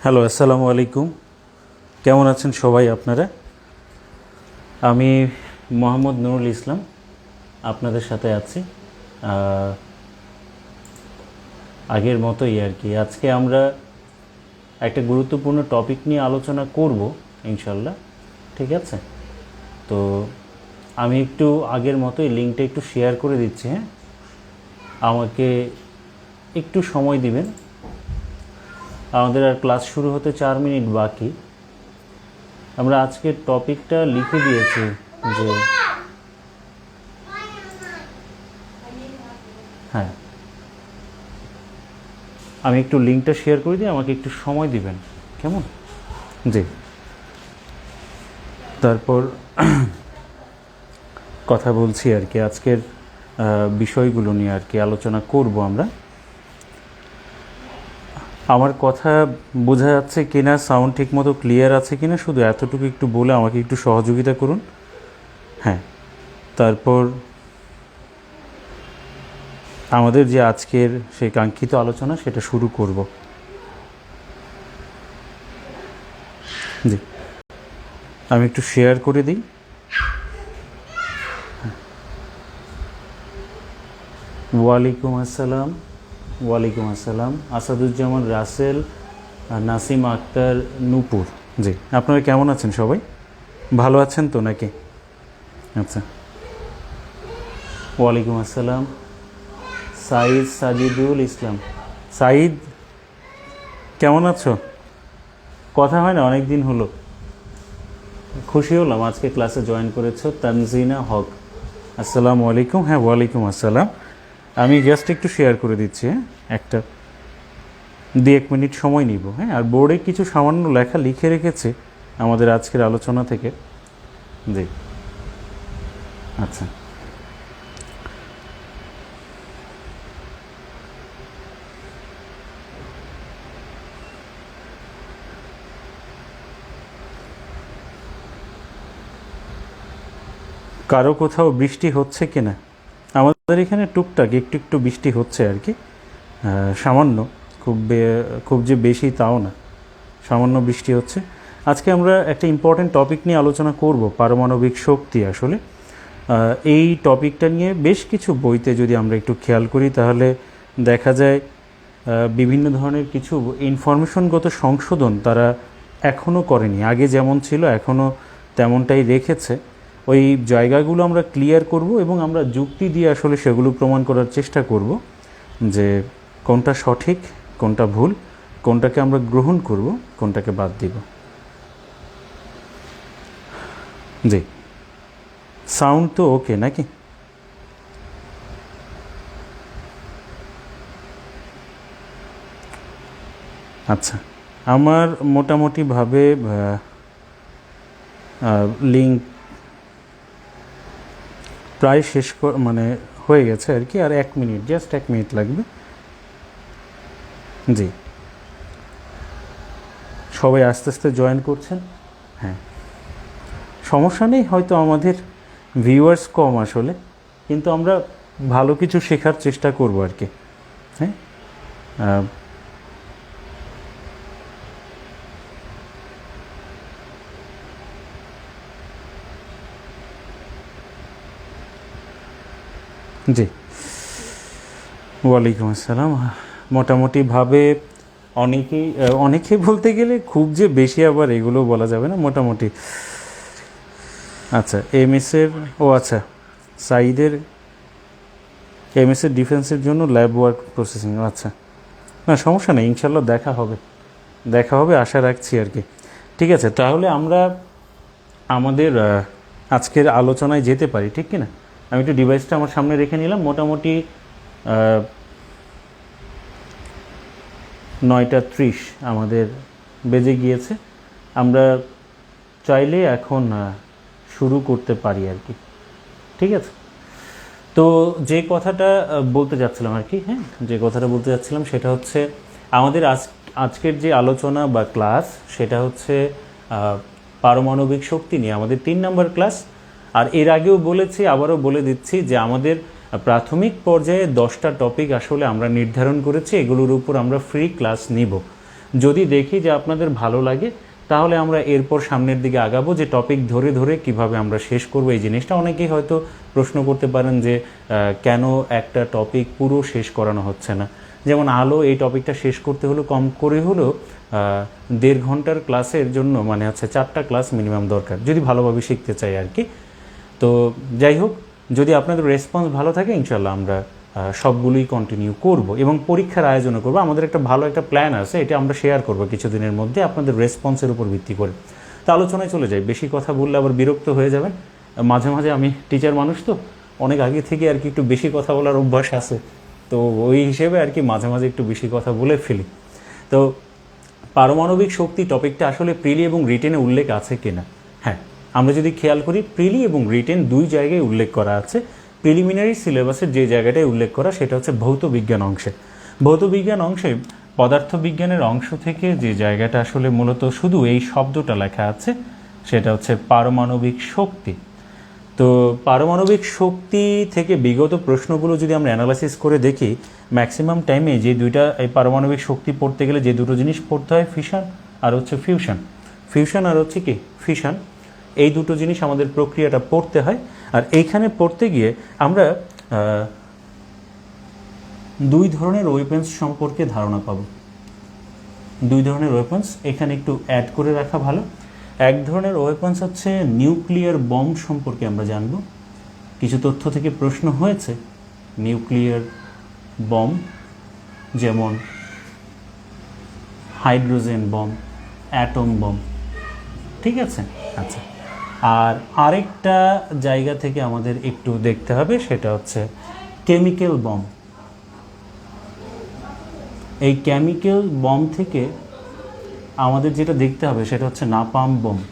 Hello, আসসালামু আলাইকুম। কেমন আছেন সবাই আপনারা? আমি মোহাম্মদ নুরুল ইসলাম আপনাদের সাথে আছি আগের মতোই আর কি। আজকে আমরা একটা গুরুত্বপূর্ণ টপিক নিয়ে আলোচনা করব ইনশাল্লাহ, ঠিক আছে? তো আমি একটু আগের মতোই লিঙ্কটা একটু শেয়ার করে দিচ্ছি। হ্যাঁ, আমাকে একটু সময় দিবেন। আমাদের আর ক্লাস শুরু হতে 4 মিনিট বাকি। আমরা আজকের টপিকটা লিখে দিয়েছি যে হ্যাঁ, আমি একটু লিঙ্কটা শেয়ার করে দিই, আমাকে একটু সময় দিবেন, কেমন? জি। তারপর কথা বলছি আর কি, আজকের বিষয়গুলো নিয়ে আর কি আলোচনা করব আমরা। আমার কথা বোঝা যাচ্ছে কিনা, সাউন্ড ঠিকমতো ক্লিয়ার আছে কিনা, শুধু এতটুকু একটু বলে আমাকে একটু সহযোগিতা করুন। হ্যাঁ, তারপর আমাদের যে আজকের সেই কাঙ্ক্ষিত আলোচনা সেটা শুরু করব। জি, আমি একটু শেয়ার করে দিই। ওয়ালাইকুম আসসালাম। ওয়ালাইকুম আসসালাম। আসাদুজ্জামান রাসেল, নাসিম আক্তার, নূপুর। জি, আপনারা কেমন আছেন সবাই? ভালো আছেন তো নাকি? আচ্ছা, ওয়ালাইকুম আসসালাম। সাইদ সাজিদুল ইসলাম। সাইদ, কেমন আছো? কথা হয় না, অনেক দিন হলো। খুশি হলাম আজকে ক্লাসে জয়েন করেছো। তানজিনা হক, আসসালামু আলাইকুম। হ্যাঁ, ওয়ালাইকুম আসসালাম। আমি জাস্ট একটু শেয়ার করে দিচ্ছি। হ্যাঁ, একটা 2-1 মিনিট সময় নিব। হ্যাঁ, আর বোর্ডে কিছু সামান্য লেখা লিখে রেখেছে আমাদের আজকের আলোচনা থেকে। জি, আচ্ছা। কারো কোথাও বৃষ্টি হচ্ছে কিনা? আমাদের এখানে টুকটাক একটু একটু বৃষ্টি হচ্ছে আর কি, সামান্য, খুব যে বেশি তাও না, সামান্য বৃষ্টি হচ্ছে। আজকে আমরা একটা ইম্পর্টেন্ট টপিক নিয়ে আলোচনা করব, পারমাণবিক শক্তি। আসলে এই টপিকটা নিয়ে বেশ কিছু বইতে যদি আমরা একটু খেয়াল করি তাহলে দেখা যায় বিভিন্ন ধরনের কিছু ইনফরমেশনগত সংশোধন তারা এখনও করেনি। আগে যেমন ছিল এখনও তেমনটাই রেখেছে। ওই জায়গাগুলো আমরা ক্লিয়ার করব এবং আমরা যুক্তি দিয়ে আসলে সেগুলো প্রমাণ করার চেষ্টা করব যে কোনটা সঠিক, কোনটা ভুল, কোনটাকে আমরা গ্রহণ করব, কোনটাকে বাদ দিব। জি, সাউন্ড তো ওকে নাকি? আচ্ছা, আমার মোটামুটিভাবে লিঙ্ক প্রায় শেষ মানে হয়ে গেছে আর কি। আর 1 মিনিট, জাস্ট 1 মিনিট লাগবে। জি, সবাই আস্তে আস্তে জয়েন করছেন। হ্যাঁ, সমস্যা নেই, হয়তো আমাদের ভিউয়ার্স কম আসলে, কিন্তু আমরা ভালো কিছু শেখার চেষ্টা করব আর কি। হ্যাঁ, জি, ওয়ালাইকুম আসসালাম। মোটামুটিভাবে অনেকেই বলতে গেলে খুব যে বেশি আবার এগুলো বলা যাবে না, মোটামুটি। আচ্ছা, এমএসের, ও আচ্ছা, সাইদের এমএসের ডিফেন্সের জন্য ল্যাব ওয়ার্ক প্রসেসিং। আচ্ছা, না সমস্যা নেই, ইনশাল্লাহ দেখা হবে আশা রাখছি আর কি। ঠিক আছে, তাহলে আমরা আমাদের আজকের আলোচনায় যেতে পারি, ঠিক কি না? আমি একটু ডিভাইসটা আমার সামনে রেখে নিলাম। মোটামুটি 9:30 আমাদের বেজে গিয়েছে। আমরা চাইলে এখন শুরু করতে পারি আর কি, ঠিক আছে? তো যে কথাটা বলতে যাচ্ছিলাম আর কি, হ্যাঁ, যে কথাটা বলতে যাচ্ছিলাম সেটা হচ্ছে আমাদের আজকের যে আলোচনা বা ক্লাস সেটা হচ্ছে পারমাণবিক শক্তি নিয়ে আমাদের 3 নম্বর ক্লাস। আর এর আগেও বলেছি, আবারও বলে দিচ্ছি যে আমাদের প্রাথমিক পর্যায়ে 10টা টপিক আসলে আমরা নির্ধারণ করেছি, এগুলোর উপর আমরা ফ্রি ক্লাস নিব। যদি দেখি যে আপনাদের ভালো লাগে তাহলে আমরা এরপর সামনের দিকে আগাবো, যে টপিক ধরে ধরে কিভাবে আমরা শেষ করব এই জিনিসটা। অনেকেই হয়তো প্রশ্ন করতে পারেন যে কেন একটা টপিক পুরো শেষ করানো হচ্ছে না। যেমন আলো, এই টপিকটা শেষ করতে হলো কম করে হলেও 1.5 ঘন্টার ক্লাসের জন্য, মানে হচ্ছে 4টা ক্লাস মিনিমাম দরকার যদি ভালোভাবে শিখতে চাই আর কি। তো যাই হোক, যদি আপনাদের রেসপন্স ভালো থাকে ইনশাল্লাহ আমরা সবগুলোই কন্টিনিউ করব এবং পরীক্ষার আয়োজনও করব। আমাদের একটা ভালো একটা প্ল্যান আছে, এটা আমরা শেয়ার করব কিছুদিনের মধ্যে আপনাদের রেসপন্সের উপর ভিত্তি করে। তো আলোচনায় চলে যাই। বেশি কথা বললে আবার বিরক্ত হয়ে যাবেন। মাঝে মাঝে আমি টিচার মানুষ তো অনেক আগে থেকে আর কি একটু বেশি কথা বলার অভ্যাস আছে, তো ওই হিসেবে আর কি মাঝে মাঝে একটু বেশি কথা বলে ফেলি। তো পারমাণবিক শক্তি টপিকটা আসলে প্রিলি এবং রিটেনে উল্লেখ আছে কিনা? হ্যাঁ, আমরা যদি খেয়াল করি প্রিলি এবং রিটেন দুই জায়গায় উল্লেখ করা আছে। প্রিলিমিনারি সিলেবাসের যে জায়গাটায় উল্লেখ করা সেটা হচ্ছে ভৌত বিজ্ঞান অংশে। ভৌত বিজ্ঞান অংশে পদার্থবিজ্ঞানের অংশ থেকে যে জায়গাটা আসলে মূলত শুধু এই শব্দটা লেখা আছে সেটা হচ্ছে পারমাণবিক শক্তি। তো পারমাণবিক শক্তি থেকে বিগত প্রশ্নগুলো যদি আমরা অ্যানালাইসিস করে দেখি, ম্যাক্সিমাম টাইমে যে দুইটা এই পারমাণবিক শক্তি পড়তে গেলে যে দুটো জিনিস পড়তে হয়, ফিশন আর হচ্ছে ফিউশন। ফিউশন আর হচ্ছে কি ফিশন, এই দুটো জিনিস আমাদের প্রক্রিয়াটা পড়তে হয়। আর এইখানে পড়তে গিয়ে আমরা দুই ধরনের ওয়েপন্স সম্পর্কে ধারণা পাব। দুই ধরনের ওয়েপন্স এখানে একটু অ্যাড করে রাখা ভালো। এক ধরনের ওয়েপন্স হচ্ছে নিউক্লিয়ার বম্ব সম্পর্কে আমরা জানব। কিছু তথ্য থেকে প্রশ্ন হয়েছে নিউক্লিয়ার বম্ব, যেমন হাইড্রোজেন বম্ব, অ্যাটম বম্ব, ঠিক আছে। আচ্ছা, আর আরেকটা জায়গা থেকে আমাদের একটু দেখতে হবে, সেটা হচ্ছে কেমিক্যাল বম্ব। এই কেমিক্যাল বম্ব থেকে আমাদের যেটা দেখতে হবে সেটা হচ্ছে নাপাম বম্ব।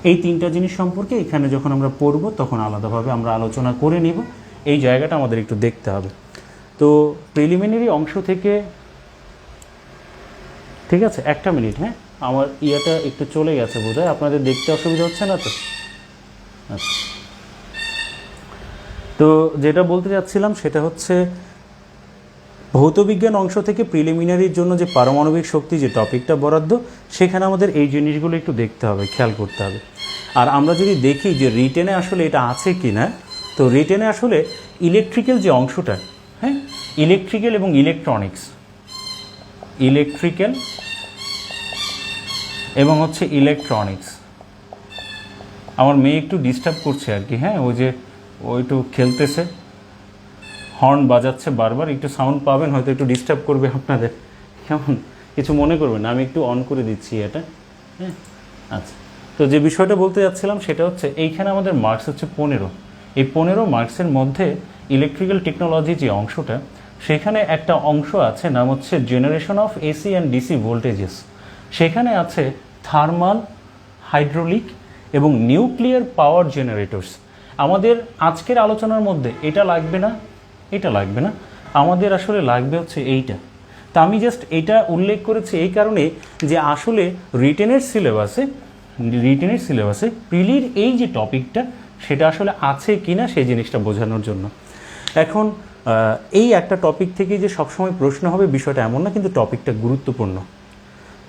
এই তিনটা জিনিস সম্পর্কে এখানে যখন আমরা পড়ব তখন আলাদাভাবে আমরা আলোচনা করে নিব। এই জায়গাটা আমাদের একটু দেখতে হবে। তো প্রিলিমিনারি অংশ থেকে, ঠিক আছে, একটা মিনিট, হ্যাঁ, আমার ইয়েটা একটু চলে গেছে বোধহয়, আপনাদের দেখতে অসুবিধা হচ্ছে না তো? আচ্ছা, তো যেটা বলতে যাচ্ছিলাম সেটা হচ্ছে ভৌতবিজ্ঞান অংশ থেকে প্রিলিমিনারির জন্য যে পারমাণবিক শক্তি যে টপিকটা বরাদ্দ, সেখানে আমাদের এই জিনিসগুলো একটু দেখতে হবে, খেয়াল করতে হবে। আর আমরা যদি দেখি যে রিটেনে আসলে এটা আছে কি না, তো রিটেনে আসলে ইলেকট্রিক্যাল যে অংশটা, হ্যাঁ, ইলেকট্রিক্যাল এবং ইলেকট্রনিক্স, ইলেকট্রিক্যাল এবং হচ্ছে ইলেকট্রনিক্স। আমার মেয়ে একটু ডিস্টার্ব করছে আর কি, হ্যাঁ, ও একটু খেলতেছে, হর্ন বাজাচ্ছে বারবার, একটু সাউন্ড পাবেন, হয়তো একটু ডিস্টার্ব করবে আপনাদের, কেমন, কিছু মনে করবেন না, আমি একটু অন করে দিচ্ছি এটা, হ্যাঁ। আচ্ছা, তো যে বিষয়টা বলতে যাচ্ছিলাম সেটা হচ্ছে এইখানে আমাদের মার্কস হচ্ছে 15। এই 15 মার্কসের মধ্যে ইলেকট্রিক্যাল টেকনোলজি যে অংশটা, সেখানে একটা অংশ আছে নাম হচ্ছে generation of AC and DC voltages. সেখানে আছে থার্মাল, হাইড্রোলিক এবং নিউক্লিয়ার পাওয়ার জেনারেটরস। আমাদের আজকের আলোচনার মধ্যে এটা লাগবে না, এটা লাগবে না, আমাদের আসলে লাগবে হচ্ছে এইটা। তা আমি জাস্ট এটা উল্লেখ করেছি এই কারণে যে আসলে রিটেনের সিলেবাসে প্রিলির এই যে টপিকটা সেটা আসলে আছে কি না সেই জিনিসটা বোঝানোর জন্য। এখন এই একটা টপিক থেকে যে সবসময় প্রশ্ন হবে বিষয়টা এমন না, কিন্তু টপিকটা গুরুত্বপূর্ণ।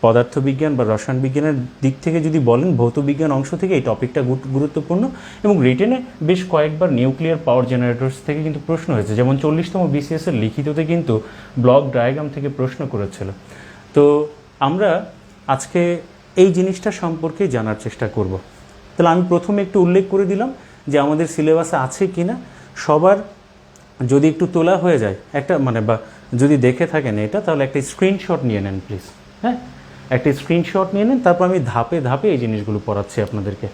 পদার্থবিজ্ঞান বা রসায়ন বিজ্ঞানের দিক থেকে যদি বলেন, ভৌতবিজ্ঞান অংশ থেকে এই টপিকটা গুরুত্বপূর্ণ এবং রিটেনে বেশ কয়েকবার নিউক্লিয়ার পাওয়ার জেনারেটরস থেকে কিন্তু প্রশ্ন হয়েছে। যেমন 40তম বিসিএসের লিখিততে কিন্তু ব্লক ডায়াগ্রাম থেকে প্রশ্ন করেছিল। তো আমরা আজকে এই জিনিসটা সম্পর্কে জানার চেষ্টা করব। তাহলে আমি প্রথমে একটু উল্লেখ করে দিলাম যে আমাদের সিলেবাসে আছে কি না। সবার যদি একটু তোলা হয়ে যায় একটা, মানে বা যদি দেখে থাকেন এটা, তাহলে একটা স্ক্রিনশট নিয়ে নেন প্লিজ, হ্যাঁ, একটা স্ক্রিনশট নিয়ে নেন। তারপর আমি ধাপে ধাপে এই জিনিসগুলো পড়াচ্ছি আপনাদেরকে।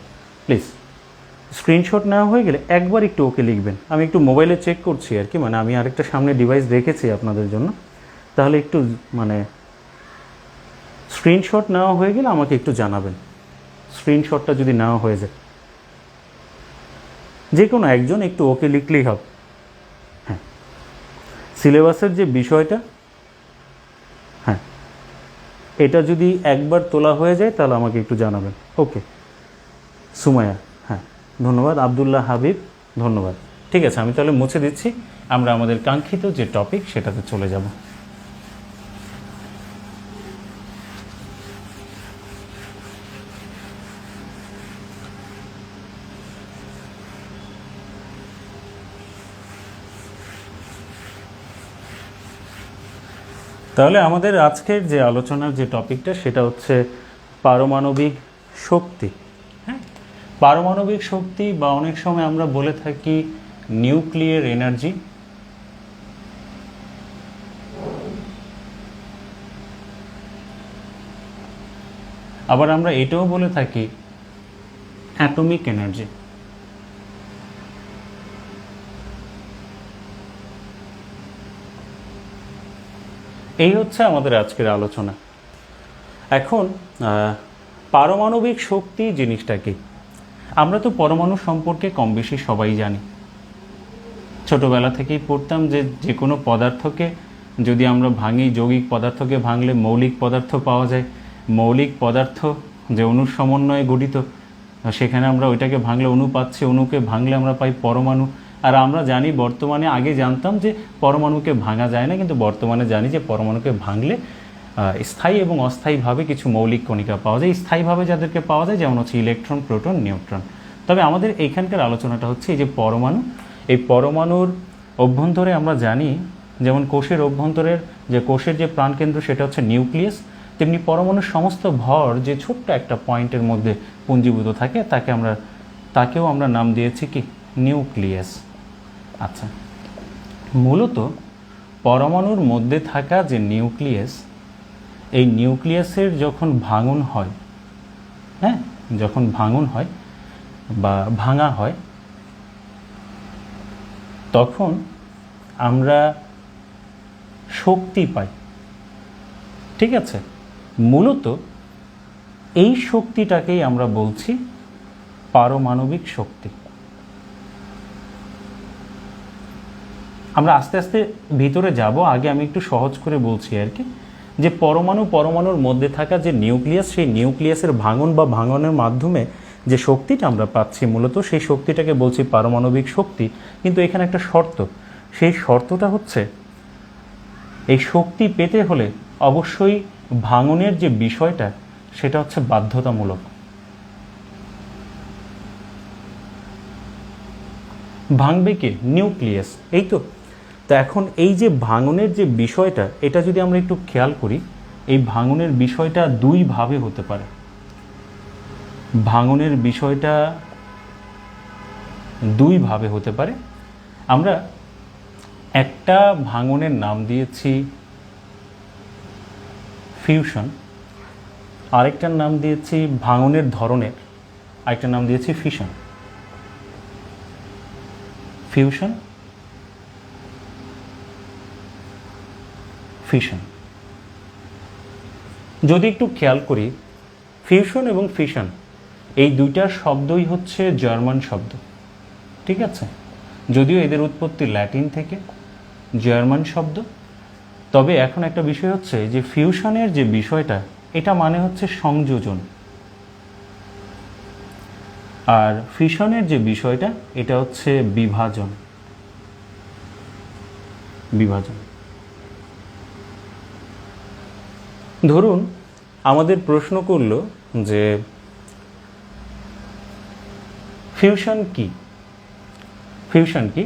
প্লিজ স্ক্রিনশট নেওয়া হয়ে গেলে একবার একটু ওকে লিখবেন। আমি একটু মোবাইলে চেক করছি আর কি, মানে আমি আরেকটা সামনে ডিভাইস রেখেছি আপনাদের জন্য, তাহলে একটু মানে স্ক্রিনশট নেওয়া হয়ে গেলে আমাকে একটু জানাবেন। স্ক্রিনশটটা যদি নেওয়া হয়ে যায়, যে কোনো একজন একটু ওকে লিখলেই হবে। হ্যাঁ, সিলেবাসের যে বিষয়টা, হ্যাঁ, এটা যদি একবার তোলা হয়ে যায় তাহলে আমাকে একটু জানাবেন। ওকে, সুমাইয়া, হ্যাঁ, ধন্যবাদ। আবদুল্লাহ হাবিব, ধন্যবাদ। ঠিক আছে, আমি তাহলে মুছে দিচ্ছি, আমরা আমাদের কাঙ্ক্ষিত যে টপিক সেটাতে চলে যাব। তাহলে আমাদের আজকের যে আলোচনার যে টপিকটা সেটা হচ্ছে পারমাণবিক শক্তি। হ্যাঁ, পারমাণবিক শক্তি বা অনেক সময় আমরা বলে থাকি নিউক্লিয়ার এনার্জি। আবার আমরা এটাও বলে থাকি অ্যাটমিক এনার্জি। এই হচ্ছে আমাদের আজকের আলোচনা। এখন পারমাণবিক শক্তি জিনিসটা কি? আমরা তো পরমাণু সম্পর্কে কম বেশি সবাই জানি, ছোটবেলা থেকেই পড়তাম যে যে কোনো পদার্থকে যদি আমরা ভাঙি, যৌগিক পদার্থকে ভাঙলে মৌলিক পদার্থ পাওয়া যায়। মৌলিক পদার্থ যে অণুর সমন্বয়ে গঠিত, সেখানে আমরা ওইটাকে ভাঙলে অণু পাচ্ছি, অণুকে ভাঙলে আমরা পাই পরমাণু। আর আমরা জানি বর্তমানে, আগে জানতাম যে পরমাণুকে ভাঙা যায় না, কিন্তু বর্তমানে জানি যে পরমাণুকে ভাঙলে স্থায়ী এবং অস্থায়ীভাবে কিছু মৌলিক কণিকা পাওয়া যায়। স্থায়ীভাবে যাদেরকে পাওয়া যায় যেমন হচ্ছে ইলেকট্রন, প্রোটন, নিউট্রন। তবে আমাদের এইখানকার আলোচনাটা হচ্ছে এই যে পরমাণু, এই পরমাণুর অভ্যন্তরে আমরা জানি যেমন কোষের অভ্যন্তরের যে কোষের যে প্রাণকেন্দ্র সেটা হচ্ছে নিউক্লিয়াস, তেমনি পরমাণুর সমস্ত ভর যে ছোট্ট একটা পয়েন্টের মধ্যে পুঞ্জীভূত থাকে তাকেও আমরা নাম দিয়েছি কি নিউক্লিয়াস। আচ্ছা, মূলত পরমাণুর মধ্যে থাকা যে নিউক্লিয়াস, এই নিউক্লিয়াসের যখন ভাঙন হয়, হ্যাঁ, যখন ভাঙন হয় বা ভাঙা হয়, তখন আমরা শক্তি পাই। ঠিক আছে, মূলত এই শক্তিটাকেই আমরা বলছি পারমাণবিক শক্তি। আমরা আস্তে আস্তে ভিতরে যাব, আগে আমি একটু সহজ করে বলছি আর কি, যে পরমাণুর মধ্যে থাকা যে নিউক্লিয়াস, সেই নিউক্লিয়াসের ভাঙন বা ভাঙনের মাধ্যমে যে শক্তিটা আমরা পাচ্ছি, মূলত সেই শক্তিটাকে বলছি পারমাণবিক শক্তি। কিন্তু এখানে একটা শর্ত, সেই শর্তটা হচ্ছে এই শক্তি পেতে হলে অবশ্যই ভাঙনের যে বিষয়টা সেটা হচ্ছে বাধ্যতামূলক। ভাঙবে কে? নিউক্লিয়াস, এই তো। তা এখন এই যে ভাঙনের যে বিষয়টা, এটা যদি আমরা একটু খেয়াল করি, এই ভাঙনের বিষয়টা দুইভাবে হতে পারে। ভাঙনের বিষয়টা দুইভাবে হতে পারে। আমরা একটা ভাঙনের নাম দিয়েছি ফিউশন, আরেকটার নাম দিয়েছি ভাঙনের ধরনের, আরেকটার নাম দিয়েছি ফিশন। Fusion, fission. যদি একটু খেয়াল করি, ফিউশন এবং ফিশন এই দুইটা শব্দই হচ্ছে জার্মান শব্দ। ঠিক আছে, যদিও এদের উৎপত্তি ল্যাটিন থেকে, জার্মান শব্দ। তবে এখন একটা বিষয় হচ্ছে যে ফিউশনের যে বিষয়টা, এটা মানে হচ্ছে সংযোজন, আর ফিশনের যে বিষয়টা এটা হচ্ছে বিভাজন। বিভাজন। ধরুন আমাদের প্রশ্ন করলো যে ফিউশন কি? ফিউশন কি?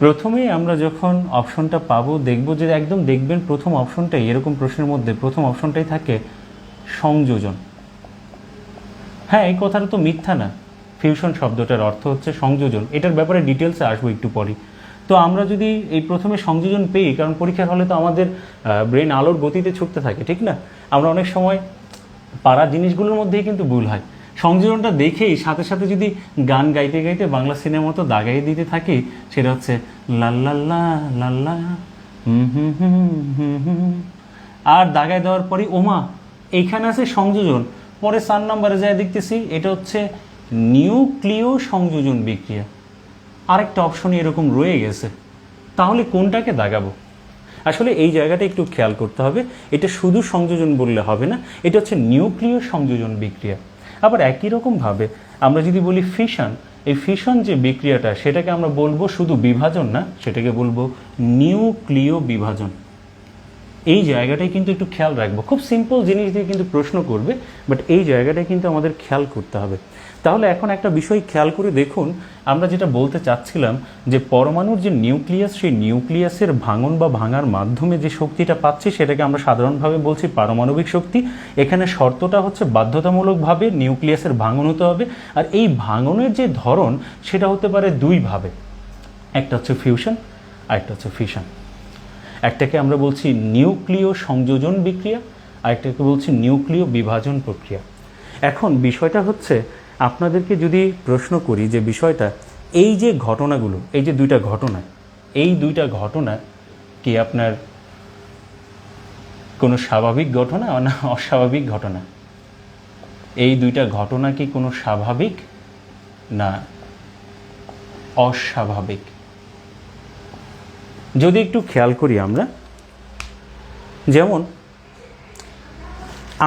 প্রথমেই আমরা যখন অপশনটা পাবো, দেখব যে একদম দেখবেন প্রথম অপশনটাই, এরকম প্রশ্নের মধ্যে প্রথম অপশনটাই থাকে সংযোজন। হ্যাঁ, এই কথাটা তো মিথ্যা না, ফিউশন শব্দটার অর্থ হচ্ছে সংযোজন। এটার ব্যাপারে ডিটেলসে আসবো একটু পরে। তো আমরা যদি এই প্রথমে সংযোজন পেয়ে, কারণ পরীক্ষার হলে তো আমাদের ব্রেন আলোর গতিতে ছুটতে থাকে, ঠিক না? আমরা অনেক সময় পাড়া জিনিসগুলোর মধ্যেই কিন্তু ভুল হয়। সংযোজনটা দেখেই সাথে সাথে যদি গান গাইতে গাইতে বাংলা সিনেমা তো দাগাই দিতে থাকি, সেটা হচ্ছে লাল্লাল্লা লাল্লা হুম হুম হুম হুম হুম, আর দাগাই দেওয়ার পরে ওমা এইখানে আছে সংযোজন, পরে 4 নম্বরে যায় দেখতেছি এটা হচ্ছে নিউক্লিয় সংযোজন বিক্রিয়া। আরেকটা অপশন এরকম রয়ে গেছে, তাহলে কোনটাকে দাগাবো? আসলে এই জায়গাটা একটু খেয়াল করতে হবে, এটা শুধু সংযোজন বললে হবে না, এটা হচ্ছে নিউক্লিয় সংযোজন বিক্রিয়া। আবার একই রকমভাবে আমরা যদি বলি ফিশন, এই ফিশন যে বিক্রিয়াটা সেটাকে আমরা বলবো শুধু বিভাজন না, সেটাকে বলবো নিউক্লিয় বিভাজন। এই জায়গাটাই কিন্তু একটু খেয়াল রাখবো, খুব সিম্পল জিনিস দিয়ে কিন্তু প্রশ্ন করবে, বাট এই জায়গাটাই কিন্তু আমাদের খেয়াল করতে হবে। তাহলে এখন একটা বিষয় খেয়াল করে দেখুন, আমরা যেটা বলতে চাচ্ছিলাম যে পরমাণুর যে নিউক্লিয়াস, সেই নিউক্লিয়াসের ভাঙন বা ভাঙার মাধ্যমে যে শক্তিটা পাচ্ছি সেটাকে আমরা সাধারণভাবে বলছি পারমাণবিক শক্তি। এখানে শর্তটা হচ্ছে বাধ্যতামূলকভাবে নিউক্লিয়াসের ভাঙন হতে হবে, আর এই ভাঙনের যে ধরন সেটা হতে পারে দুইভাবে, একটা হচ্ছে ফিউশন আর একটা হচ্ছে ফিশন। একটাকে আমরা বলছি নিউক্লিয় সংযোজন বিক্রিয়া, আর একটাকে বলছি নিউক্লিয় বিভাজন প্রক্রিয়া। এখন বিষয়টা হচ্ছে, আপনাদেরকে যদি প্রশ্ন করি যে বিষয়টা, এই যে ঘটনাগুলো, এই যে দুইটা ঘটনা, এই দুইটা ঘটনা কি আপনার কোনো স্বাভাবিক ঘটনা না অস্বাভাবিক ঘটনা? এই দুইটা ঘটনা কি কোনো স্বাভাবিক না অস্বাভাবিক? যদি একটু খেয়াল করি আমরা, যেমন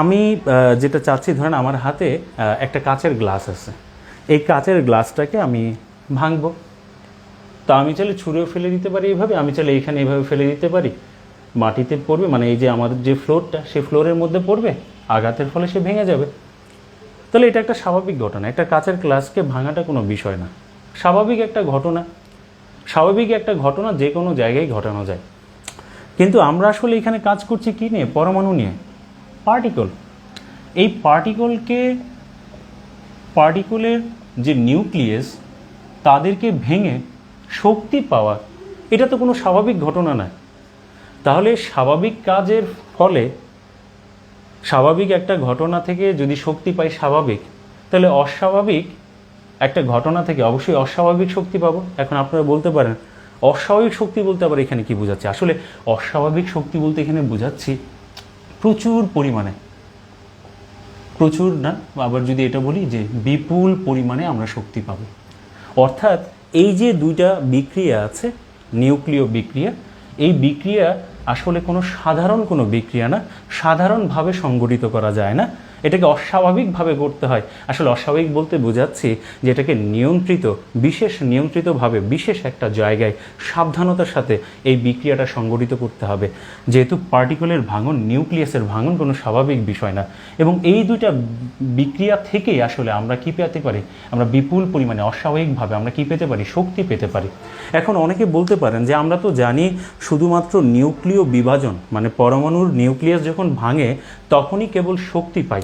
আমি যেটা চাচ্ছি, ধরেন আমার হাতে একটা কাচের গ্লাস আছে, এই কাচের গ্লাসটাকে আমি ভাঙবো, তো আমি চাইলে ছুঁড়েও ফেলে দিতে পারি এইভাবে, আমি চাইলে এইখানে এইভাবে ফেলে দিতে পারি, মাটিতে পড়বে, মানে এই যে আমাদের যে ফ্লোরটা সেই ফ্লোরের মধ্যে পড়বে, আঘাতের ফলে সে ভেঙে যাবে। তাহলে এটা একটা স্বাভাবিক ঘটনা, একটা কাচের গ্লাসকে ভাঙাটা কোনো বিষয় না, স্বাভাবিক একটা ঘটনা। স্বাভাবিক একটা ঘটনা যে কোনো জায়গায় ঘটানো যায়। কিন্তু আমরা আসলে এখানে কাজ করছি কী নিয়ে? পরমাণু নিয়ে, পার্টিকল। এই পার্টিকলের যে নিউক্লিয়াস, তাদেরকে ভেঙে শক্তি পাওয়া, এটা তো কোনো স্বাভাবিক ঘটনা নয়। তাহলে স্বাভাবিক কাজের ফলে, স্বাভাবিক একটা ঘটনা থেকে যদি শক্তি পাই স্বাভাবিক, তাহলে অস্বাভাবিক একটা ঘটনা থেকে অবশ্যই অস্বাভাবিক শক্তি পাবো। এখন আপনারা বলতে পারেন অস্বাভাবিক শক্তি বলতে আবার এখানে কি বোঝাচ্ছে? আসলে অস্বাভাবিক শক্তি বলতে এখানে বোঝাচ্ছি প্রচুর পরিমাণে, প্রচুর না, আবার যদি এটা বলি যে বিপুল পরিমাণে আমরা শক্তি পাবো। অর্থাৎ এই যে দুইটা বিক্রিয়া আছে, নিউক্লিয় বিক্রিয়া, এই বিক্রিয়া আসলে কোনো সাধারণ কোনো বিক্রিয়া না, সাধারণভাবে সংগঠিত করা যায় না, এটাকে অস্বাভাবিকভাবে করতে হয়। আসলে অস্বাভাবিক বলতে বোঝাচ্ছি যে এটাকে নিয়ন্ত্রিত, বিশেষ নিয়ন্ত্রিতভাবে, বিশেষ একটা জায়গায় সাবধানতার সাথে এই বিক্রিয়াটা সংগঠিত করতে হবে। যেহেতু পার্টিকলের ভাঙন, নিউক্লিয়াসের ভাঙন কোনো স্বাভাবিক বিষয় না, এবং এই দুইটা বিক্রিয়া থেকেই আসলে আমরা কি পেতে পারি? আমরা বিপুল পরিমাণে অস্বাভাবিকভাবে আমরা কি পেতে পারি? শক্তি পেতে পারি। এখন অনেকে বলতে পারেন যে আমরা তো জানি শুধুমাত্র নিউক্লিয় বিভাজন, মানে পরমাণুর নিউক্লিয়াস যখন ভাঙে তখনই কেবল শক্তি পাই,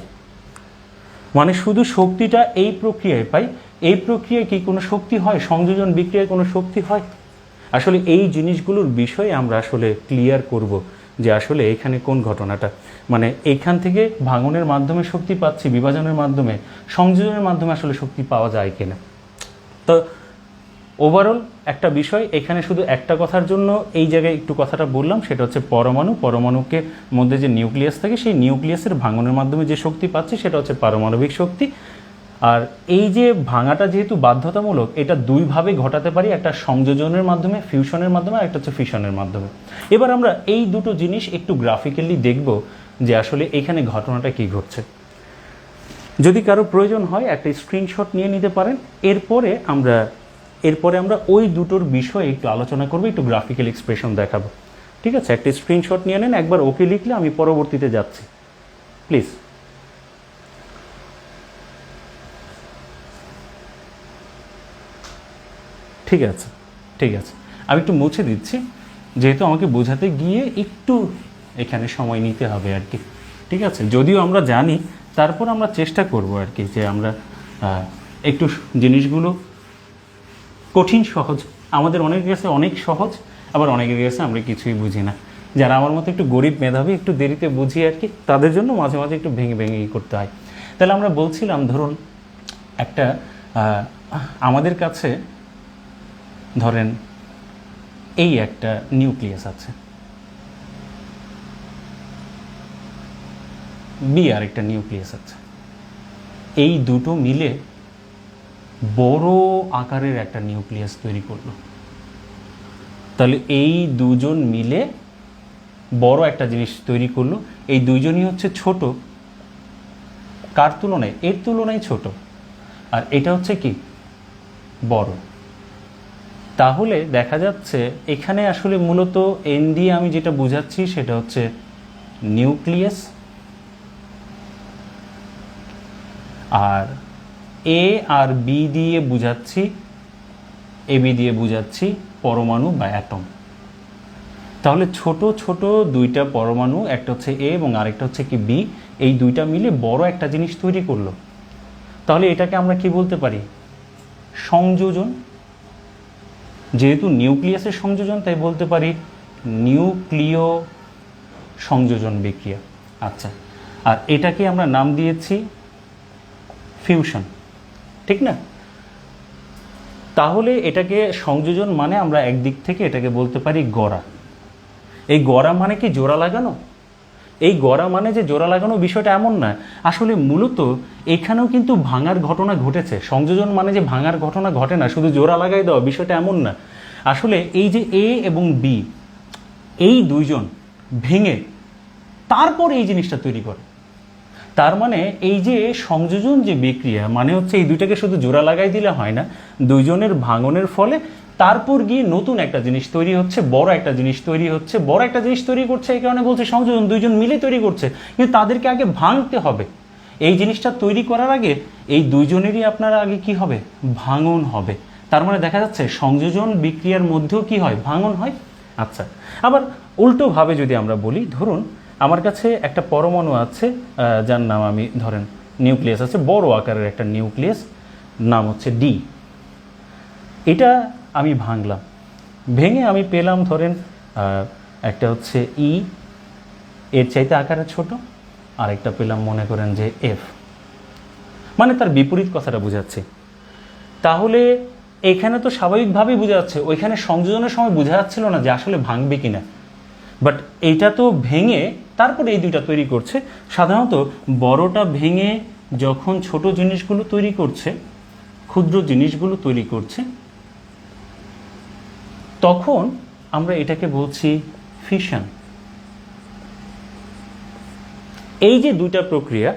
মানে শুধু শক্তিটা এই প্রক্রিয়ায় পাই। এই প্রক্রিয়ায় কি কোনো শক্তি হয়? সংযোজন বিক্রিয়ায় কোনো শক্তি হয়? আসলে এই জিনিসগুলোর বিষয়ে আমরা আসলে ক্লিয়ার করব যে আসলে এখানে কোন ঘটনাটা, মানে এইখান থেকে ভাঙনের মাধ্যমে শক্তি পাচ্ছি, বিভাজনের মাধ্যমে, সংযোজনের মাধ্যমে আসলে শক্তি পাওয়া যায় কিনা। তো ওভারঅল একটা বিষয়, এখানে শুধু একটা কথার জন্য এই জায়গায় একটু কথাটা বললাম, সেটা হচ্ছে পরমাণুকে মধ্যে যে নিউক্লিয়াস থাকে, সেই নিউক্লিয়াসের ভাঙনের মাধ্যমে যে শক্তি পাচ্ছে সেটা হচ্ছে পারমাণবিক শক্তি। আর এই যে ভাঙাটা যেহেতু বাধ্যতামূলক, এটা দুইভাবে ঘটাতে পারি, একটা সংযোজনের মাধ্যমে, ফিউশনের মাধ্যমে, আর একটা হচ্ছে ফিশনের মাধ্যমে। এবার আমরা এই দুটো জিনিস একটু গ্রাফিক্যালি দেখব যে আসলে এখানে ঘটনাটা কি ঘটছে। যদি কারো প্রয়োজন হয় একটা স্ক্রিনশট নিয়ে নিতে পারেন। এরপরে আমরা ওই দুটোর বিষয়ে একটু আলোচনা করবো, একটু গ্রাফিক্যাল এক্সপ্রেশন দেখাবো। ঠিক আছে, একটা স্ক্রিনশট নিয়ে নেন, একবার ওকে লিখলে আমি পরবর্তীতে যাচ্ছি, প্লিজ। ঠিক আছে, ঠিক আছে, আমি একটু মুছে দিচ্ছি, যেহেতু আমাকে বোঝাতে গিয়ে একটু এখানে সময় নিতে হবে আর কি। ঠিক আছে, যদিও আমরা জানি, তারপর আমরা চেষ্টা করব আর কি যে আমরা একটু জিনিসগুলো কঠিন সহজ, আমাদের অনেকের কাছে অনেক সহজ, আবার অনেকের কাছে আমরা কিছুই বুঝি না। যারা আমার মতো একটু গরিব মেধাবী, একটু দেরিতে বুঝি আর কি, তাদের জন্য মাঝে মাঝে একটু ভেঙে ভেঙে করতে হয়। তাহলে আমরা বলছিলাম, ধরুন একটা আমাদের কাছে ধরেন এই একটা নিউক্লিয়াস আছে, বি আর একটা নিউক্লিয়াস আছে, এই দুটো মিলে বড় আকারের একটা নিউক্লিয়াস তৈরি করলো। তাহলে এই দুজন মিলে বড় একটা জিনিস তৈরি করলো। এই দুইজনই হচ্ছে ছোট, কার তুলনায়? এর তুলনায় ছোট। আর এটা হচ্ছে কি? বড়। তাহলে দেখা যাচ্ছে এখানে আসলে মূলত এন দিয়ে আমি যেটা বোঝাচ্ছি সেটা হচ্ছে নিউক্লিয়াস, আর এ আর বি দিয়ে বুঝাচ্ছি, এবি দিয়ে বুঝাচ্ছি পরমাণু বা অ্যাটম। তাহলে ছোট ছোট দুইটা পরমাণু, একটা হচ্ছে এ এবং আরেকটা হচ্ছে কি বি, এই দুইটা মিলে বড় একটা জিনিস তৈরি করলো। তাহলে এটাকে আমরা কি বলতে পারি? সংযোজন। যেহেতু নিউক্লিয়াসের সংযোজন, তাই বলতে পারি নিউক্লিয় সংযোজন বিক্রিয়া। আচ্ছা, আর এটাকে আমরা নাম দিয়েছি ফিউশন, ঠিক না? তাহলে এটাকে সংযোজন মানে আমরা একদিক থেকে এটাকে বলতে পারি গড়া। এই গড়া মানে কি জোড়া লাগানো? এই গড়া মানে যে জোড়া লাগানো বিষয়টা এমন না, আসলে মূলত এখানেও কিন্তু ভাঙার ঘটনা ঘটেছে। সংযোজন মানে যে ভাঙার ঘটনা ঘটে না, শুধু জোড়া লাগাই দেওয়া, বিষয়টা এমন না। আসলে এই যে এ এবং বি, এই দুইজন ভেঙে তারপর এই জিনিসটা তৈরি করে। তার মানে এই যে সংযোজন যে বিক্রিয়া, মানে হচ্ছে এই দুইটাকে শুধু জোড়া লাগাই দিলে হয় না, দুইজনের ভাঙনের ফলে তারপর গিয়ে নতুন একটা জিনিস তৈরি হচ্ছে, বড় একটা জিনিস তৈরি হচ্ছে, বড় একটা জিনিস তৈরি করছে। এই কারণে বলছে সংযোজন, দুইজন মিলে তৈরি করছে, কিন্তু তাদেরকে আগে ভাঙতে হবে। এই জিনিসটা তৈরি করার আগে এই দুইজনেরই আপনার আগে কি হবে? ভাঙন হবে। তার মানে দেখা যাচ্ছে সংযোজন বিক্রিয়ার মধ্যেও কি হয়? ভাঙন হয়। আচ্ছা, আবার উল্টোভাবে যদি আমরা বলি, ধরুন আমার কাছে একটা পরমাণু আছে, যার নাম আমি ধরেন নিউক্লিয়াস আছে, বড় আকারের একটা নিউক্লিয়াস, নাম হচ্ছে ডি। এটা আমি ভাঙলাম, ভেঙে আমি পেলাম ধরেন একটা হচ্ছে ই, এর চাইতে আকারে ছোট, আর একটা পেলাম মনে করেন যে এফ, মানে তার বিপরীত কথাটা বোঝাচ্ছে। তাহলে এখানে তো স্বাভাবিকভাবেই বোঝা যাচ্ছে, ওইখানে সংযোজনের সময় বোঝা যাচ্ছিল না যে আসলে ভাঙবে কিনা, বাট এইটা তো ভেঙে তারপরে এই দুইটা তৈরি করছে। সাধারণত বড়টা ভেঙে যখন ছোট জিনিসগুলো তৈরি করছে, ক্ষুদ্র জিনিসগুলো তৈরি করছে, তখন আমরা এটাকে বলছি ফিশন। এই যে দুইটা প্রক্রিয়া,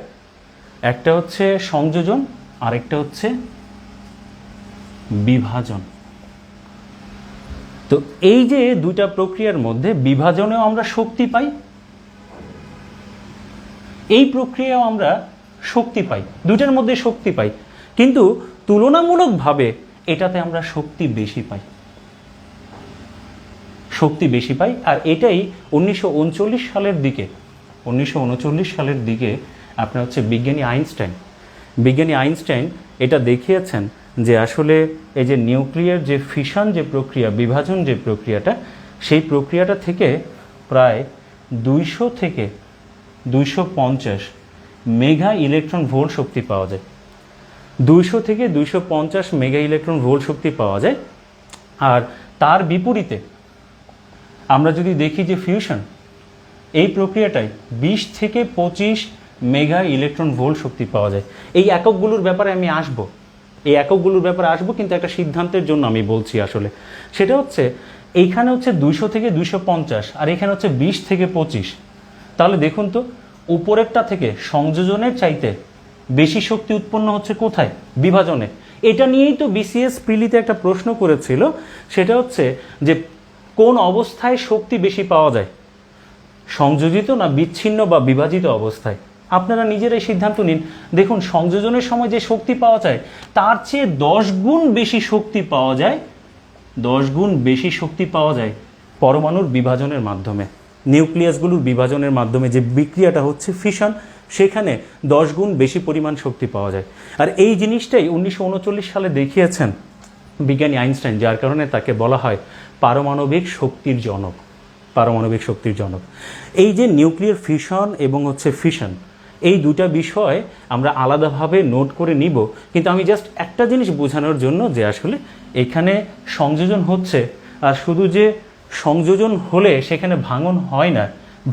একটা হচ্ছে সংযোজন, আরেকটা হচ্ছে বিভাজন। তো এই যে দুইটা প্রক্রিয়ার মধ্যে বিভাজনেও আমরা শক্তি পাই, এই প্রক্রিয়াও আমরা শক্তি পাই, দুইটার মধ্যে শক্তি পাই, কিন্তু তুলনামূলকভাবে এটাতে আমরা শক্তি বেশি পাই, শক্তি বেশি পাই। আর এটাই 1939 সালের দিকে, 1939 সালের দিকে আপনার হচ্ছে বিজ্ঞানী আইনস্টাইন এটা দেখিয়েছেন যে আসলে এই যে নিউক্লিয়ার যে ফিশন যে প্রক্রিয়া, বিভাজন যে প্রক্রিয়াটা, সেই প্রক্রিয়াটা থেকে প্রায় 200 থেকে 250 মেগা ইলেকট্রন ভোল্ট শক্তি পাওয়া যায়। 200 থেকে 250 মেগা ইলেকট্রন ভোল্ট শক্তি পাওয়া যায়। আর তার বিপরীতে আমরা যদি দেখি যে ফিউশন, এই প্রক্রিয়াটায় 20 থেকে 25 মেগা ইলেকট্রন ভোল্ট শক্তি পাওয়া যায়। এই এককগুলোর ব্যাপারে আমি আসবো, কিন্তু একটা সিদ্ধান্তের জন্য আমি বলছি আসলে, সেটা হচ্ছে এইখানে হচ্ছে 200 থেকে 250 আর এখানে হচ্ছে 20 থেকে 25। তাহলে দেখুন তো, উপরেরটা থেকে সংযোজনের চাইতে বেশি শক্তি উৎপন্ন হচ্ছে কোথায়? বিভাজনে। এটা নিয়েই তো বিসিএস প্রিলিতে একটা প্রশ্ন করেছিল, সেটা হচ্ছে যে কোন অবস্থায় শক্তি বেশি পাওয়া যায়, সংযোজিত না বিচ্ছিন্ন বা বিভাজিত অবস্থায়? আপনারা নিজেরাই সিদ্ধান্ত নিন। দেখুন, সংযোজনের সময় যে শক্তি পাওয়া যায় তার চেয়ে 10 গুণ বেশি শক্তি পাওয়া যায়, 10 গুণ বেশি শক্তি পাওয়া যায় পরমাণুর বিভাজনের মাধ্যমে, নিউক্লিয়াসগুলোর বিভাজনের মাধ্যমে যে বিক্রিয়াটা হচ্ছে ফিশন, সেখানে 10 গুণ বেশি পরিমাণ শক্তি পাওয়া যায়। আর এই জিনিসটাই 1939 সালে দেখিয়েছেন বিজ্ঞানী আইনস্টাইন, যার কারণে তাকে বলা হয় পারমাণবিক শক্তির জনক। এই যে নিউক্লিয়ার ফিশন এবং হচ্ছে ফিশন, এই দুটা বিষয় আমরা আলাদাভাবে নোট করে নিব, কিন্তু আমি জাস্ট একটা জিনিস বোঝানোর জন্য যে আসলে এখানে সংযোজন হচ্ছে, আর শুধু যে সংযোজন হলে সেখানে ভাঙন হয় না,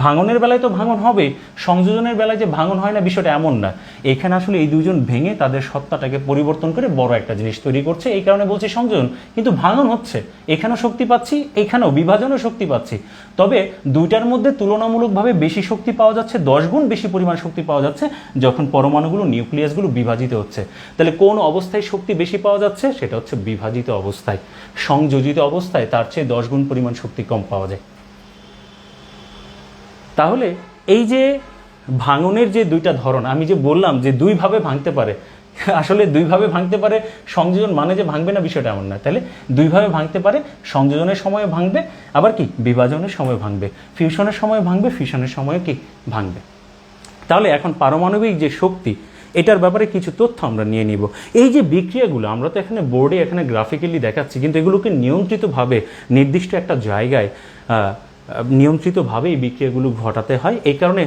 ভাঙনের বেলায় তো ভাঙন হবে, সংযোজনের বেলায় যে ভাঙন হয় না বিষয়টা এমন না। এখানে আসলে এই দুজন ভেঙে তাদের সত্তাটাকে পরিবর্তন করে বড় একটা জিনিস তৈরি করছে, এই কারণে বলছি সংযোজন। কিন্তু ভাঙন হচ্ছে, এখানেও শক্তি পাচ্ছি, এখানেও বিভাজনেও শক্তি পাচ্ছি। তবে দুইটার মধ্যে তুলনামূলকভাবে বেশি শক্তি পাওয়া যাচ্ছে, 10 গুণ বেশি পরিমাণ শক্তি পাওয়া যাচ্ছে যখন পরমাণুগুলো নিউক্লিয়াসগুলো বিভাজিত হচ্ছে। তাহলে কোন অবস্থায় শক্তি বেশি পাওয়া যাচ্ছে? সেটা হচ্ছে বিভাজিত অবস্থায়। সংযোজিত অবস্থায় তার চেয়ে 10 গুণ পরিমাণ শক্তি কম পাওয়া যায়। তাহলে এই যে ভাঙনের যে দুইটা ধরন, আমি যে বললাম যে দুইভাবে ভাঙতে পারে, আসলে দুইভাবে ভাঙতে পারে, সংযোজন মানে যে ভাঙবে না বিষয়টা এমন না। তাহলে দুইভাবে ভাঙতে পারে, সংযোজনের সময় ভাঙবে, আবার কি বিভাজনের সময় ভাঙবে, ফিউশনের সময় ভাঙবে, ফিউশনের সময় কি ভাঙবে। তাহলে এখন পারমাণবিক যে শক্তি, এটার ব্যাপারে কিছু তথ্য আমরা নিয়ে নিব। এই যে বিক্রিয়াগুলো আমরা তো এখানে বোর্ডে এখানে গ্রাফিক্যালি দেখাচ্ছি, কিন্তু এগুলোকে নিয়ন্ত্রিতভাবে নির্দিষ্ট একটা জায়গায় নিয়ন্ত্রিতভাবে এই বিক্রিয়াগুলো ঘটাতে হয়। এই কারণে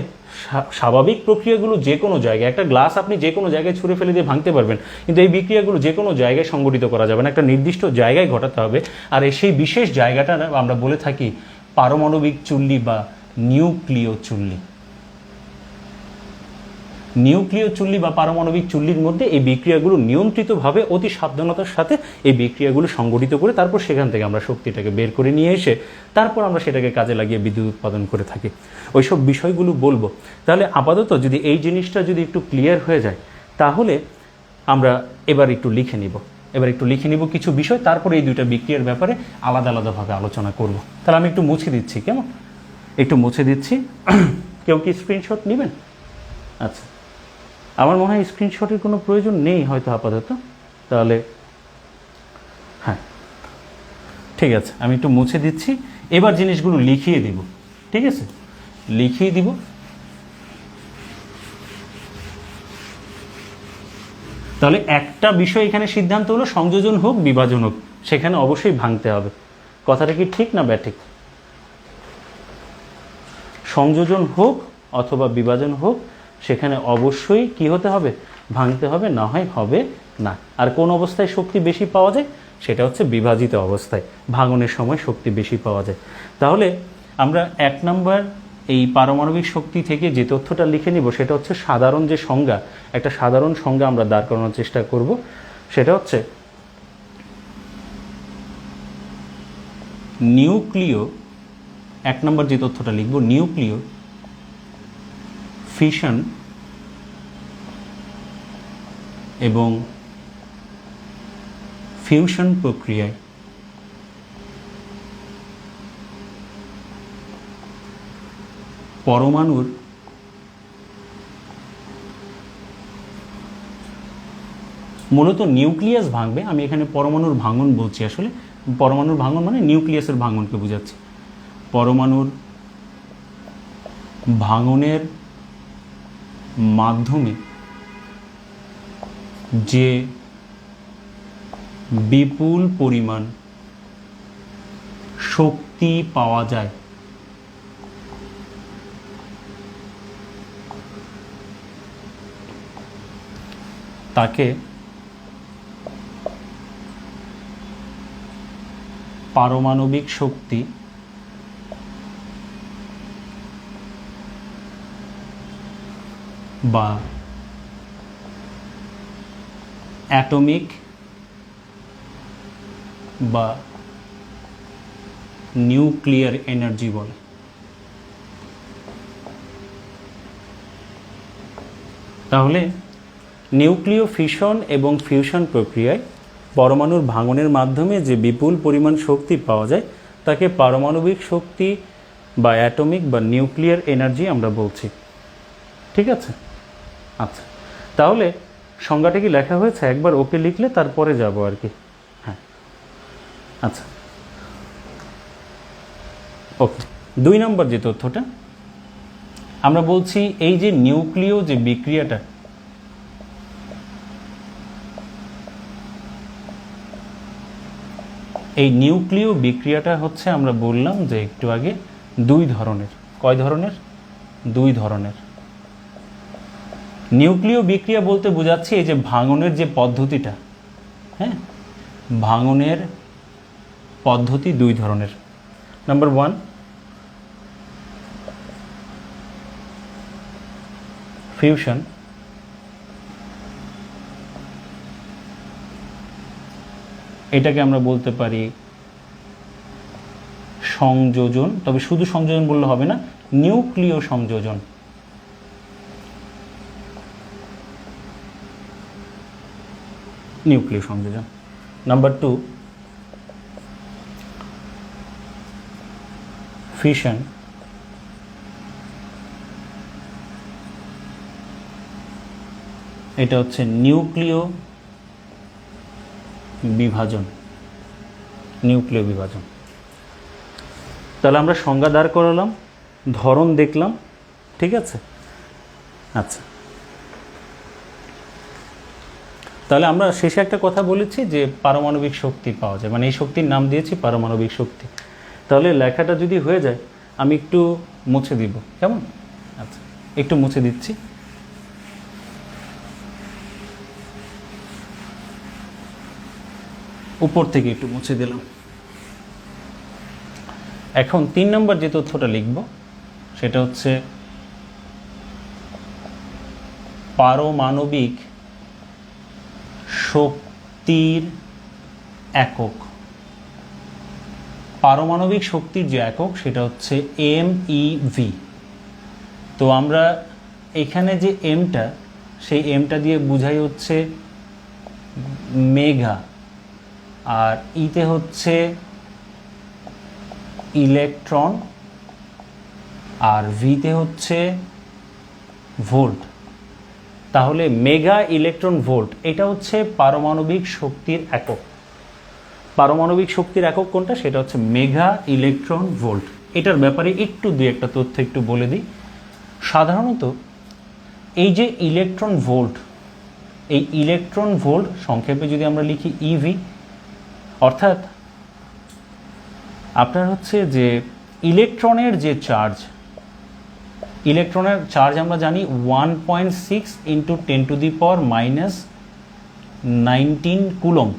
স্বাভাবিক প্রক্রিয়াগুলো যে কোনো জায়গায়, একটা গ্লাস আপনি যে কোনো জায়গায় ছুঁড়ে ফেলে দিয়ে ভাঙতে পারবেন, কিন্তু এই বিক্রিয়াগুলো যে কোনো জায়গায় সংগঠিত করা যাবে না, একটা নির্দিষ্ট জায়গায় ঘটাতে হবে। আর সেই বিশেষ জায়গাটা আমরা বলে থাকি পারমাণবিক চুল্লি বা নিউক্লিয় চুল্লি। নিউক্লিয় চুল্লি বা পারমাণবিক চুল্লির মধ্যে এই বিক্রিয়াগুলো নিয়ন্ত্রিতভাবে অতি সাবধানতার সাথে এই বিক্রিয়াগুলো সংগঠিত করে তারপর সেখান থেকে আমরা শক্তিটাকে বের করে নিয়ে এসে তারপর আমরা সেটাকে কাজে লাগিয়ে বিদ্যুৎ উৎপাদন করে থাকি। ওইসব বিষয়গুলো বলবো। তাহলে আপাতত যদি এই জিনিসটা যদি একটু ক্লিয়ার হয়ে যায়, তাহলে আমরা এবার একটু লিখে নিব কিছু বিষয়, তারপরে এই দুইটা বিক্রিয়ার ব্যাপারে আলাদা আলাদাভাবে আলোচনা করব। তাহলে আমি একটু মুছে দিচ্ছি, কেমন? একটু মুছে দিচ্ছি। কেউ কি স্ক্রিনশট নেবেন? আচ্ছা, আমার মনে হয় স্ক্রিনশটের কোনো প্রয়োজন নেই হয়তো আপাতত। তাহলে হ্যাঁ, ঠিক আছে, আমি একটু মুছে দিচ্ছি। এবার জিনিসগুলো লিখিয়ে দিব, ঠিক আছে? লিখিয়ে দিব। তাহলে একটা বিষয় এখানে সিদ্ধান্ত হলো সংযোজন হোক বিভাজন হোক, সেখানে অবশ্যই ভাঙতে হবে। কথাটা কি ঠিক না ব্যাঠিক? সংযোজন হোক অথবা বিভাজন হোক, সেখানে অবশ্যই কি হতে হবে? ভাঙতে হবে, না হয় হবে না। আর কোন অবস্থায় শক্তি বেশি পাওয়া যায়? সেটা হচ্ছে বিভাজিত অবস্থায়, ভাঙনের সময় শক্তি বেশি পাওয়া যায়। তাহলে আমরা 1 নম্বর এই পারমাণবিক শক্তি থেকে যে তথ্যটা লিখে নিব সেটা হচ্ছে সাধারণ যে সংজ্ঞা, একটা সাধারণ সংজ্ঞা আমরা দাঁড় করানোর চেষ্টা করব। সেটা হচ্ছে নিউক্লিয়, 1 নম্বর যে তথ্যটা লিখব, নিউক্লিয় ফিশন এবং ফিউশন প্রক্রিয়ায় পরমাণুর মূলত নিউক্লিয়াস ভাঙবে। আমি এখানে পরমাণুর ভাঙন বলছি, আসলে পরমাণুর ভাঙন মানে নিউক্লিয়াসের ভাঙনকে বোঝাচ্ছি। পরমাণুর ভাঙনের মাধ্যমে যে বিপুল পরিমাণ শক্তি পাওয়া যায় তাকে পারমাণবিক শক্তি বা অ্যাটমিক বা নিউক্লিয়ার এনার্জি বলে। তাহলে নিউক্লিয় ফিশন এবং ফিউশন প্রক্রিয়ায় পরমাণুর ভাঙনের মাধ্যমে যে বিপুল পরিমাণ শক্তি পাওয়া যায় তাকে পারমাণবিক শক্তি বা অ্যাটমিক বা নিউক্লিয়ার এনার্জি আমরা বলছি, ঠিক আছে? আচ্ছা, তাহলে সংজ্ঞাটা কি লেখা হয়েছে? একবার ওকে লিখলে তারপরে যাব আর কি। হ্যাঁ, আচ্ছা, ওকে। 2 নম্বর যে তথ্যটা আমরা বলছি, এই যে নিউক্লিয় যে বিক্রিয়াটা, এই নিউক্লিয় বিক্রিয়াটা হচ্ছে আমরা বললাম যে একটু আগে 2 ধরনের। কয় ধরনের? 2 ধরনের। নিউক্লিয় বিক্রিয়া বলতে বোঝাচ্ছি এই যে ভাঙনের যে পদ্ধতিটা, হ্যাঁ, ভাঙনের পদ্ধতি 2 ধরনের। নাম্বার 1 ফিউশন এটাকে আমরা বলতে পারি সংযোজন, তবে শুধু সংযোজন বললে হবে না, নিউক্লিয় সংযোজন। নিউক্লিয় সংযোজন। নাম্বার 2 ফিশন এটা হচ্ছে নিউক্লিয় বিভাজন। নিউক্লিয় বিভাজন। তাহলে আমরা সংজ্ঞা দাঁড় করালাম, ধরন দেখলাম, ঠিক আছে। আচ্ছা, তাহলে আমরা শেষে একটা কথা বলেছি যে পারমাণবিক শক্তি পাওয়া যায়, মানে এই শক্তির নাম দিয়েছি পারমাণবিক শক্তি। তাহলে লেখাটা যদি হয়ে যায় আমি একটু মুছে দিব, কেমন? আচ্ছা, একটু মুছে দিচ্ছি। উপর থেকে একটু মুছে দিলাম। এখন 3 নম্বর যে তথ্যটা লিখব সেটা হচ্ছে পারমাণবিক শক্তির একক। পারমাণবিক শক্তির যে একক সেটা হচ্ছে MeV। তো আমরা এখানে যে এমটা, সেই এমটা দিয়ে বুঝাই হচ্ছে মেগা, আর ইতে হচ্ছে ইলেকট্রন, আর ভিতে হচ্ছে ভোল্ট। তাহলে মেগা ইলেকট্রন ভোল্ট এটা হচ্ছে পারমাণবিক শক্তির একক। পারমাণবিক শক্তির একক কোনটা? সেটা হচ্ছে মেগা ইলেকট্রন ভোল্ট। এটার ব্যাপারে একটু দুই একটা তথ্য একটু বলে দিই। সাধারণত এই যে ইলেকট্রন ভোল্ট, এই ইলেকট্রন ভোল্ট সংক্ষেপে যদি আমরা লিখি ইভি, অর্থাৎ আপনার হচ্ছে যে ইলেকট্রনের যে চার্জ, ইলেকট্রনের চার্জ আমরা জানি 1.6 × 10⁻⁻19 কুলম্ব।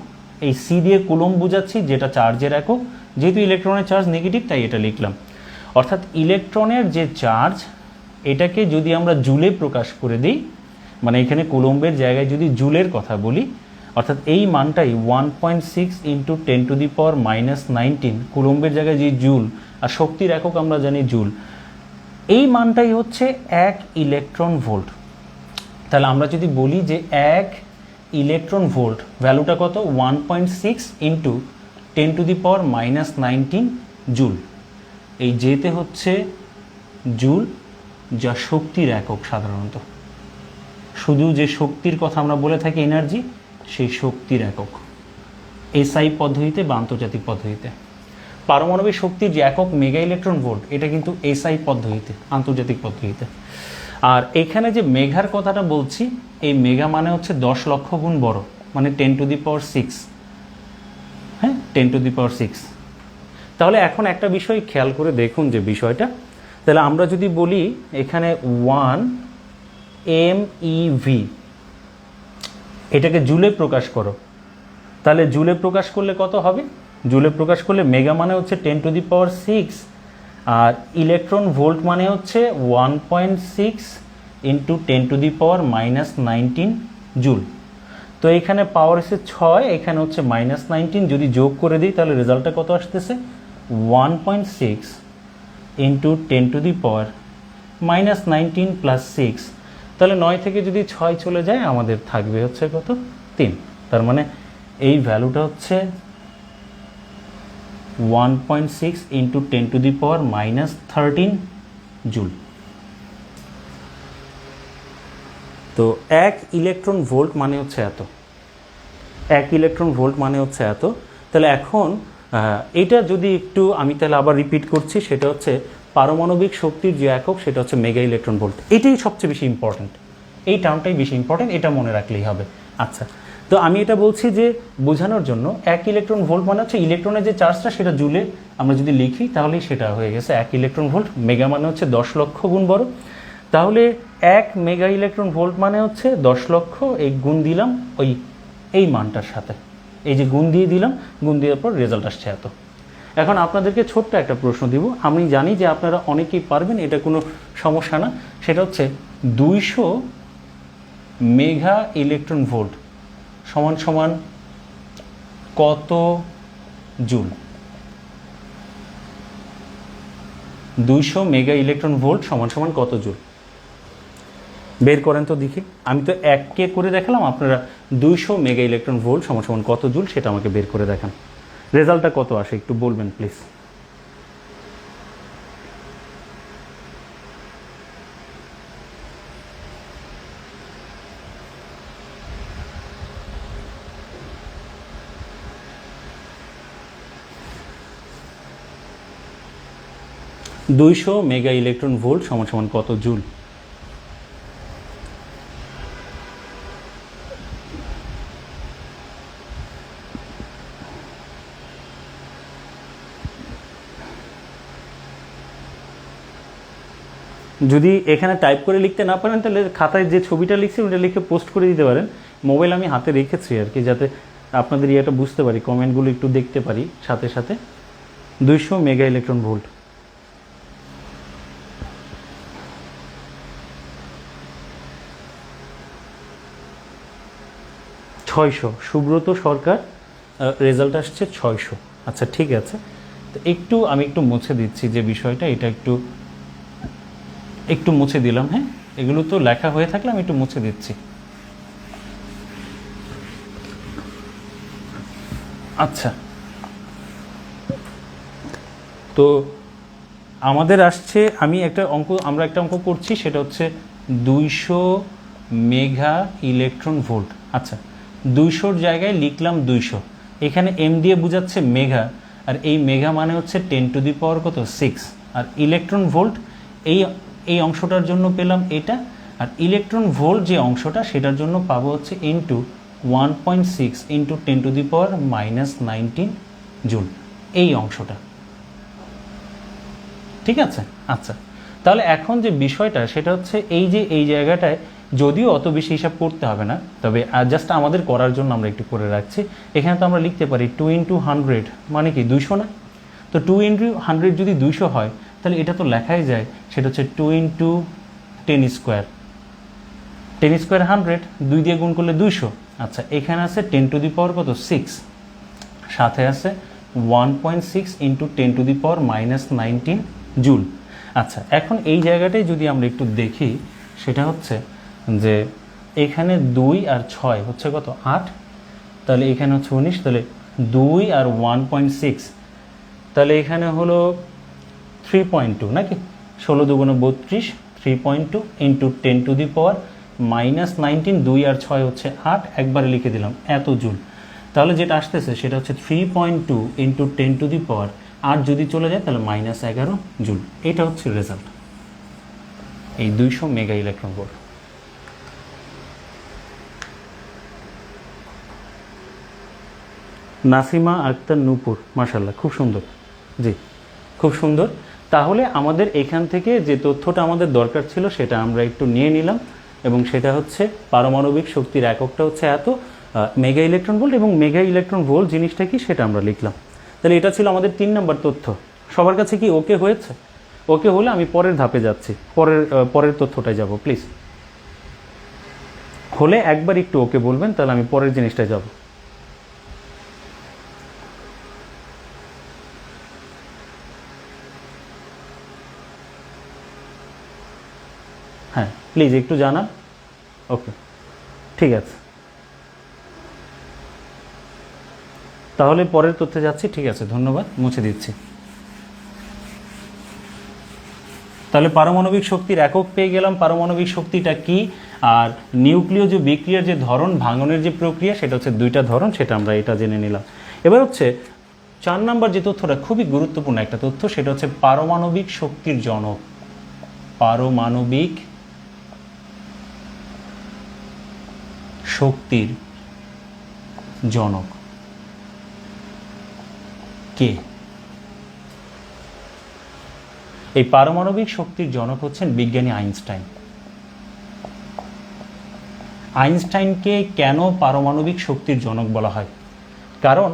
এই সি দিয়ে কুলম্ব বোঝাচ্ছি, যেটা চার্জের একক। যেহেতু ইলেকট্রনের চার্জ নেগেটিভ তাই এটা লিখলাম। অর্থাৎ ইলেকট্রনের যে চার্জ এটাকে যদি আমরা জুলে প্রকাশ করে দিই, মানে এখানে কুলম্বের জায়গায় যদি জুলের কথা বলি, অর্থাৎ এই মানটাই 1.6 × 10⁻⁻19 কুলম্বের জায়গায় যে জুল, আর শক্তির একক আমরা জানি জুল, এই মানটাই হচ্ছে 1 ইলেকট্রন ভোল্ট। তাহলে আমরা যদি বলি যে 1 ইলেকট্রন ভোল্ট ভ্যালুটা কত? 1.6 × 10⁻⁻19 জুল। এই যেতে হচ্ছে জুল, যা শক্তির একক। সাধারণত শুধু যে শক্তির কথা আমরা বলে থাকি এনার্জি, সেই শক্তির একক এসআই পদ্ধতিতে বা আন্তর্জাতিক পদ্ধতিতে। পারমাণবিক শক্তির যে একক মেগা ইলেকট্রন ভোল্ট, এটা কিন্তু এসআই পদ্ধতিতে, আন্তর্জাতিক পদ্ধতিতে। আর এখানে যে মেগার কথাটা বলছি, এই মেগা মানে হচ্ছে 10 লক্ষ গুণ বড়, মানে 10⁶। হ্যাঁ, 10⁶। তাহলে এখন একটা বিষয় খেয়াল করে দেখুন যে বিষয়টা, তাহলে আমরা যদি বলি এখানে 1 MeV, এটাকে জুলে প্রকাশ করো, তাহলে জুলে প্রকাশ করলে কত হবে? জুলে প্রকাশ করলে মেগা মানে হচ্ছে 10⁶, আর ইলেকট্রন ভোল্ট মানে হচ্ছে 1.6 × 10⁻⁻19 জুল। তো এখানে পাওয়ার এসে 6, এখানে হচ্ছে -19। যদি যোগ করে দিই তাহলে রেজাল্টটা কত আসতেছে? 1.6 × 10⁻⁻19 + 6। তাহলে 9 থেকে যদি 6 চলে যায় আমাদের থাকবে হচ্ছে কত? 3। তার মানে এই ভ্যালুটা হচ্ছে 1.6 × 10⁻⁻13 জুল। তো 1 ইলেকট্রন ভোল্ট মানে হচ্ছে এত। 1 ইলেকট্রন ভোল্ট মানে হচ্ছে এত। তাহলে এখন এটা যদি একটু আমি তাহলে আবার রিপিট করছি, সেটা হচ্ছে পারমাণবিক শক্তির যে একক সেটা হচ্ছে মেগা ইলেকট্রন ভোল্ট। এটাই সবচেয়ে বেশি ইম্পর্টেন্ট, এই টার্মটাই বেশি ইম্পর্টেন্ট, এটা মনে রাখলেই হবে। আচ্ছা, তো আমি এটা বলছি যে বোঝানোর জন্য 1 ইলেকট্রন ভোল্ট মানে হচ্ছে ইলেকট্রনের যে চার্জটা সেটা জুলে আমরা যদি লিখি তাহলেই সেটা হয়ে গেছে 1 ইলেকট্রন ভোল্ট। মেগা মানে হচ্ছে 10 লক্ষ গুণ বড়। তাহলে 1 মেগা ইলেকট্রন ভোল্ট মানে হচ্ছে 10 লক্ষ, এই গুণ দিলাম এই মানটার সাথে, এই যে গুণ দিয়ে দিলাম, গুণ দেওয়ার পর রেজাল্ট আসছে এত। এখন আপনাদেরকে ছোট্ট একটা প্রশ্ন দিব, আমি জানি যে আপনারা অনেকেই পারবেন, এটা কোনো সমস্যা না। সেটা হচ্ছে 200 মেগা ইলেকট্রন ভোল্ট সমান সমান কত জুল? 200 মেগা ইলেকট্রন ভোল্ট সমান সমান কত জুল? বের করেন তো দেখি। আমি তো 1K করে দেখালাম, আপনারা 200 মেগা ইলেকট্রন ভোল্ট সমান সমান কত জুল সেটা আমাকে বের করে দেখান। রেজাল্টটা কত আসে একটু বলবেন প্লিজ। দুইশো মেগা ইলেকট্রন ভোল্ট সমান সমান কত জুল? যদি এখানে টাইপ করে লিখতে না পারেন তাহলে খাতায় যে ছবিটা লিখছি ওটা লিখে পোস্ট করে দিতে পারেন। মোবাইল আমি হাতে রেখেছি আর কি, যাতে আপনাদের ইয়েটা বুঝতে পারি, কমেন্টগুলো একটু দেখতে পারি সাথে সাথে। 200 মেগা ইলেকট্রন ভোল্ট। ছয়শো। সুব্রত সরকার, রেজাল্ট আসছে 600। আচ্ছা ঠিক আছে, তো আমি একটু মুছে দিচ্ছি যে বিষয়টা, এটা একটু মুছে দিলাম। হ্যাঁ, এগুলো তো লেখা হয়ে থাকলে আমি একটু মুছে দিচ্ছি। আচ্ছা, তো আমাদের আসছে, আমরা একটা অঙ্ক করছি, সেটা হচ্ছে 200 মেগা ইলেকট্রন ভোল্ট। আচ্ছা, 200-র জায়গায় লিখলাম 200, এখানে এম দিয়ে বোঝাচ্ছে মেগা, আর এই মেগা মানে হচ্ছে 10 টু দি পাওয়ার কত 6, আর ইলেকট্রন ভোল্ট এই অংশটার জন্য পেলাম এটা, আর ইলেকট্রন ভোল্ট যে অংশটা সেটার জন্য পাবো হচ্ছে into 1.6 into 10 to the power -19 joule, এই অংশটা। ঠিক আছে? আচ্ছা, তাহলে এখন যে বিষয়টা সেটা হচ্ছে এই জায়গাটায় যদিও অত বেশি হিসাব করতে হবে না, তবে জাস্ট আমাদের করার জন্য আমরা একটু করে রাখছি। এখানে তো আমরা লিখতে পারি 2 × 100 মানে কি 200 না? তো 2 × 100 যদি 200 হয় তাহলে এটা তো লেখাই যায়, সেটা হচ্ছে 2 × 10 স্কোয়ার। 10 স্কোয়ার 100, 2 দিয়ে গুণ করলে 200। আচ্ছা, এখানে আছে 10 টু দি পাওয়ার কত 6, সাথে আছে 1.6 into 10 to the power -19 joule. আচ্ছা, এখন এই জায়গাটায় যদি আমরা একটু দেখি, সেটা হচ্ছে যে এখানে 2 আর 6 হচ্ছে কত 8, তাহলে এখানে হচ্ছে 19, তাহলে 2 আর 1.6, তাহলে এখানে হলো 3.2 নাকি? 16 × 2 = 32, 3.2 ইন্টু 10 টু দি পাওয়ার -19, 2 আর 6 হচ্ছে 8, একবারে লিখে দিলাম এত জুল। তাহলে যেটা আসতেছে সেটা হচ্ছে 3.2 ইন্টু 10 টু দি পাওয়ার 8 যদি চলে যায় তাহলে -11 জুল। এটা হচ্ছে রেজাল্ট, এই 200 mega electron volt. Nasima Akter Nupur, মাশাআল্লাহ, খুব সুন্দর। জি, খুব সুন্দর। তাহলে আমাদের এখান থেকে যে তথ্যটা আমাদের দরকার ছিল সেটা আমরা একটু নিয়ে নিলাম, এবং সেটা হচ্ছে পারমাণবিক শক্তির এককটা হচ্ছে এত মেগা ইলেকট্রন ভোল্ট, এবং মেগা ইলেকট্রন ভোল্ট জিনিসটা কি সেটা আমরা লিখলাম। তাহলে এটা ছিল আমাদের 3 নম্বর তথ্য। সবার কাছে কি ওকে হয়েছে? ওকে হলে আমি পরের ধাপে যাচ্ছি, পরের তথ্যটায় যাব। প্লিজ হলে একবার একটু ওকে বলবেন, তাহলে আমি পরের জিনিসটায় যাব। হ্যাঁ প্লিজ একটু জানান। ওকে, ঠিক আছে, তাহলে পরের তথ্যে যাচ্ছি। ঠিক আছে, ধন্যবাদ, মুছে দিচ্ছি। তাহলে পারমাণবিক শক্তির একক পেয়ে গেলাম, পারমাণবিক শক্তিটা কি, আর নিউক্লিয় যে বিক্রিয়ার যে ধরন, ভাঙনের যে প্রক্রিয়া, সেটা হচ্ছে 2টা ধরন, সেটা আমরা এটা জেনে নিলাম। এবার হচ্ছে 4 নম্বর যে তথ্যটা খুবই গুরুত্বপূর্ণ একটা তথ্য, সেটা হচ্ছে পারমাণবিক শক্তির জনক। পারমাণবিক শক্তির জনক কে? এই পারমাণবিক শক্তির জনক হচ্ছেন বিজ্ঞানী আইনস্টাইন। আইনস্টাইনকে কেন পারমাণবিক শক্তির জনক বলা হয়? কারণ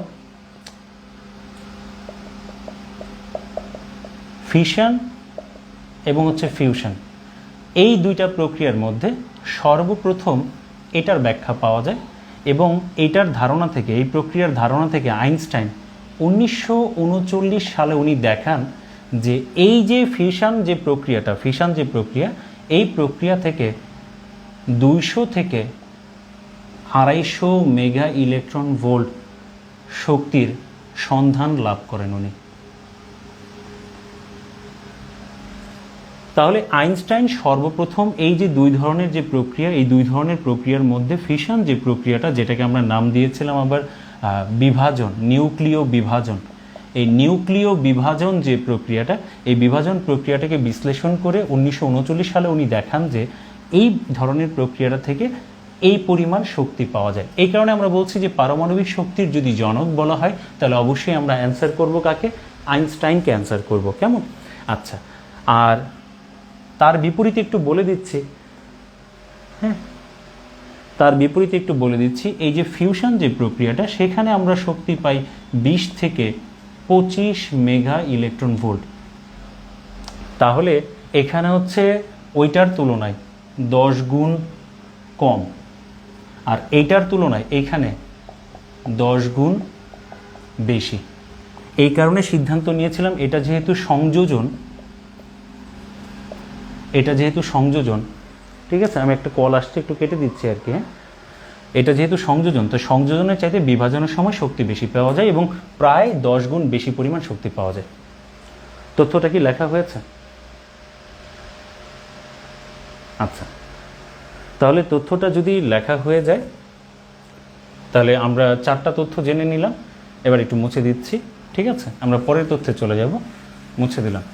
ফিশন এবং হচ্ছে ফিউশন, এই দুইটা প্রক্রিয়ার মধ্যে সর্বপ্রথম এটার ব্যাখ্যা পাওয়া যায় এবং এইটার ধারণা থেকে, এই প্রক্রিয়ার ধারণা থেকে আইনস্টাইন 1939 সালে উনি দেখান যে এই যে ফিশন যে প্রক্রিয়া, এই প্রক্রিয়া থেকে 200 থেকে 250 মেগা ইলেকট্রন ভোল্ট শক্তির সন্ধান লাভ করেন উনি। তাহলে আইনস্টাইন সর্বপ্রথম এই যে দুই ধরনের যে প্রক্রিয়া, এই দুই ধরনের প্রক্রিয়ার মধ্যে ফিশন যে প্রক্রিয়াটা, যেটাকে আমরা নাম দিয়েছিলাম আবার বিভাজন, নিউক্লিয় বিভাজন, এই নিউক্লিয় বিভাজন যে প্রক্রিয়াটা, এই বিভাজন প্রক্রিয়াটাকে বিশ্লেষণ করে 1939 সালে উনি দেখান যে এই ধরনের প্রক্রিয়াটা থেকে এই পরিমাণ শক্তি পাওয়া যায়। এই কারণে আমরা বলছি যে পারমাণবিক শক্তির যদি জনক বলা হয় তাহলে অবশ্যই আমরা অ্যান্সার করব কাকে? আইনস্টাইনকে অ্যান্সার করব। কেমন? আচ্ছা, আর তার বিপরীতে একটু বলে দিচ্ছি, হ্যাঁ, তার বিপরীতে একটু বলে দিচ্ছি, এই যে ফিউশন যে প্রক্রিয়াটা, সেখানে আমরা শক্তি পাই 20 থেকে 25 মেগা ইলেকট্রন ভোল্ট। তাহলে এখানে হচ্ছে ওইটার তুলনায় 10 গুণ কম, আর এইটার তুলনায় এখানে 10 গুণ বেশি। এই কারণে সিদ্ধান্ত নিয়েছিলাম এটা যেহেতু সংযোজন, ঠিক আছে, আমি একটা কল আসছে একটু কেটে দিচ্ছি আর কি, হ্যাঁ, এটা যেহেতু সংযোজন, তো সংযোজনের চাইতে বিভাজনের সময় শক্তি বেশি পাওয়া যায় এবং প্রায় 10 গুণ বেশি পরিমাণ শক্তি পাওয়া যায়। তথ্যটা কি লেখা হয়েছে? আচ্ছা, তাহলে তথ্যটা যদি লেখা হয়ে যায় তাহলে আমরা 4টা তথ্য জেনে নিলাম। এবার একটু মুছে দিচ্ছি, ঠিক আছে, আমরা পরের তথ্যে চলে যাব। মুছে দিলাম।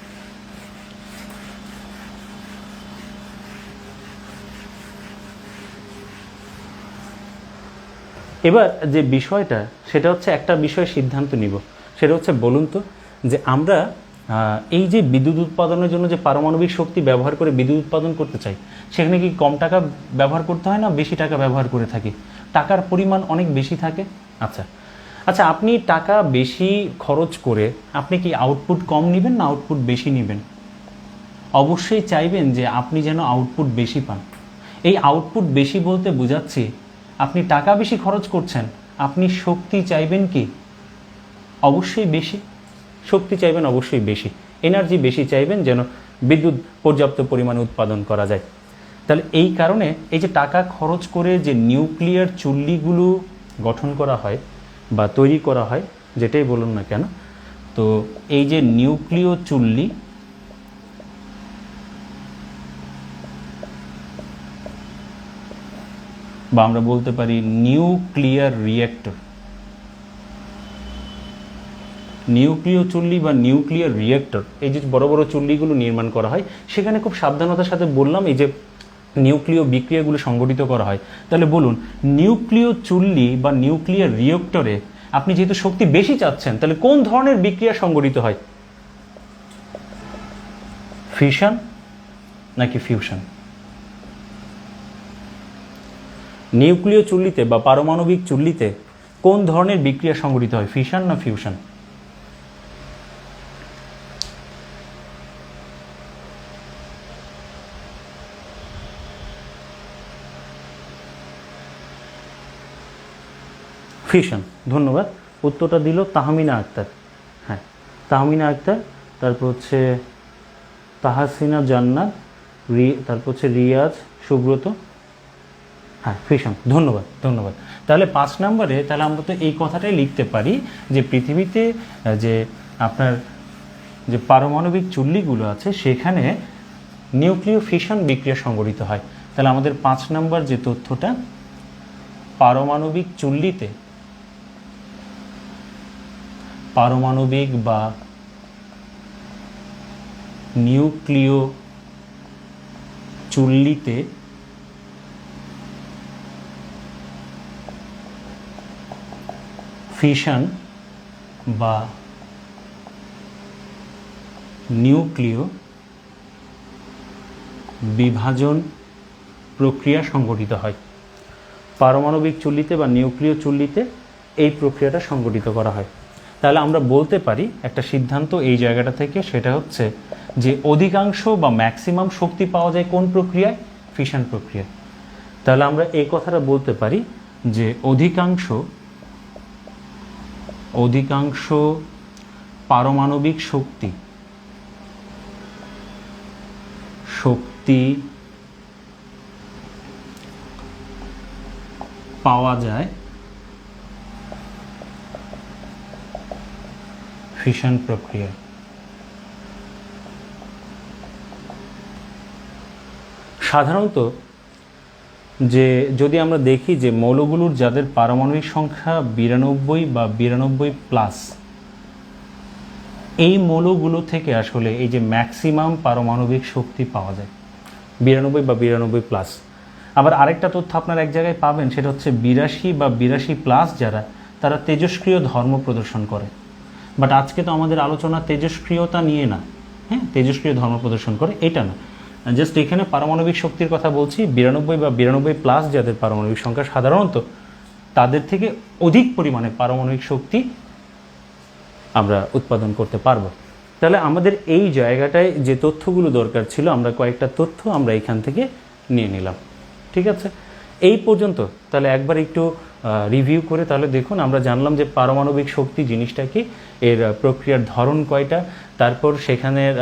এবার যে বিষয়টা, সেটা হচ্ছে একটা বিষয়ে সিদ্ধান্ত নিব, সেটা হচ্ছে বলুন তো যে আমরা এই যে বিদ্যুৎ উৎপাদনের জন্য যে পারমাণবিক শক্তি ব্যবহার করে বিদ্যুৎ উৎপাদন করতে চাই, সেখানে কি কম টাকা ব্যবহার করতে হয় না বেশি টাকা ব্যবহার করে থাকি? টাকার পরিমাণ অনেক বেশি থাকে। আচ্ছা, আপনি টাকা বেশি খরচ করে আপনি কি আউটপুট কম নেবেন না আউটপুট বেশি নেবেন? অবশ্যই চাইবেন যে আপনি যেন আউটপুট বেশি পান। এই আউটপুট বেশি বলতে বোঝাচ্ছি আপনি টাকা বেশি খরচ করছেন, আপনি শক্তি চাইবেন কি? অবশ্যই বেশি। শক্তি চাইবেন অবশ্যই বেশি, এনার্জি বেশি চাইবেন যেন বিদ্যুৎ পর্যাপ্ত পরিমাণে উৎপাদন করা যায়। তাহলে এই কারণে এই যে টাকা খরচ করে যে নিউক্লিয়ার চুল্লিগুলো গঠন করা হয় বা তৈরি করা হয়, যেটাই বলুন না কেন, তো এই যে নিউক্লিয় চুল্লি বা আমরা বলতে পারি নিউক্লিয়ার রিঅ্যাক্টর, নিউক্লিয় চুল্লি বা নিউক্লিয়ার রিঅ্যাক্টর, এই যে বড় বড় চুল্লিগুলো নির্মাণ করা হয়, সেখানে খুব সাবধানতার সাথে বললাম এই যে নিউক্লিয় বিক্রিয়াগুলো সংগঠিত করা হয়। তাহলে বলুন, নিউক্লিয় চুল্লি বা নিউক্লিয়ার রিঅ্যাক্টরে আপনি যেহেতু শক্তি বেশি চাচ্ছেন, তাহলে কোন ধরনের বিক্রিয়া সংগঠিত হয়? ফিশন নাকি ফিউশন? নিউক্লিয় চুল্লিতে বা পারমাণবিক চুল্লিতে কোন ধরনের বিক্রিয়া সংগঠিত হয়, ফিশন না ফিউশন? ফিশন। ধন্যবাদ। উত্তরটা দিল তাহমিনা আক্তার। হ্যাঁ, তাহমিনা আক্তার, তারপর হচ্ছে তাহাসিনা জান্নাত, তারপর হচ্ছে রিয়াজ, সুব্রত। হ্যাঁ, ফিশন। ধন্যবাদ, ধন্যবাদ। তাহলে 5 নম্বরে তাহলে আমরা তো এই কথাটাই লিখতে পারি যে পৃথিবীতে যে আপনার যে পারমাণবিক চুল্লিগুলো আছে সেখানে নিউক্লিয় ফিশন বিক্রিয়া সংঘটিত হয়। তাহলে আমাদের 5 নম্বর যে তথ্যটা, পারমাণবিক চুল্লিতে, পারমাণবিক বা নিউক্লিয় চুল্লিতে ফিশন বা নিউক্লিয় বিভাজন প্রক্রিয়া সংঘটিত হয়। পারমাণবিক চুল্লিতে বা নিউক্লিয় চুল্লিতে এই প্রক্রিয়াটা সংঘটিত করা হয়। তাহলে আমরা বলতে পারি একটা সিদ্ধান্ত এই জায়গাটা থেকে, সেটা হচ্ছে যে অধিকাংশ বা ম্যাক্সিমাম শক্তি পাওয়া যায় কোন প্রক্রিয়ায়? ফিশন প্রক্রিয়ায়। তাহলে আমরা এই কথাটা বলতে পারি যে অধিকাংশ পারমাণবিক শক্তি পাওয়া যায় ফিশন প্রক্রিয়ায়। সাধারণত যে যদি আমরা দেখি যে মৌলগুলোর যাদের পারমাণবিক সংখ্যা 92 বা 92+, এই মৌলগুলো থেকে আসলে এই যে ম্যাক্সিমাম পারমাণবিক শক্তি পাওয়া যায় 92 বা 92+। আবার আরেকটা তথ্য আপনারা এক জায়গায় পাবেন, সেটা হচ্ছে 82 বা 82+ যারা, তারা তেজস্ক্রিয় ধর্ম প্রদর্শন করে। বাট আজকে তো আমাদের আলোচনা তেজস্ক্রিয়তা নিয়ে না, হ্যাঁ, তেজস্ক্রিয় ধর্ম প্রদর্শন করে এটা না, জাস্ট এখানে পারমাণবিক শক্তির কথা বলছি। 92 বা 92+ যাদের পারমাণবিক সংখ্যা, সাধারণত তাদের থেকে অধিক পরিমাণে পারমাণবিক শক্তি আমরা উৎপাদন করতে পারবো। তাহলে আমাদের এই জায়গাটায় যে তথ্যগুলো দরকার ছিল, আমরা কয়েকটা তথ্য আমরা এখান থেকে নিয়ে নিলাম। ঠিক আছে, এই পর্যন্ত তাহলে একবার একটু রিভিউ করে তাহলে দেখুন, আমরা জানলাম যে পারমাণবিক শক্তি জিনিসটা কি, এর প্রক্রিয়ার ধরন কয়টা, তারপর সেখানের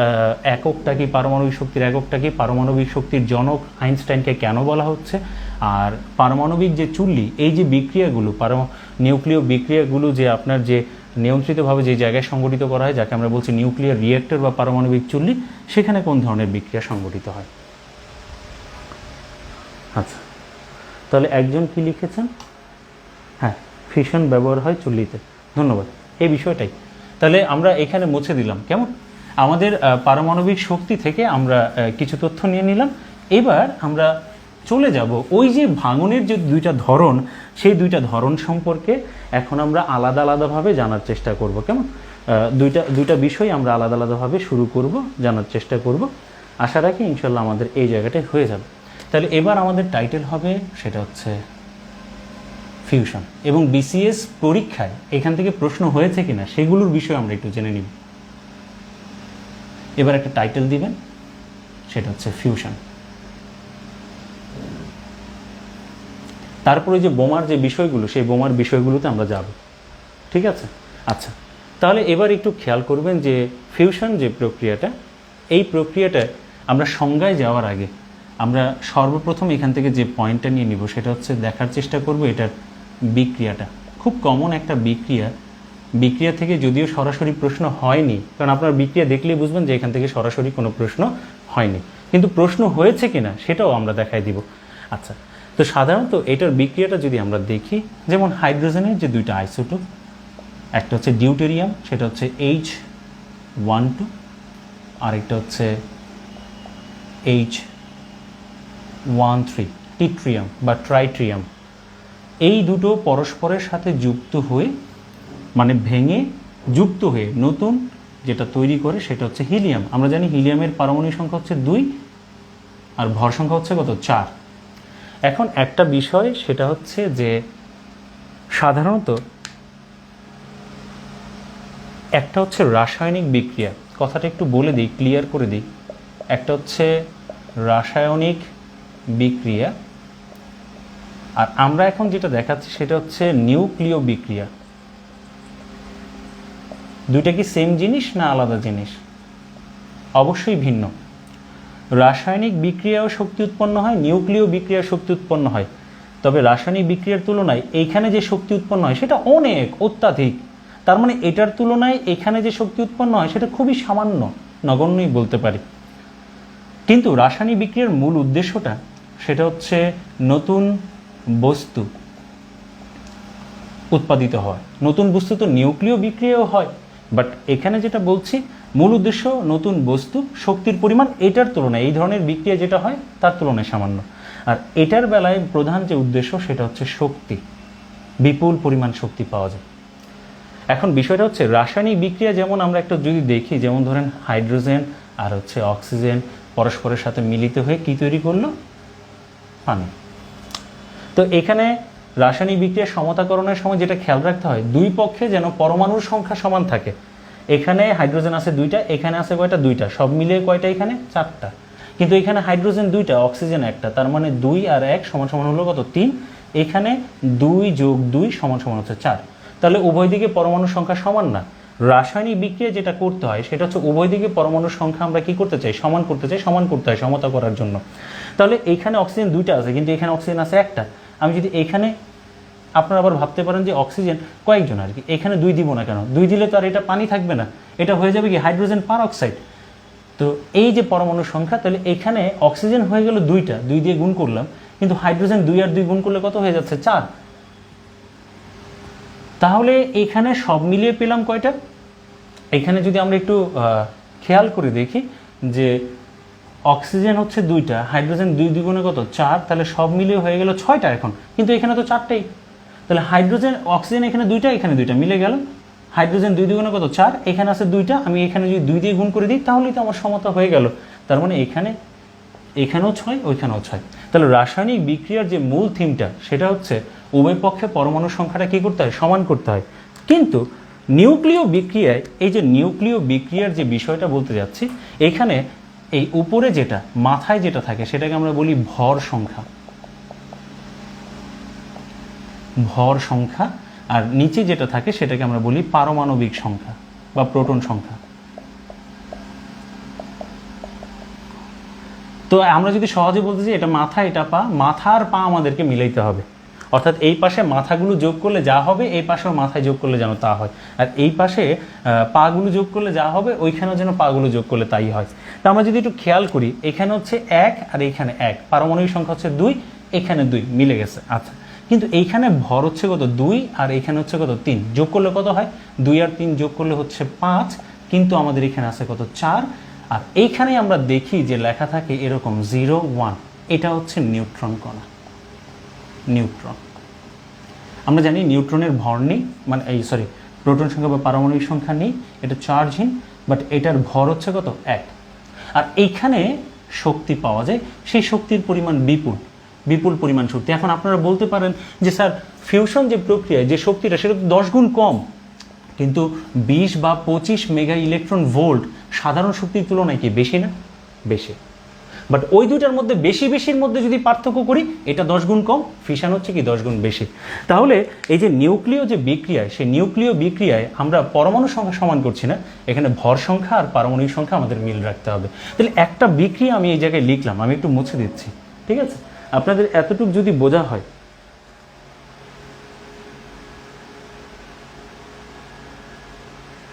এককটা কি, পারমাণবিক শক্তির এককটা কি, পারমাণবিক শক্তির জনক আইনস্টাইনকে কেন বলা হচ্ছে, আর পারমাণবিক যে চুল্লি, এই যে বিক্রিয়াগুলো, নিউক্লিয় বিক্রিয়াগুলো যে আপনার যে নিয়ন্ত্রিতভাবে যে জায়গায় সংগঠিত করা হয়, যাকে আমরা বলছি নিউক্লিয়ার রিয়েক্টর বা পারমাণবিক চুল্লি, সেখানে কোন ধরনের বিক্রিয়া সংগঠিত হয়। আচ্ছা, তাহলে একজন কি লিখেছেন? হ্যাঁ, ফিশন ব্যবহার হয় চুল্লিতে। ধন্যবাদ, এই বিষয়টাই। তাহলে আমরা এখানে মুছে দিলাম, কেমন? আমাদের পারমাণবিক শক্তি থেকে আমরা কিছু তথ্য নিয়ে নিলাম। এবার আমরা চলে যাব ওই যে ভাঙনের যে দুইটা ধরন, সেই দুইটা ধরন সম্পর্কে এখন আমরা আলাদা আলাদাভাবে জানার চেষ্টা করব। কেমন? দুইটা বিষয় আমরা আলাদা আলাদাভাবে শুরু করব, জানার চেষ্টা করব। আশা রাখি ইনশাল্লাহ আমাদের এই জায়গাটায় হয়ে যাবে। তাহলে এবার আমাদের টাইটেল হবে, সেটা হচ্ছে ফিউশন। এবং বিসিএস পরীক্ষায় এখান থেকে প্রশ্ন হয়েছে কিনা সেগুলোর বিষয়ে আমরা একটু জেনে নিব। এবার একটা টাইটেল দিবেন, সেটা হচ্ছে ফিউশন। তারপরে যে বোমার যে বিষয়গুলো, সেই বোমার বিষয়গুলোতে আমরা যাব। ঠিক আছে? আচ্ছা, তাহলে এবার একটু খেয়াল করবেন যে ফিউশন যে প্রক্রিয়াটা, এই প্রক্রিয়াটা আমরা সংজ্ঞায় যাওয়ার আগে আমরা সর্বপ্রথম এখান থেকে যে পয়েন্টটা নিয়ে নিব, সেটা হচ্ছে দেখার চেষ্টা করব এটার বিক্রিয়াটা। খুব কমন একটা বিক্রিয়া থেকে যদিও সরাসরি প্রশ্ন হয়নি, কারণ আপনার বিক্রিয়া দেখলেই বুঝবেন যে এখান থেকে সরাসরি কোনো প্রশ্ন হয়নি, কিন্তু প্রশ্ন হয়েছে কিনা সেটাও আমরা দেখাই দিব। আচ্ছা, তো সাধারণত এটার বিক্রিয়াটা যদি আমরা দেখি, যেমন হাইড্রোজেনের যে দুইটা আইসোটোপ, একটা হচ্ছে ডিউটেরিয়াম, সেটা হচ্ছে H12, আরেকটা হচ্ছে H13, টিট্রিয়াম বা ট্রাইট্রিয়াম। এই দুটো পরস্পরের সাথে যুক্ত হয়ে, মানে ভেঙে যুক্ত হয়ে নতুন যেটা তৈরি করে, সেটা হচ্ছে হিলিয়াম। আমরা জানি হিলিয়ামের পারমাণবিক সংখ্যা হচ্ছে 2 আর ভর সংখ্যা হচ্ছে কত? 4। এখন একটা বিষয়, সেটা হচ্ছে যে সাধারণত একটা হচ্ছে রাসায়নিক বিক্রিয়া, কথাটা একটু বলে দিই, ক্লিয়ার করে দিই। একটা হচ্ছে রাসায়নিক বিক্রিয়া, আর আমরা এখন যেটা দেখাচ্ছি সেটা হচ্ছে নিউক্লিয় বিক্রিয়া। দুইটা কি সেম জিনিস না আলাদা জিনিস? অবশ্যই ভিন্ন। রাসায়নিক বিক্রিয়াও শক্তি উৎপন্ন হয়, নিউক্লিয় বিক্রিয়াও শক্তি উৎপন্ন হয়, তবে রাসায়নিক বিক্রিয়ার তুলনায় এইখানে যে শক্তি উৎপন্ন হয় সেটা অনেক অত্যাধিক। তার মানে এটার তুলনায় এখানে যে শক্তি উৎপন্ন হয় সেটা খুবই সামান্য, নগণ্যই বলতে পারি। কিন্তু রাসায়নিক বিক্রিয়ার মূল উদ্দেশ্যটা, সেটা হচ্ছে নতুন বস্তু উৎপাদিত হয়। নতুন বস্তু তো নিউক্লিয় বিক্রিয়াও হয়, বাট এখানে যেটা বলছি মূল উদ্দেশ্য নতুন বস্তু, শক্তির পরিমাণ এটার তুলনায়, এই ধরনের বিক্রিয়া যেটা হয় তার তুলনায় সামান্য। আর এটার বেলায় প্রধান যে উদ্দেশ্য, সেটা হচ্ছে শক্তি, বিপুল পরিমাণ শক্তি পাওয়া যায়। এখন বিষয়টা হচ্ছে রাসায়নিক বিক্রিয়া, যেমন আমরা একটা যদি দেখি, যেমন ধরেন হাইড্রোজেন আর হচ্ছে অক্সিজেন পরস্পরের সাথে মিলিত হয়ে কি তৈরি করলো? পানি। তো এখানে রাসায়নিক বিক্রিয়ার সমতাকরণের সময় যেটা খেয়াল রাখতে হয়, দুই পক্ষে যেন পরমাণুর সংখ্যা সমান থাকে। এখানে হাইড্রোজেন আছে দুইটা, এখানে আছে কয়টা? দুইটা, সব মিলিয়ে কয়টা? এখানে চারটা। কিন্তু এখানে হাইড্রোজেন দুইটা, অক্সিজেন একটা, তার মানে 2 আর 1 সমান সমান হলো কত? 3। এখানে 2 যোগ 2 সমান সমান হচ্ছে 4। তাহলে উভয় দিকে পরমাণুর সংখ্যা সমান না। রাসায়নিক বিক্রিয়া যেটা করতে হয় সেটা হচ্ছে উভয় দিকে পরমাণুর সংখ্যা আমরা কি করতে চাই? সমান করতে চাই, সমান করতে হয় সমতা করার জন্য। তাহলে এখানে অক্সিজেন দুইটা আছে, কিন্তু এখানে অক্সিজেন আছে একটা। আমি যদি এখানে, আপনারা আবার ভাবতে পারেন যে অক্সিজেন কয়েকজন আর কি, এখানে 2 দিব না কেন? 2 দিলে তো আর এটা পানি থাকবে না, এটা হয়ে যাবে কি? Hydrogen peroxide. তো এই যে পরমাণুর সংখ্যা, তাহলে এখানে অক্সিজেন হয়ে গেল দুইটা, 2 দিয়ে গুণ করলাম, কিন্তু হাইড্রোজেন 2 আর 2 গুণ করলে কত হয়ে যাচ্ছে? 4। তাহলে এখানে সব মিলিয়ে পেলাম কয়টা? এখানে যদি আমরা একটু খেয়াল করে দেখি যে অক্সিজেন হচ্ছে দুইটা, হাইড্রোজেন 2 দ্বিগুণে কত? 4, তাহলে সব মিলিয়ে হয়ে গেল 6টা এখন, কিন্তু এখানে তো 4টাই। তাহলে হাইড্রোজেন অক্সিজেন এখানে দুইটা, এখানে দুইটা মিলে গেল। হাইড্রোজেন 2 দ্বিগুণে কত? 4, এখানে আছে দুইটা, আমি এখানে যদি 2 দিয়ে গুণ করে দিই তাহলেই তো আমার সমতা হয়ে গেল। তার মানে এখানেও 6, ওইখানেও 6। তাহলে রাসায়নিক বিক্রিয়ার যে মূল থিমটা সেটা হচ্ছে উভয় পক্ষে পরমাণুর সংখ্যাটা কি করতে হয়? সমান করতে হয়। কিন্তু নিউক্লিয় বিক্রিয়ায়, এই যে নিউক্লিয় বিক্রিয়ার যে বিষয়টা বলতে যাচ্ছি, এখানে এই উপরে যেটা, মাথায় যেটা থাকে সেটাকে আমরা বলি ভর সংখ্যা। ভর সংখ্যা। আর নিচে যেটা থাকে সেটাকে আমরা বলি পারমাণবিক সংখ্যা বা প্রোটন সংখ্যা। তো আমরা যদি সহজে বলতে চাই এটা মাথা, এটা পা, মাথা আর পা আমাদেরকে মিলাইতে হবে। অর্থাৎ এই পাশে মাথাগুলো যোগ করলে যা হবে এই পাশেও মাথায় যোগ করলে যেন তা হয়, আর এই পাশে পাগুলো যোগ করলে যা হবে ওইখানেও যেন পাগুলো যোগ করলে তাই হয়। তা আমরা যদি একটু খেয়াল করি, এখানে হচ্ছে 1 আর এইখানে 1, পারমাণবিক সংখ্যা হচ্ছে 2, এখানে 2 মিলে গেছে। আচ্ছা, কিন্তু এইখানে ভর হচ্ছে কত? 2, আর এইখানে হচ্ছে কত? 3। যোগ করলে কত হয়? 2 আর 3 যোগ করলে হচ্ছে 5, কিন্তু আমাদের এখানে আছে কত? 4। আর এইখানেই আমরা দেখি যে লেখা থাকে এরকম 0, 1, এটা হচ্ছে নিউট্রন কণা। নিউট্রন, আমরা জানি নিউট্রনের ভর নেই, মানে প্রোটন সংখ্যা বা পারমাণবিক সংখ্যা নেই, এটা চার্জহীন, বাট এটার ভর হচ্ছে কত? 1। আর এইখানে শক্তি পাওয়া যায়, সেই শক্তির পরিমাণ বিপুল পরিমাণ শক্তি। এখন আপনারা বলতে পারেন যে স্যার ফিউশন যে প্রক্রিয়া, যে শক্তিটা সেটা তো 10 গুণ কম, কিন্তু 20 বা 25 মেগা ইলেকট্রন ভোল্ট সাধারণ শক্তির তুলনায় কি বেশি না? বেশি। বাট ওই দুইটার মধ্যে বেশির মধ্যে যদি পার্থক্য করি, এটা 10 গুণ কম, ফিশন হচ্ছে কি 10 গুণ বেশি। তাহলে এই যে নিউক্লিয় যে বিক্রিয়ায়, সেই নিউক্লিয় বিক্রিয়ায় আমরা পরমাণু সংখ্যা সমান করছি না, এখানে ভর সংখ্যা আর পারমাণবিক সংখ্যা আমাদের মিল রাখতে হবে। তাহলে একটা বিক্রিয়া আমি এই জায়গায় লিখলাম, আমি একটু মুছে দিচ্ছি, ঠিক আছে? আপনাদের এতটুকু যদি বোঝা হয়,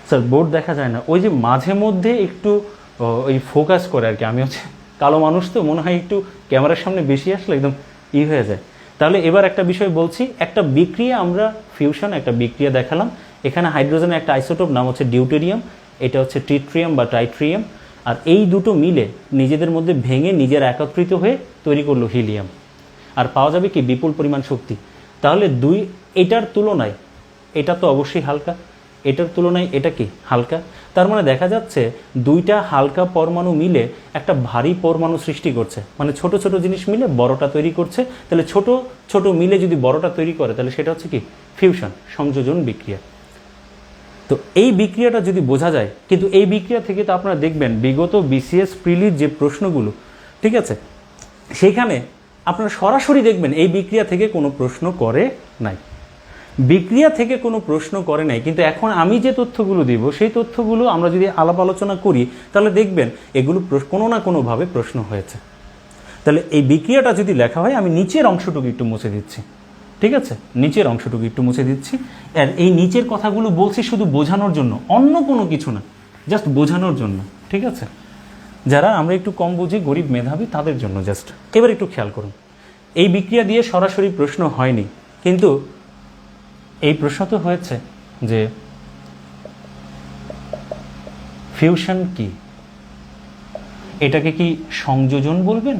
স্যার বোর্ড দেখা যায় না, ওই যে মাঝে মধ্যে একটু ওই ফোকাস করে আর কি, আমি হচ্ছে কালো মানুষ তো মনে হয় একটু ক্যামেরার সামনে বেশি আসলে একদম হয়ে যায়। তাহলে এবার একটা বিষয় বলছি, একটা বিক্রিয়া আমরা ফিউশন একটা বিক্রিয়া দেখালাম, এখানে হাইড্রোজেনের একটা আইসোটোপ নাম হচ্ছে ডিউটেরিয়াম, এটা হচ্ছে ট্রিট্রিয়াম বা ট্রাইট্রিয়াম, আর এই দুটো মিলে নিজেদের মধ্যে ভেঙে নিজের একত্রিত হয়ে তৈরি করলো হিলিয়াম, আর পাওয়া যাবে কি বিপুল পরিমাণ শক্তি। তাহলে এটার তুলনায় এটা তো অবশ্যই হালকা, এটার তুলনায় এটা কি হালকা, তার মানে দেখা যাচ্ছে দুইটা হালকা পরমাণু মিলে একটা ভারী পরমাণু সৃষ্টি করছে, মানে ছোট ছোট জিনিস মিলে বড়টা তৈরি করছে। তাহলে ছোট ছোট মিলে যদি বড়টা তৈরি করে তাহলে সেটা হচ্ছে কি ফিউশন, সংযোজন বিক্রিয়া। তো এই বিক্রিয়াটা যদি বোঝা যায়, কিন্তু এই বিক্রিয়া থেকে তো আপনারা দেখবেন বিগত বিসিএস প্রিলির যে প্রশ্নগুলো, ঠিক আছে, সেখানে আপনারা সরাসরি দেখবেন এই বিক্রিয়া থেকে কোনো প্রশ্ন করে নাই, বিক্রিয়া থেকে কোনো প্রশ্ন করে নাই। কিন্তু এখন আমি যে তথ্যগুলো দিব সেই তথ্যগুলো আমরা যদি আলাপ আলোচনা করি তাহলে দেখবেন এগুলো কোনো না কোনোভাবে প্রশ্ন হয়েছে। তাহলে এই বিক্রিয়াটা যদি লেখা হয়, আমি নিচের অংশটুকু একটু মুছে দিচ্ছি, ঠিক আছে, নিচের অংশটুকু একটু মুছে দিচ্ছি। আর এই নিচের কথাগুলো বলছি শুধু বোঝানোর জন্য, অন্য কোনো কিছু না, জাস্ট বোঝানোর জন্য, ঠিক আছে? যারা আমরা একটু কম বুঝি, গরিব মেধাবী, তাদের জন্য জাস্ট। এবার একটু খেয়াল করুন, এই বিক্রিয়া দিয়ে সরাসরি প্রশ্ন হয়নি, কিন্তু এই প্রশ্ন তো হয়েছে যে ফিউশন কি, এটাকে কি সংযোজন বলবেন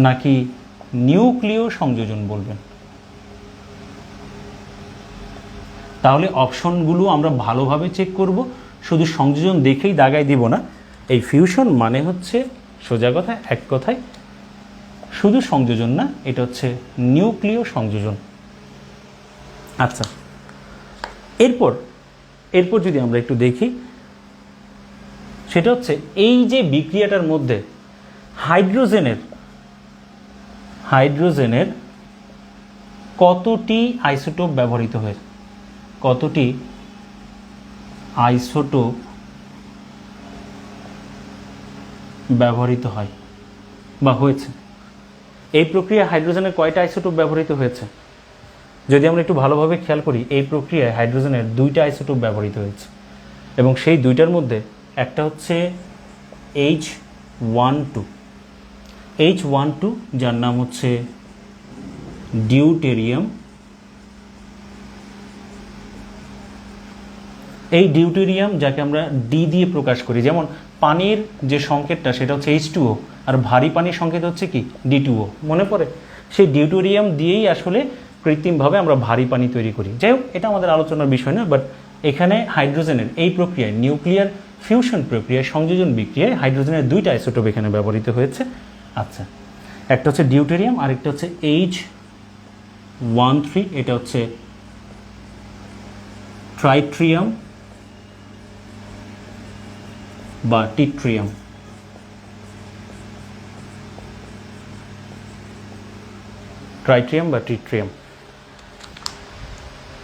নাকি নিউক্লিয় সংযোজন বলবেন? তাহলে অপশনগুলো আমরা ভালোভাবে চেক করব, শুধু সংযোজন দেখেই দাগায় দিব না। এই ফিউশন মানে হচ্ছে সোজা কথা, এক কথায় শুধু সংযোজন না, এটা হচ্ছে নিউক্লিয় সংযোজন। আচ্ছা, এরপর যদি আমরা একটু দেখি, সেটা হচ্ছে এই যে বিক্রিয়াটার মধ্যে হাইড্রোজেনের কতটি আইসোটোপ ব্যবহৃত হয়েছে, কতটি আইসোটোপ ব্যবহৃত হয় বা হয়েছে। এই প্রক্রিয়ায় হাইড্রোজেনের কয়টা আইসোটোপ ব্যবহৃত হয়েছে? যদি আমরা একটু ভালোভাবে খেয়াল করি, এই প্রক্রিয়ায় হাইড্রোজেনের 2টা আইসোটোপ ব্যবহৃত হয়েছে এবং সেই 2টার মধ্যে একটা হচ্ছে H12, যার নাম হচ্ছে ডিউটেরিয়াম। এই ডিউটেরিয়াম যাকে আমরা ডি দিয়ে প্রকাশ করি, যেমন পানির যে সংকেতটা সেটা হচ্ছে H2O, আর ভারী পানির সংকেত হচ্ছে কি D2O, মনে পড়ে? সেই ডিউটেরিয়াম দিয়েই আসলে কৃত্রিমভাবে আমরা ভারী পানি তৈরি করি। যাই হোক, এটা আমাদের আলোচনার বিষয় না, বাট এখানে হাইড্রোজেনের এই প্রক্রিয়ায়, নিউক্লিয়ার ফিউশন প্রক্রিয়ায়, সংযোজন বিক্রিয়ায় হাইড্রোজেনের 2টা আইসোটোপ এখানে ব্যবহৃত হয়েছে। আচ্ছা, একটা হচ্ছে ডিউটেরিয়াম আর একটা হচ্ছে H13, এটা হচ্ছে ট্রাইট্রিয়াম বা টিট্রিয়াম। ট্রাইট্রিয়াম বা টিট্রিয়াম।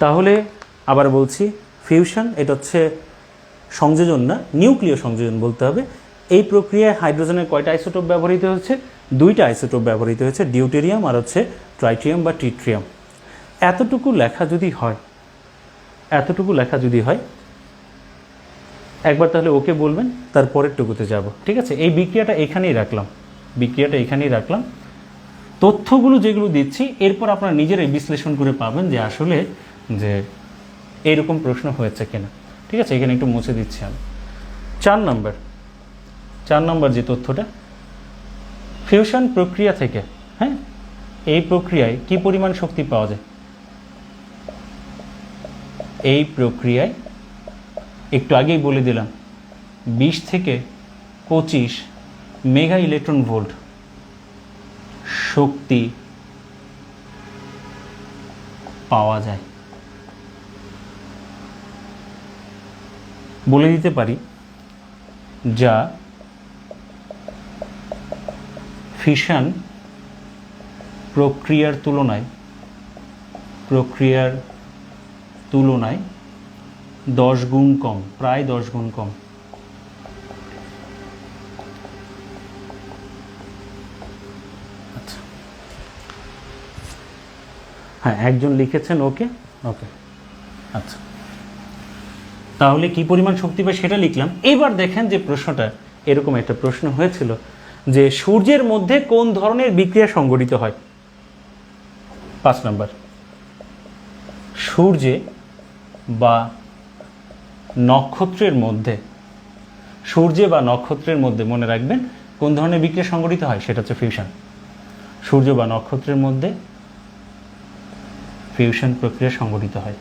তাহলে আবার বলছি, ফিউশন এটা হচ্ছে সংযোজন না, নিউক্লিয় সংযোজন বলতে হবে। এই প্রক্রিয়ায় হাইড্রোজেনের কয়টা আইসোটোপ ব্যবহৃত হচ্ছে? 2টা আইসোটোপ ব্যবহৃত হয়েছে, ডিউটেরিয়াম আর হচ্ছে ট্রাইট্রিয়াম বা টিট্রিয়াম। এতটুকু লেখা যদি হয় একবার তাহলে ওকে বলবেন, তারপরের টুকুতে যাব। ঠিক আছে, এই বিক্রিয়াটা এখানেই রাখলাম। তথ্যগুলো যেগুলো দিচ্ছি এরপর আপনারা নিজেরাই বিশ্লেষণ করে পাবেন যে আসলে যে এইরকম প্রশ্ন হয়েছে কিনা। ঠিক আছে, এখানে একটু মুছে দিচ্ছি আমি। 4 নম্বর যে তথ্যটা, ফিউশন প্রক্রিয়া থেকে, হ্যাঁ, এই প্রক্রিয়ায় কি পরিমাণ শক্তি পাওয়া যায়? এই প্রক্রিয়ায় একটু আগেই বলে দিলাম 20 থেকে 25 মেগা ইলেকট্রন ভোল্ট শক্তি পাওয়া যায়। বলে দিতে পারি, যা ফিশন প্রক্রিয়ার তুলনায় 10 গুণ কম, প্রায় 10 গুণ কম। আচ্ছা, হ্যাঁ, একজন লিখেছেন ওকে। আচ্ছা, তাহলে কি পরিমাণ শক্তি পায় সেটা লিখলাম। এবার দেখেন যে প্রশ্নটা, এরকম একটা প্রশ্ন হয়েছিল যে সূর্যের মধ্যে কোন ধরনের বিক্রিয়া সংঘটিত হয়? 5 নম্বর, সূর্যে বা নক্ষত্রের মধ্যে মনে রাখবেন কোন ধরনের বিক্রিয়া সংঘটিত হয়, সেটা হচ্ছে ফিউশন। সূর্য বা নক্ষত্রের মধ্যে ফিউশন প্রক্রিয়া সংঘটিত হয়।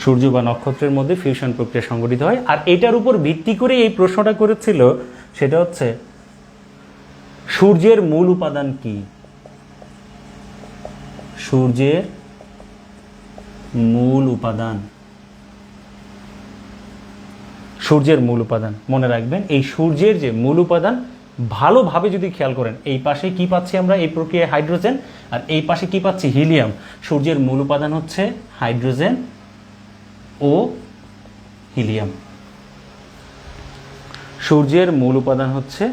সূর্য বা নক্ষত্রের মধ্যে ফিউশন প্রক্রিয়া সংঘটিত হয়। আর এটার উপর ভিত্তি করে এই প্রশ্নটা করেছিল, সেটা হচ্ছে সূর্যের মূল উপাদান কি? সূর্যের মূল উপাদান মনে রাখবেন। এই সূর্যের যে মূল উপাদান ভালোভাবে যদি খেয়াল করেন, এই পাশে কি পাচ্ছি আমরা এই প্রক্রিয়ায়? হাইড্রোজেন। আর এই পাশে কি পাচ্ছি? হিলিয়াম। সূর্যের মূল উপাদান হচ্ছে হাইড্রোজেন ও হিলিয়াম। সূর্যের মূল উপাদান হচ্ছে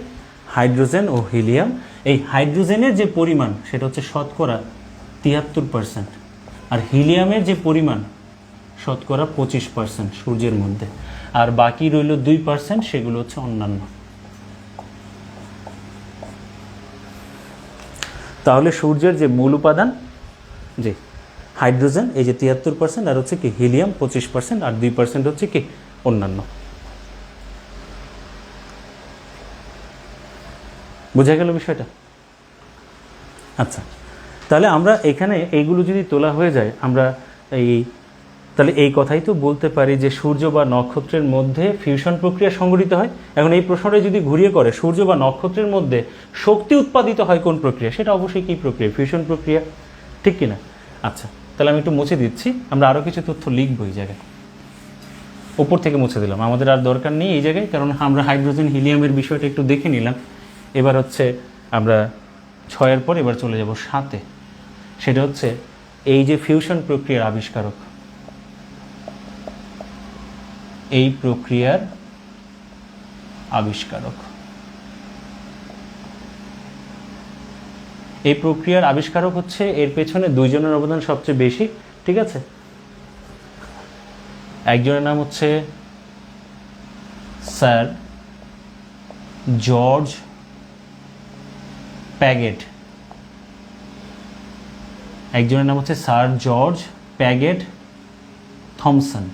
হাইড্রোজেন ও হিলিয়াম। এই হাইড্রোজেনের যে পরিমাণ সেটা হচ্ছে শতকরা 73%, আর হিলিয়ামের যে পরিমাণ শতকরা 25% সূর্যের মধ্যে, আর বাকি রইল 2%, সেগুলো হচ্ছে অন্যান্য। তাহলে সূর্যের যে মূল উপাদান, যে হাইড্রোজেন, এই যে 73%, আর হচ্ছে কি হিলিয়াম 25%, আর 2% হচ্ছে কি অন্যান্য। বোঝা গেল বিষয়টা? আচ্ছা, তাহলে আমরা এখানে এইগুলো যদি তোলা হয়ে যায়, আমরা এই তাহলে এই কথাই তো বলতে পারি যে সূর্য বা নক্ষত্রের মধ্যে ফিউশন প্রক্রিয়া সংঘটিত হয়। এখন এই প্রশ্নটা যদি ঘুরিয়ে করে সূর্য বা নক্ষত্রের মধ্যে শক্তি উৎপাদিত হয় কোন প্রক্রিয়া, সেটা অবশ্যই কী প্রক্রিয়া? ফিউশন প্রক্রিয়া, ঠিক কিনা? আচ্ছা, তাহলে আমি একটু মুছে দিচ্ছি, আমরা আরও কিছু তথ্য লিখবো এই জায়গায়। উপর থেকে মুছে দিলাম, আমাদের আর দরকার নেই এই জায়গায়, কারণ আমরা হাইড্রোজেন হিলিয়ামের বিষয়টা একটু দেখে নিলাম। এবার হচ্ছে আমরা 6-এর পর এবার চলে যাব 7-এ। সেটা হচ্ছে এই যে ফিউশন প্রক্রিয়ার আবিষ্কারক, এই প্রক্রিয়ার আবিষ্কারক, এই প্রক্রিয়ার আবিষ্কারক হচ্ছে, এর পেছনে দুইজনের অবদান সবচেয়ে বেশি, ঠিক আছে? একজনের নাম হচ্ছে স্যার জর্জ প্যাগেট, একজনের নাম হচ্ছে sir George Paget Thomson,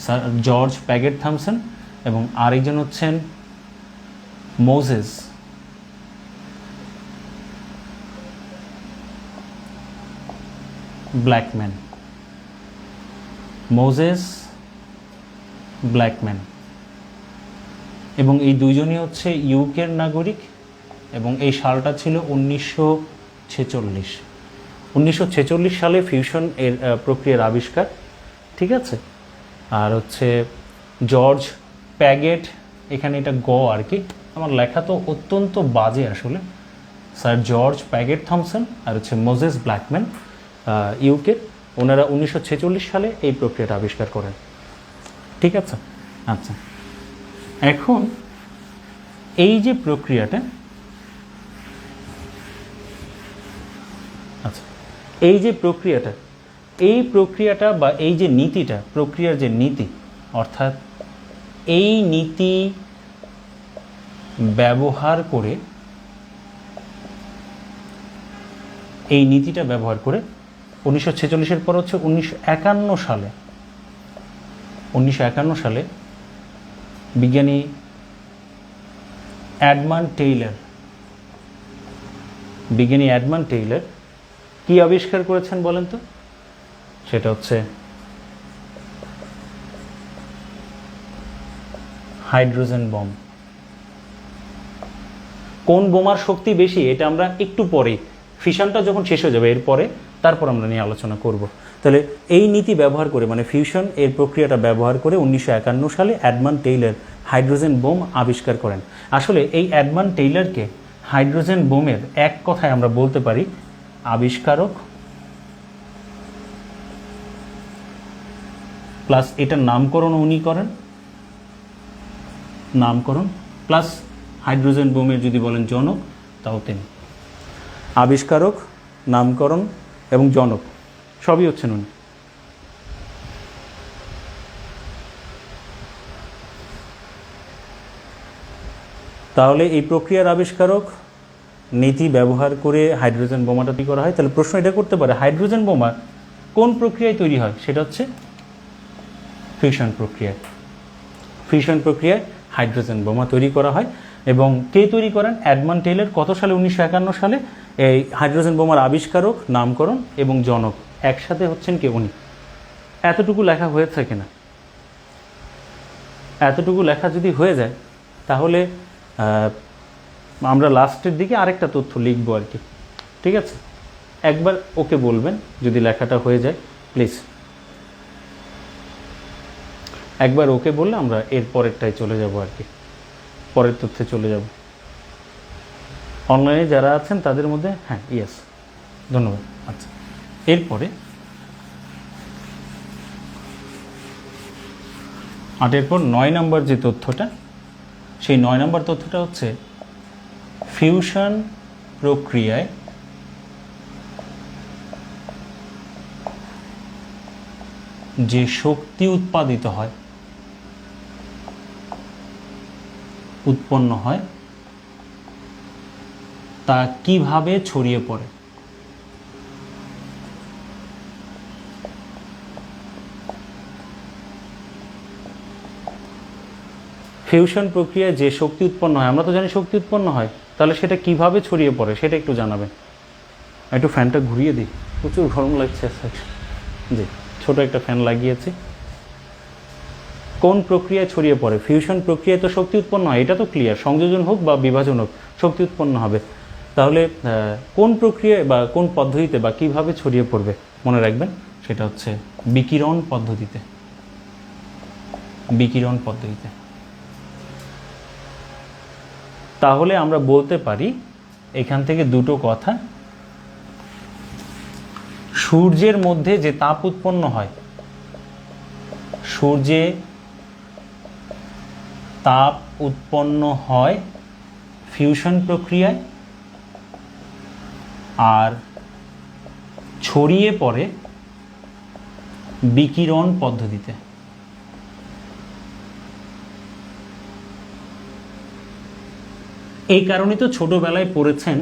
sir George Paget Thomson, এবং আরেকজন হচ্ছেন মোজেস ব্ল্যাকম্যান, মোজেস ব্ল্যাকম্যান। এবং এই দুইজনই হচ্ছে ইউকের নাগরিক, এবং এই সালটা ছিল 1946। 1946 সালে ফিউশন এর প্রক্রিয়ার আবিষ্কার, ঠিক আছে? আর হচ্ছে জর্জ প্যাগেট, এখানে এটা গ আর কি, আমার লেখা তো অত্যন্ত বাজে আসলে। স্যার জর্জ প্যাগেট থমসন আর হচ্ছে মোজেস ব্ল্যাকম্যান, ইউকে, ওনারা 1946 সালে এই প্রক্রিয়াটা আবিষ্কার করেন, ঠিক আছে? আচ্ছা, এখন এই যে প্রক্রিয়াটা, আচ্ছা এই যে প্রক্রিয়াটা, এই প্রক্রিয়াটা বা এই যে নীতিটা, প্রক্রিয়ার যে নীতি, অর্থাৎ এই নীতি ব্যবহার করে, এই নীতিটা ব্যবহার করে 1946-এর পর হচ্ছে 1951 সালে, 1951 সালে বিজ্ঞানী এডমান্ড টেইলর, বিজ্ঞানী এডমান্ড টেইলর কি আবিষ্কার করেছেন বলেন তো? সেটা হচ্ছে হাইড্রোজেন বম। কোন বোমার শক্তি বেশি এটা আমরা একটু পরে, ফিশনটা যখন শেষ হয়ে যাবে এরপরে, তারপর আমরা নিয়ে আলোচনা করব। তাহলে এই নীতি ব্যবহার করে, মানে ফিউশন এর প্রক্রিয়াটা ব্যবহার করে 1951 সালে এডমান্ড টেইলর হাইড্রোজেন বোম আবিষ্কার করেন। আসলে এই এডমান্ড টেইলরকে হাইড্রোজেন বোমের এক কথায় আমরা বলতে পারি আবিষ্কারক প্লাস এটার নামকরণ উনি করেন, নামকরণ প্লাস হাইড্রোজেন বোমের যদি বলেন জনক, তাও তিনি। আবিষ্কারক, নামকরণ এবং জনক সবই হচ্ছেন উনি। তাহলে এই প্রক্রিয়ার আবিষ্কারক, নীতি ব্যবহার করে হাইড্রোজেন বোমাটা তৈরি করা হয়। তাহলে প্রশ্ন এটা করতে পারে, হাইড্রোজেন বোমা কোন প্রক্রিয়ায় তৈরি হয়? সেটা হচ্ছে ফিউশন প্রক্রিয়ায়। ফিউশন প্রক্রিয়ায় হাইড্রোজেন বোমা তৈরি করা হয়। এবং কে তৈরি করেন? Edmund Taylor. কত সালে? 1951 সালে। এই হাইড্রোজেন বোমার আবিষ্কারক, নামকরণ এবং জনক একসাথে হচ্ছেন কে? উনি। এতটুকু লেখা হয়েছে কিনা? এতটুকু লেখা যদি হয়ে যায় তাহলে আমরা লাস্টের দিকে আরেকটা তথ্য লিখবো আর কি, ঠিক আছে? একবার ওকে বলবেন যদি লেখাটা হয়ে যায়, প্লিজ একবার ওকে বললে আমরা এর পরেরটায় চলে যাব আর কি, পরের তথ্যে চলে যাব। অনলাইনে যারা আছেন তাদের মধ্যে, হ্যাঁ, ইয়েস, ধন্যবাদ। আচ্ছা, এরপরে 8-এর পর 9 নম্বর যে তথ্যটা, সেই 9 নম্বর তথ্যটা হচ্ছে ফিউশন প্রক্রিয়ায় যে শক্তি উৎপন্ন হয় তা কিভাবে ছড়িয়ে পড়ে। ফিউশন প্রক্রিয়ায় যে শক্তি উৎপন্ন হয়, আমরা তো জানি শক্তি উৎপন্ন হয়, তাহলে সেটা কিভাবে ছড়িয়ে পড়ে সেটা একটু জানাবেন। একটু ফ্যানটা ঘুরিয়ে দিই, প্রচুর গরম লাগছে। জি, ছোট একটা ফ্যান লাগিয়েছি। কোন প্রক্রিয়ায় ছড়িয়ে পড়ে? ফিউশন প্রক্রিয়ায় তো শক্তি উৎপন্ন হয়, এটা তো ক্লিয়ার। সংযোজন হোক বা বিভাজন হোক, শক্তি উৎপন্ন হবে। তাহলে কোন প্রক্রিয়ায় বা কোন পদ্ধতিতে বা কিভাবে ছড়িয়ে পড়বে মনে রাখবেন, সেটা হচ্ছে বিকিরণ পদ্ধতিতে। বিকিরণ পদ্ধতিতে। তাহলে আমরা বলতে পারি এখান থেকে দুটো কথা। সূর্যের মধ্যে যে তাপ উৎপন্ন হয়, সূর্যে তাপ উৎপন্ন হয় ফিউশন প্রক্রিয়ায়, আর ছড়িয়ে পড়ে বিকিরণ পদ্ধতিতে। এই কারণে তো ছোটবেলায় পড়েছেন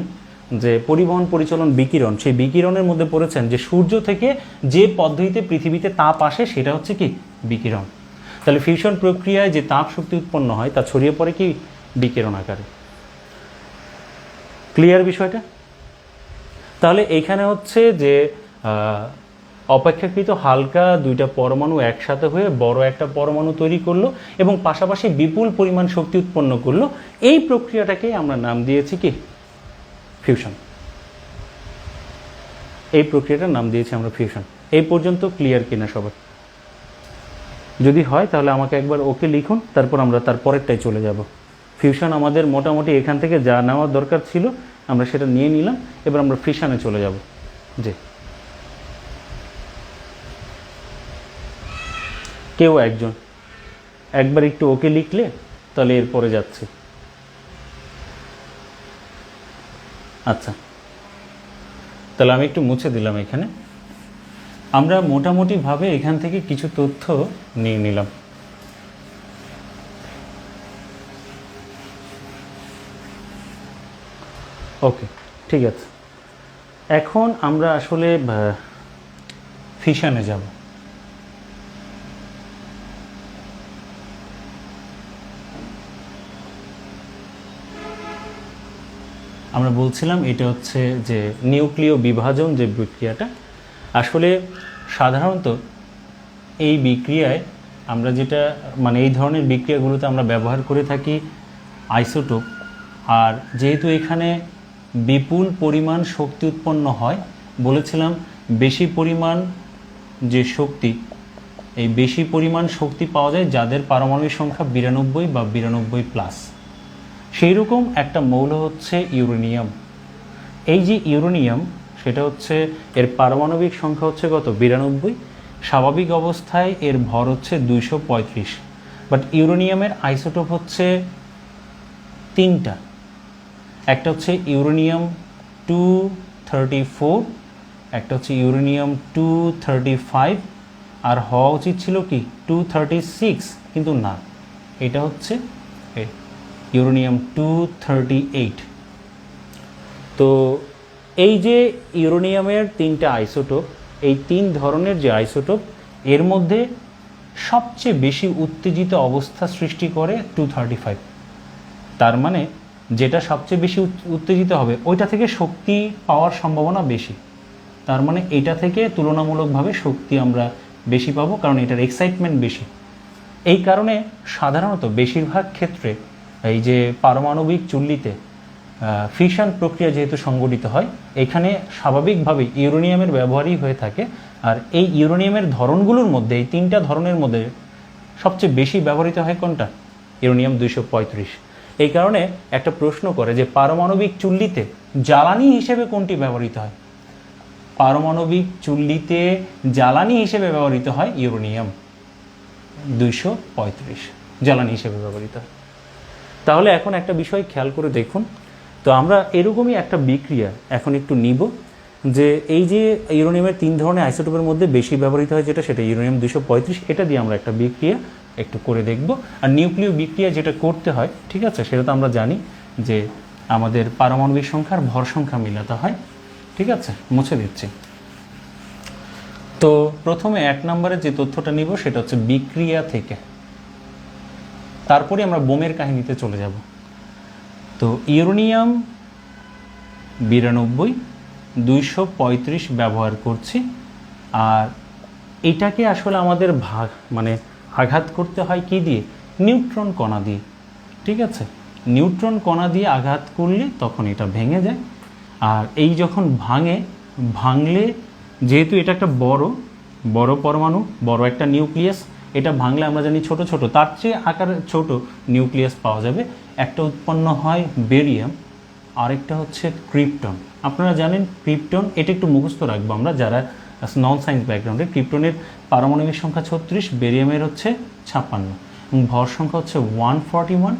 যে পরিবহন পরিচালন বিকিরণ, সেই বিকিরণের মধ্যে পড়েছেন যে সূর্য থেকে যে পদ্ধতিতে পৃথিবীতে তাপ আসে সেটা হচ্ছে কি বিকিরণ। তাহলে ফিউশন প্রক্রিয়ায় যে তাপ শক্তি উৎপন্ন হয় তা ছড়িয়ে পড়ে কি বিকিরণ আকারে। ক্লিয়ার বিষয়টা? তাহলে এইখানে হচ্ছে যে অপেক্ষাকৃত হালকা দুইটা পরমাণু একসাথে হয়ে বড় একটা পরমাণু তৈরি করলো এবং পাশাপাশি বিপুল পরিমাণ শক্তি উৎপন্ন করলো। এই প্রক্রিয়াটাকে আমরা নাম দিয়েছি কি ফিউশন। এই প্রক্রিয়াটার নাম দিয়েছি আমরা ফিউশন। এই পর্যন্ত ক্লিয়ার কিনা সবার? যদি হয় তাহলে আমাকে একবার ওকে লিখুন, তারপর আমরা তার পরেরটাই চলে যাব। ফিউশন আমাদের মোটামুটি এখান থেকে যা নেওয়ার দরকার ছিল আমরা সেটা নিয়ে নিলাম, এবার আমরা ফিশনে চলে যাব। জি, কেউ একজন একবার একটু ওকে লিখলে তাহলে এরপরে যাচ্ছে। আচ্ছা, তাহলে আমি একটু মুছে দিলাম এখানে। আমরা মোটামুটিভাবে এখান থেকে কিছু তথ্য নিয়ে নিলাম। ওকে, ঠিক আছে। এখন আমরা আসলে ফিশনে যাব। আমরা বলছিলাম এটা হচ্ছে যে নিউক্লিয় বিভাজন যে বিক্রিয়াটা, আসলে সাধারণত এই বিক্রিয়ায় আমরা যেটা মানে এই ধরনের বিক্রিয়াগুলোতে আমরা ব্যবহার করে থাকি আইসোটোপ। আর যেহেতু এখানে বিপুল পরিমাণ শক্তি উৎপন্ন হয়, বলেছিলাম বেশি পরিমাণ যে শক্তি, এই বেশি পরিমাণ শক্তি পাওয়া যায় যাদের পারমাণবিক সংখ্যা 92 বা 92 প্লাস। সেই রকম একটা মৌল হচ্ছে ইউরেনিয়াম। এই যে ইউরেনিয়াম, সেটা হচ্ছে এর পারমাণবিক সংখ্যা হচ্ছে কত 92। স্বাভাবিক অবস্থায় এর ভর হচ্ছে 235। বাট ইউরেনিয়ামের আইসোটোপ হচ্ছে তিনটা। একটা হচ্ছে ইউরেনিয়াম 234, একটা হচ্ছে ইউরেনিয়াম 235, আর হওয়া উচিত ছিল কি 236, কিন্তু না, এটা হচ্ছে ইউরেনিয়াম 238। তো এই যে ইউরেনিয়ামের তিনটা আইসোটোপ, এই তিন ধরনের যে আইসোটোপ, এর মধ্যে সবচেয়ে বেশি উত্তেজিত অবস্থা সৃষ্টি করে 235। তার মানে যেটা সবচেয়ে বেশি উত্তেজিত হবে ওইটা থেকে শক্তি পাওয়ার সম্ভাবনা বেশি। তার মানে এটা থেকে তুলনামূলকভাবে শক্তি আমরা বেশি পাবো, কারণ এটার এক্সাইটমেন্ট বেশি। এই কারণে সাধারণত বেশিরভাগ ক্ষেত্রে এই যে পারমাণবিক চুল্লিতে ফিশন প্রক্রিয়া যেহেতু সংঘটিত হয়, এখানে স্বাভাবিকভাবে ইউরেনিয়ামের ব্যবহারই হয়ে থাকে। আর এই ইউরেনিয়ামের ধরনগুলোর মধ্যে, এই তিনটা ধরনের মধ্যে সবচেয়ে বেশি ব্যবহৃত হয় কোনটা? ইউরেনিয়াম 235। এই কারণে একটা প্রশ্ন করে যে পারমাণবিক চুল্লিতে জ্বালানি হিসেবে কোনটি ব্যবহৃত হয়? পারমাণবিক চুল্লিতে জ্বালানি হিসেবে ব্যবহৃত হয় ইউরেনিয়াম 235 জ্বালানি হিসেবে ব্যবহৃত হয়। তাহলে এখন একটা বিষয় খেয়াল করে দেখুন তো, আমরা এরকমই একটা বিক্রিয়া এখন একটু নিব যে এই যে ইউরেনিয়ামের তিন ধরনের আইসোটোপের মধ্যে বেশি ব্যবহৃত হয় যেটা, সেটা ইউরেনিয়াম 235। এটা দিয়ে আমরা একটা বিক্রিয়া একটু করে দেখব। আর নিউক্লিয় বিক্রিয়া যেটা করতে হয়, ঠিক আছে, সেটা তো আমরা জানি যে আমাদের পারমাণবিক সংখ্যার ভর সংখ্যা মিলাতে হয়। ঠিক আছে, মুছে দিচ্ছি। তো প্রথমে 1 নম্বরে যে তথ্যটা নিব সেটা হচ্ছে বিক্রিয়া থেকে, তারপরে আমরা বোমের কাহিনীতে চলে যাব। তো ইউরেনিয়াম 92 235 ব্যবহার করছি, আর এটাকে আসলে আমাদের মানে আঘাত করতে হয় কি দিয়ে? নিউট্রন কণা দিয়ে। ঠিক আছে, নিউট্রন কণা দিয়ে আঘাত করলে তখন এটা ভেঙে যায়। আর এই যখন ভাঙলে যেহেতু এটা একটা বড় পরমাণু, বড় একটা নিউক্লিয়াস, এটা ভাঙলে আমরা জানি ছোট ছোট, তার চেয়ে আকারে ছোট নিউক্লিয়াস পাওয়া যাবে। একটা উৎপন্ন হয় বেরিয়াম, আরেকটা হচ্ছে ক্রিপ্টন। আপনারা জানেন ক্রিপ্টন, এটা একটু মুখস্থ রাখবো আমরা যারা নন সায়েন্স ব্যাকগ্রাউন্ডে। ক্রিপ্টনের পারমাণবিক সংখ্যা 36, বেরিয়ামের হচ্ছে 56, এবং ভর সংখ্যা হচ্ছে 141,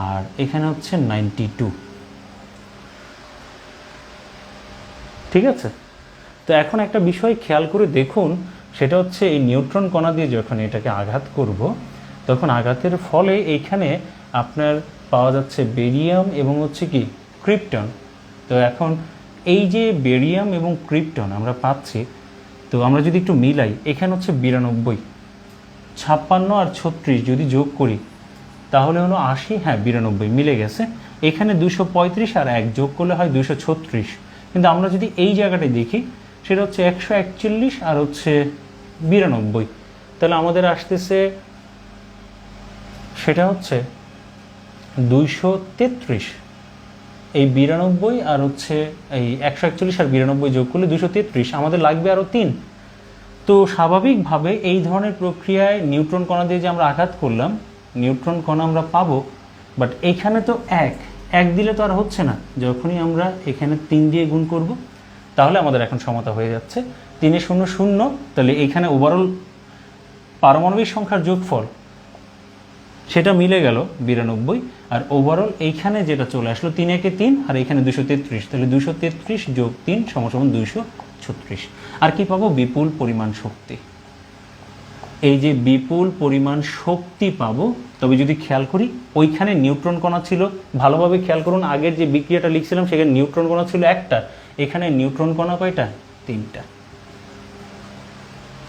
আর এখানে হচ্ছে 92। ঠিক আছে, তো এখন একটা বিষয় খেয়াল করে দেখুন, সেটা হচ্ছে এই নিউট্রন কণা দিয়ে যখন এটাকে আঘাত করব, তখন আঘাতের ফলে এইখানে আপনার পাওয়া যাচ্ছে বেরিয়াম এবং হচ্ছে কি ক্রিপ্টন। তো এখন এই যে বেরিয়াম এবং ক্রিপ্টন আমরা পাচ্ছি, তো আমরা যদি একটু মিলাই, এখানে হচ্ছে 92, 56 আর 36 যদি যোগ করি তাহলে হলো 80, হ্যাঁ 92 মিলে গেছে। এখানে 235 আর 1 যোগ করলে হয় 236। কিন্তু আমরা যদি এই জায়গাটায় দেখি, সেটা হচ্ছে 141 আর হচ্ছে 92, তাহলে আমাদের আসতেছে সেটা হচ্ছে 233। এই 92 আর হচ্ছে এই 141 আর 92 যোগ করলে 233, আমাদের লাগবে আরও 3। তো স্বাভাবিকভাবে এই ধরনের প্রক্রিয়ায় নিউট্রন কণা দিয়ে যে আমরা আঘাত করলাম, নিউট্রন কণা আমরা পাবো, বাট এইখানে তো এক দিলে তো আর হচ্ছে না। যখনই আমরা এখানে 3 দিয়ে গুণ করব, তাহলে আমাদের এখন সমতা হয়ে যাচ্ছে 3 এ 0 0, তাহলে এইখানে ওভারঅল পারমাণবিক সংখ্যার যোগফল সেটা মিলে গেল 92, আর ওভারঅল এইখানে যেটা চলে আসলো 3 একে 3, আর এইখানে 233, তাহলে 233 যোগ 3 সমান 236। আর কি পাবো? বিপুল পরিমাণ শক্তি। এই যে বিপুল পরিমাণ শক্তি পাবো। তবে যদি খেয়াল করি, ওইখানে নিউট্রন কণা ছিল, ভালোভাবে খেয়াল করুন, আগের যে বিক্রিয়াটা লিখছিলাম সেখানে নিউট্রন কণা ছিল একটা, এখানে নিউট্রন কণা কয়টা? 3টা।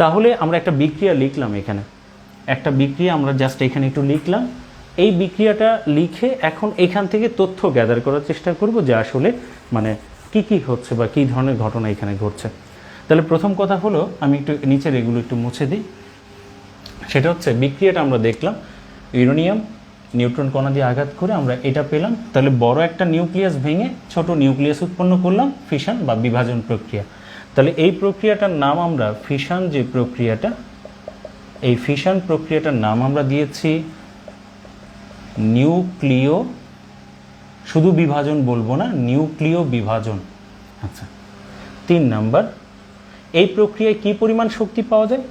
তাহলে আমরা একটা বিক্রিয়া লিখলাম, এখানে একটা বিক্রিয়া আমরা জাস্ট এখানে একটু লিখলাম। এই বিক্রিয়াটা লিখে এখন এখান থেকে তথ্য গ্যাদার করার চেষ্টা করব যে আসলে মানে কি হচ্ছে বা কী ধরনের ঘটনা এখানে ঘটছে। তাহলে প্রথম কথা হলো, আমি একটু নিচের এগুলো একটু মুছে দিই। সেটা হচ্ছে বিক্রিয়াটা আমরা দেখলাম, ইউরেনিয়াম নিউট্রন কণা দিয়ে আঘাত করে আমরা এটা পেলাম। তাহলে বড় একটা নিউক্লিয়াস ভেঙে ছোট নিউক্লিয়াস উৎপন্ন করলাম, ফিশন বা বিভাজন প্রক্রিয়া। তাহলে এই প্রক্রিয়াটার নাম আমরা ফিশন, যে প্রক্রিয়াটা, এই ফিশন প্রক্রিয়াটার নাম আমরা দিয়েছি নিউক্লিয়, শুধু বিভাজন বলবো না, নিউক্লিয় বিভাজন। আচ্ছা, 3 নাম্বার, এই প্রক্রিয়ায় কি পরিমাণ শক্তি পাওয়া যায়?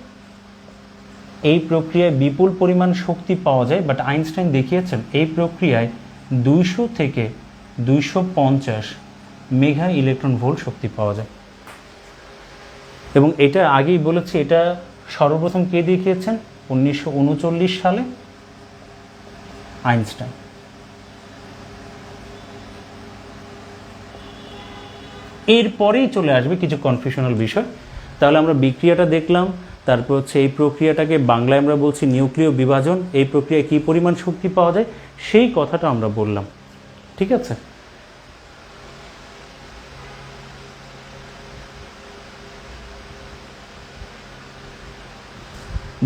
এই প্রক্রিয়ায় বিপুল পরিমাণ শক্তি পাওয়া যায়, বাট আইনস্টাইন দেখিয়েছেন এই প্রক্রিয়ায় 200 থেকে 250 মেগা ইলেকট্রন ভোল্ট শক্তি পাওয়া যায়। এবং এটা আগেই বলেছি, এটা সর্বপ্রথম কে দেখিয়েছেন? 1939 সালে আইনস্টাইন। এরপরেই চলে আসবে কিছু কনফিউশনাল বিষয়। তাহলে আমরা বিক্রিয়াটা দেখলাম, তারপর হচ্ছে এই প্রক্রিয়াটাকে বাংলায় আমরা বলছি নিউক্লিয় বিভাজন। এই প্রক্রিয়ায় কী পরিমাণ শক্তি পাওয়া যায় সেই কথাটা আমরা বললাম। ঠিক আছে,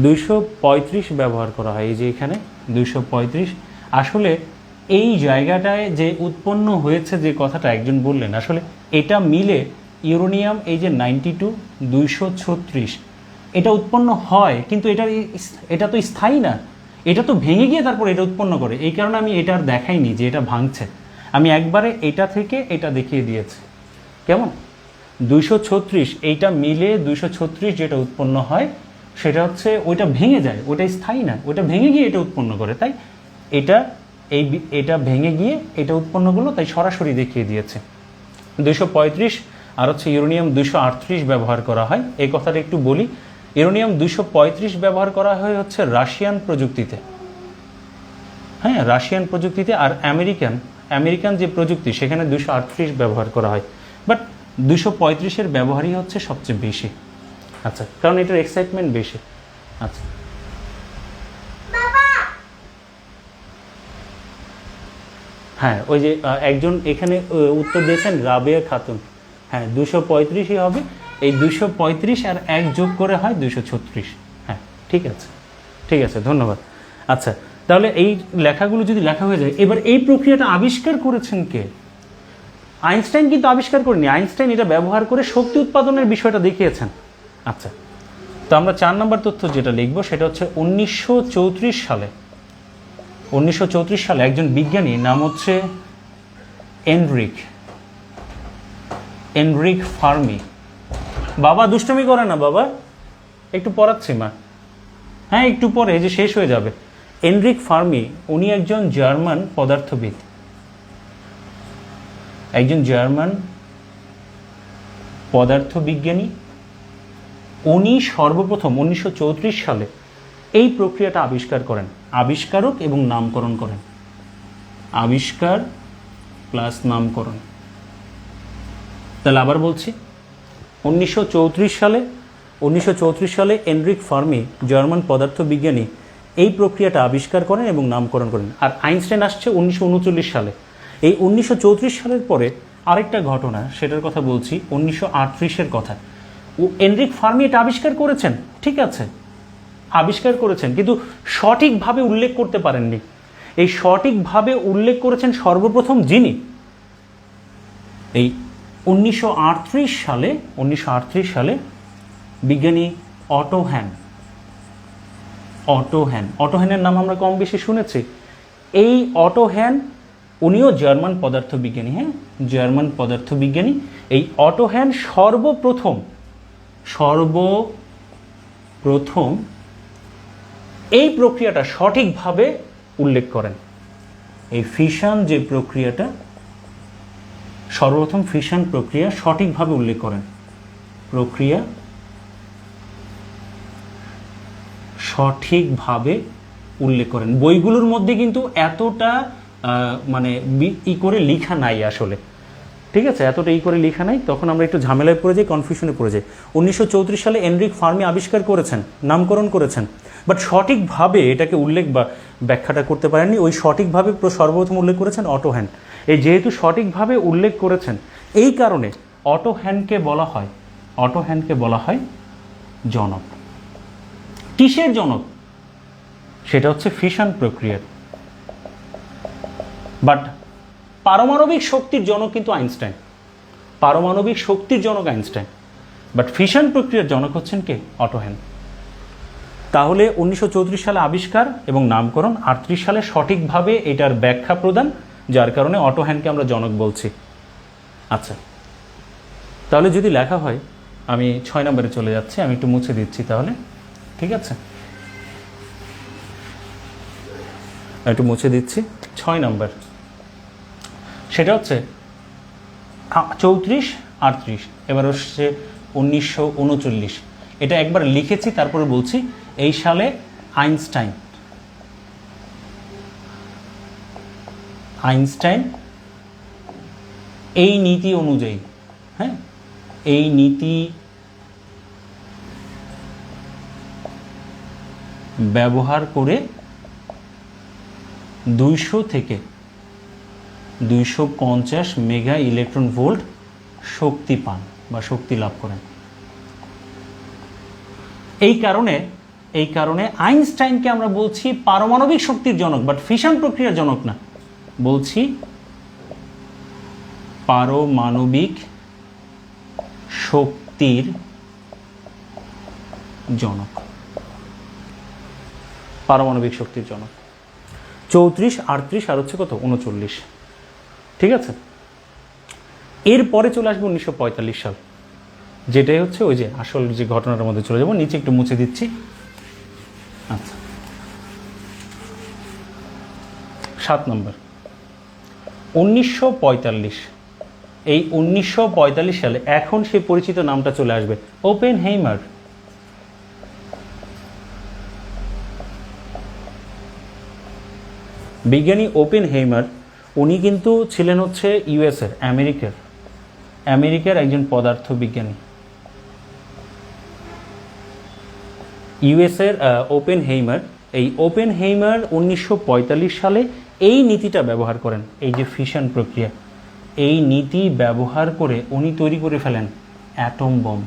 $235 ব্যবহার করা হয়। এই যে এখানে 235, আসলে এই জায়গাটায় যে উৎপন্ন হয়েছে যে কথাটা একজন বললেন, আসলে এটা মিলে ইউরেনিয়াম এই যে 92, 236 এটা উৎপন্ন হয়, কিন্তু এটা তো স্থায়ী না, এটা তো ভেঙে গিয়ে তারপর এটা উৎপন্ন করে। এই কারণে আমি এটা আর দেখাইনি যে এটা ভাঙছে, আমি একবারে এটা থেকে এটা দেখিয়ে দিয়েছি। কেমন? 236 এইটা মিলে 236 যেটা উৎপন্ন হয় সেটা হচ্ছে ওইটা ভেঙে যায়, ওইটা স্থায়ী না, ওইটা ভেঙে গিয়ে এটা উৎপন্ন করে। তাই এটা ভেঙে গিয়ে এটা উৎপন্ন করলো, তাই সরাসরি দেখিয়ে দিয়েছে। 235 আর হচ্ছে ইউরেনিয়াম 238 ব্যবহার করা হয়। এই কথাটা একটু বলি, ইউরেনিয়াম 235 ব্যবহার করা হয় হচ্ছে রাশিয়ান প্রযুক্তিতে, হ্যাঁ রাশিয়ান প্রযুক্তিতে। আর আমেরিকান যে প্রযুক্তি সেখানে 238 ব্যবহার করা হয়, বাট 235-এর ব্যবহারই হচ্ছে সবচেয়ে বেশি। আচ্ছা, কারণ এটার এক্সাইটমেন্ট বেশি। আচ্ছা, হ্যাঁ ওই যে একজন এখানে উত্তর দিয়েছেন রাবেয়া খাতুন, হ্যাঁ 235-ই হবে, এই 235 আর 1 যোগ করে হয় 236। হ্যাঁ ঠিক আছে, ঠিক আছে, ধন্যবাদ। আচ্ছা, তাহলে এই লেখাগুলো যদি লেখা হয়ে যায়, এবার এই প্রক্রিয়াটা আবিষ্কার করেছেন কে? আইনস্টাইন কিন্তু আবিষ্কার করেনি, আইনস্টাইন এটা ব্যবহার করে শক্তি উৎপাদনের বিষয়টা দেখিয়েছেন। আচ্ছা, তো আমরা 4 নম্বর তথ্য যেটা লিখব সেটা হচ্ছে 1934 সালে, 1934 সালে একজন বিজ্ঞানী, নাম হচ্ছে এনরিক ফার্মি। বাবা দুষ্টমি করে না বাবা, একটু পড়াচ্ছি মা, হ্যাঁ একটু পরে, যে শেষ হয়ে যাবে। এনরিক ফার্মি, উনি একজন জার্মান পদার্থবিদ, একজন জার্মান পদার্থবিজ্ঞানী। উনি সর্বপ্রথম 1934 সালে এই প্রক্রিয়াটা আবিষ্কার করেন, আবিষ্কারক এবং নামকরণ করেন, আবিষ্কার প্লাস নামকরণ। তাহলে আবার বলছি, 1934 সালে এনরিক ফার্মি, জার্মান পদার্থবিজ্ঞানী, এই প্রক্রিয়াটা আবিষ্কার করেন এবং নামকরণ করেন। আর আইনস্টাইন আসছে 1939 সালে। এই 1934 সালের পরে আরেকটা ঘটনা, সেটার কথা বলছি, 1938-এর কথা। এনরিক ফার্মি এটা আবিষ্কার করেছেন, ঠিক আছে, আবিষ্কার করেছেন, কিন্তু সঠিকভাবে উল্লেখ করতে পারেননি। এই সঠিকভাবে উল্লেখ করেছেন সর্বপ্রথম যিনি, এই 1938 সালে বিজ্ঞানী অটো হ্যান। অটো হ্যানের নাম আমরা কম বেশি শুনেছি। এই অটো হ্যান, উনিও জার্মান পদার্থবিজ্ঞানী, হ্যাঁ জার্মান পদার্থবিজ্ঞানী। এই অটো হ্যান সর্বপ্রথম এই প্রক্রিয়াটা সঠিকভাবে উল্লেখ করেন। এই ফিশন যে প্রক্রিয়াটা, সর্বপ্রথম ফিশন প্রক্রিয়া সঠিকভাবে উল্লেখ করেন, প্রক্রিয়া সঠিকভাবে উল্লেখ করেন। বইগুলোর মধ্যে কিন্তু এতটা মানে করে লেখা নাই আসলে, ঠিক আছে, এতটা করে লেখা নাই, তখন আমরা একটু ঝামেলায় পড়ে যাই, কনফিউশনে পড়ে যাই। 1934 সালে এনরিক ফার্মি আবিষ্কার করেছেন, নামকরণ করেছেন, বাট সঠিকভাবে এটাকে উল্লেখ বা ব্যাখ্যাটা করতে পারেননি। ওই সঠিকভাবে সর্বপ্রথম উল্লেখ করেছেন অটো হ্যান। এই যেহেতু সঠিকভাবে উল্লেখ করেছেন, এই কারণে অটো হ্যানকে বলা হয় জনক। কিসের জনক? সেটা হচ্ছে ফিশন প্রক্রিয়ার। বাট পারমাণবিক শক্তির জনক কিন্তু আইনস্টাইন, পারমাণবিক শক্তির জনক আইনস্টাইন, বাট ফিশন প্রক্রিয়ার জনক হচ্ছেন কে? অটো হ্যান। তাহলে 1934 সালে আবিষ্কার এবং নামকরণ, 38 সালে সঠিকভাবে এটার ব্যাখ্যা প্রদান, যার কারণে অটো হ্যানকে আমরা জনক বলছি। আচ্ছা, তাহলে যদি লেখা হয়, আমি 6 নম্বরে চলে যাচ্ছি, আমি একটু মুছে দিচ্ছি তাহলে, ঠিক আছে, একটু মুছে দিচ্ছি। 6 নম্বর সেটা হচ্ছে 34-38, এবার হচ্ছে 1939। এটা একবার লিখেছি, তারপরে বলছি। এই সালে আইনস্টাইন এই নীতি অনুযায়ী, হ্যাঁ এই নীতি ব্যবহার করে 200 থেকে 250 মেগা ইলেকট্রন ভোল্ট শক্তি পান বা শক্তি লাভ করেন। এই কারণে আইনস্টাইনকে আমরা বলছি পারমাণবিক শক্তির জনক, বাট ফিশন প্রক্রিয়ার জনক না, বলছি পারমাণবিক শক্তির জনক, পারমাণবিক শক্তির জনক। 34, 38 আর হচ্ছে কত? 39, ঠিক আছে। এরপরে চলে আসবে 1945 সাল, যেটাই হচ্ছে ওই যে আসল যে ঘটনাটার মধ্যে চলে যাবো। নিচে একটু মুছে দিচ্ছি। আচ্ছা, 7 নম্বর 1945। এই 1945 সালে এখন সে পরিচিত নামটা চলে আসবে, ওপেনহেইমার। বিজ্ঞানী ওপেনহেইমার, উনি কিন্তু ছিলেন হচ্ছে ইউএসের, আমেরিকার একজন পদার্থবিজ্ঞানী। ইউএসের ওপেনহেইমার, এই ওপেনহেইমার 1945 সালে এই নীতিটা ব্যবহার করেন, এই যে ফিশন প্রক্রিয়া, এই নীতি ব্যবহার করে উনি তৈরি করে ফেলেন atom bomb.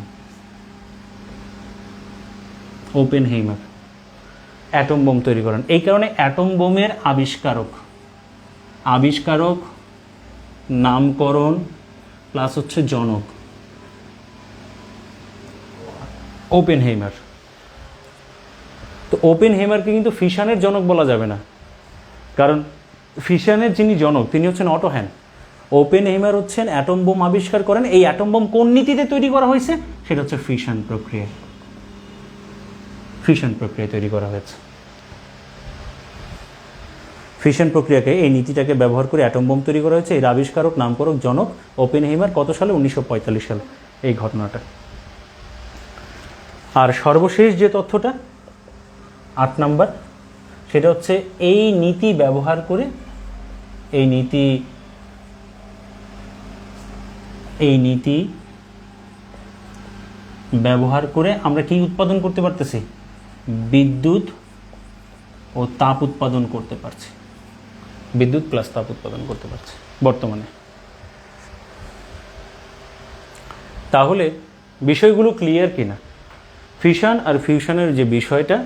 Oppenheimer atom bomb তৈরি করেন। এই কারণে অ্যাটম বোমের আবিষ্কারক, নামকরণ প্লাস হচ্ছে জনক ওপেনহেইমার। তো ওপেনহেইমারকে কিন্তু ফিশনের জনক বলা যাবে না, কারণ ফিশনের যিনি জনক তিনি হচ্ছেন অটো হ্যান। ওপেনহেইমার হচ্ছেন অ্যাটম বোম আবিষ্কার করেন। এই অ্যাটম বোম কোন নীতিতে তৈরি করা হয়েছে? সেটা হচ্ছে ফিশন প্রক্রিয়ায় তৈরি করা হয়েছে। ফিশন প্রক্রিয়াকে, এই নীতিটাকে ব্যবহার করে অ্যাটম বোম তৈরি করা হয়েছে। এর আবিষ্কারক, নামকরক, জনক ওপেনহেইমার। কত সালে? 1945 সালে এই ঘটনাটা। আর সর্বশেষ যে তথ্যটা 8 নাম্বার, সেটা হচ্ছে এই নীতি ব্যবহার করে, এই নীতি ব্যবহার করে আমরা কি উৎপাদন করতে পারতেছি? বিদ্যুৎ ও তাপ উৎপাদন করতে পারছি। বিদ্যুৎ প্লাস তাপ উৎপাদন করতে পারছি বর্তমানে। তাহলে বিষয়গুলো ক্লিয়ার কিনা? ফিশন আর ফিউশনের যে বিষয়টা,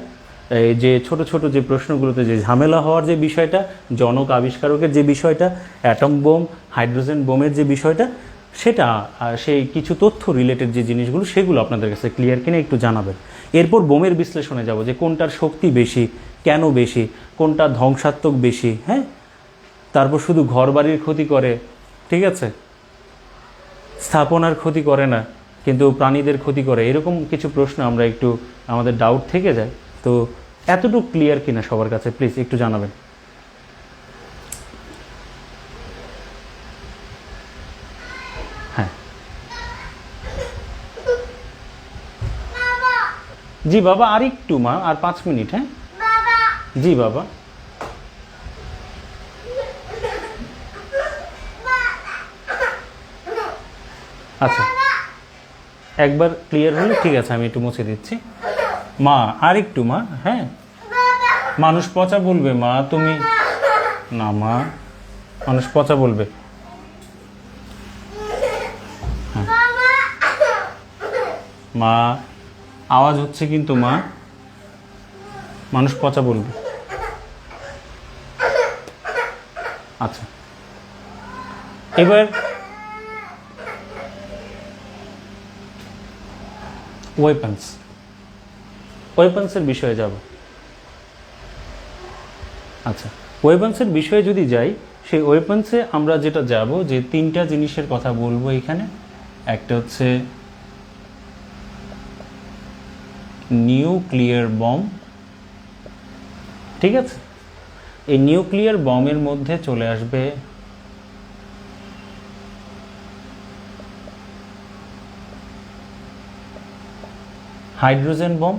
যে ছোট ছোট যে প্রশ্নগুলোতে যে ঝামেলা হওয়ার যে বিষয়টা, জনক আবিষ্কারকের যে বিষয়টা, অ্যাটম বোম, হাইড্রোজেন বোমের যে বিষয়টা, সেটা সেই কিছু তথ্য রিলেটেড যে জিনিসগুলো, সেগুলো আপনাদের কাছে ক্লিয়ার কিনা একটু জানাবেন। এরপর বোমের বিশ্লেষণে যাব, যে কোনটার শক্তি বেশি, কেন বেশি, কোনটা ধ্বংসাত্মক বেশি, হ্যাঁ, তারপর শুধু ঘর বাড়ির ক্ষতি করে, ঠিক আছে, স্থাপনার ক্ষতি করে না কিন্তু প্রাণীদের ক্ষতি করে, এরকম কিছু প্রশ্ন আমরা একটু আমাদের ডাউট থেকে যায়। তো এতটুকু ক্লিয়ার কিনা সবার কাছে প্লিজ একটু জানাবেন। হ্যাঁ জি বাবা, আর একটু মা, আর 5 মিনিট। হ্যাঁ জি বাবা। আচ্ছা, একবার ক্লিয়ার হলে ঠিক আছে, আমি একটু মুছে দিচ্ছি। মা আর একটু মা। হ্যাঁ, মানুষ পচা বলবে মা, তুমি না মা, মানুষ পচা বলবে। হ্যাঁ মা, আওয়াজ হচ্ছে কিন্তু মা, মানুষ পচা বলবে। আচ্ছা, এবার ওয়েপন্সের বিষয়ে যাব। আচ্ছা, ওয়েপন্সের বিষয়ে যদি যাই, সেই ওয়েপন্সে আমরা যেটা যাব, যে 3টা জিনিসের কথা বলবো এখানে। একটা হচ্ছে নিউক্লিয়ার বম, ঠিক আছে। এই নিউক্লিয়ার বমের মধ্যে চলে আসবে হাইড্রোজেন বম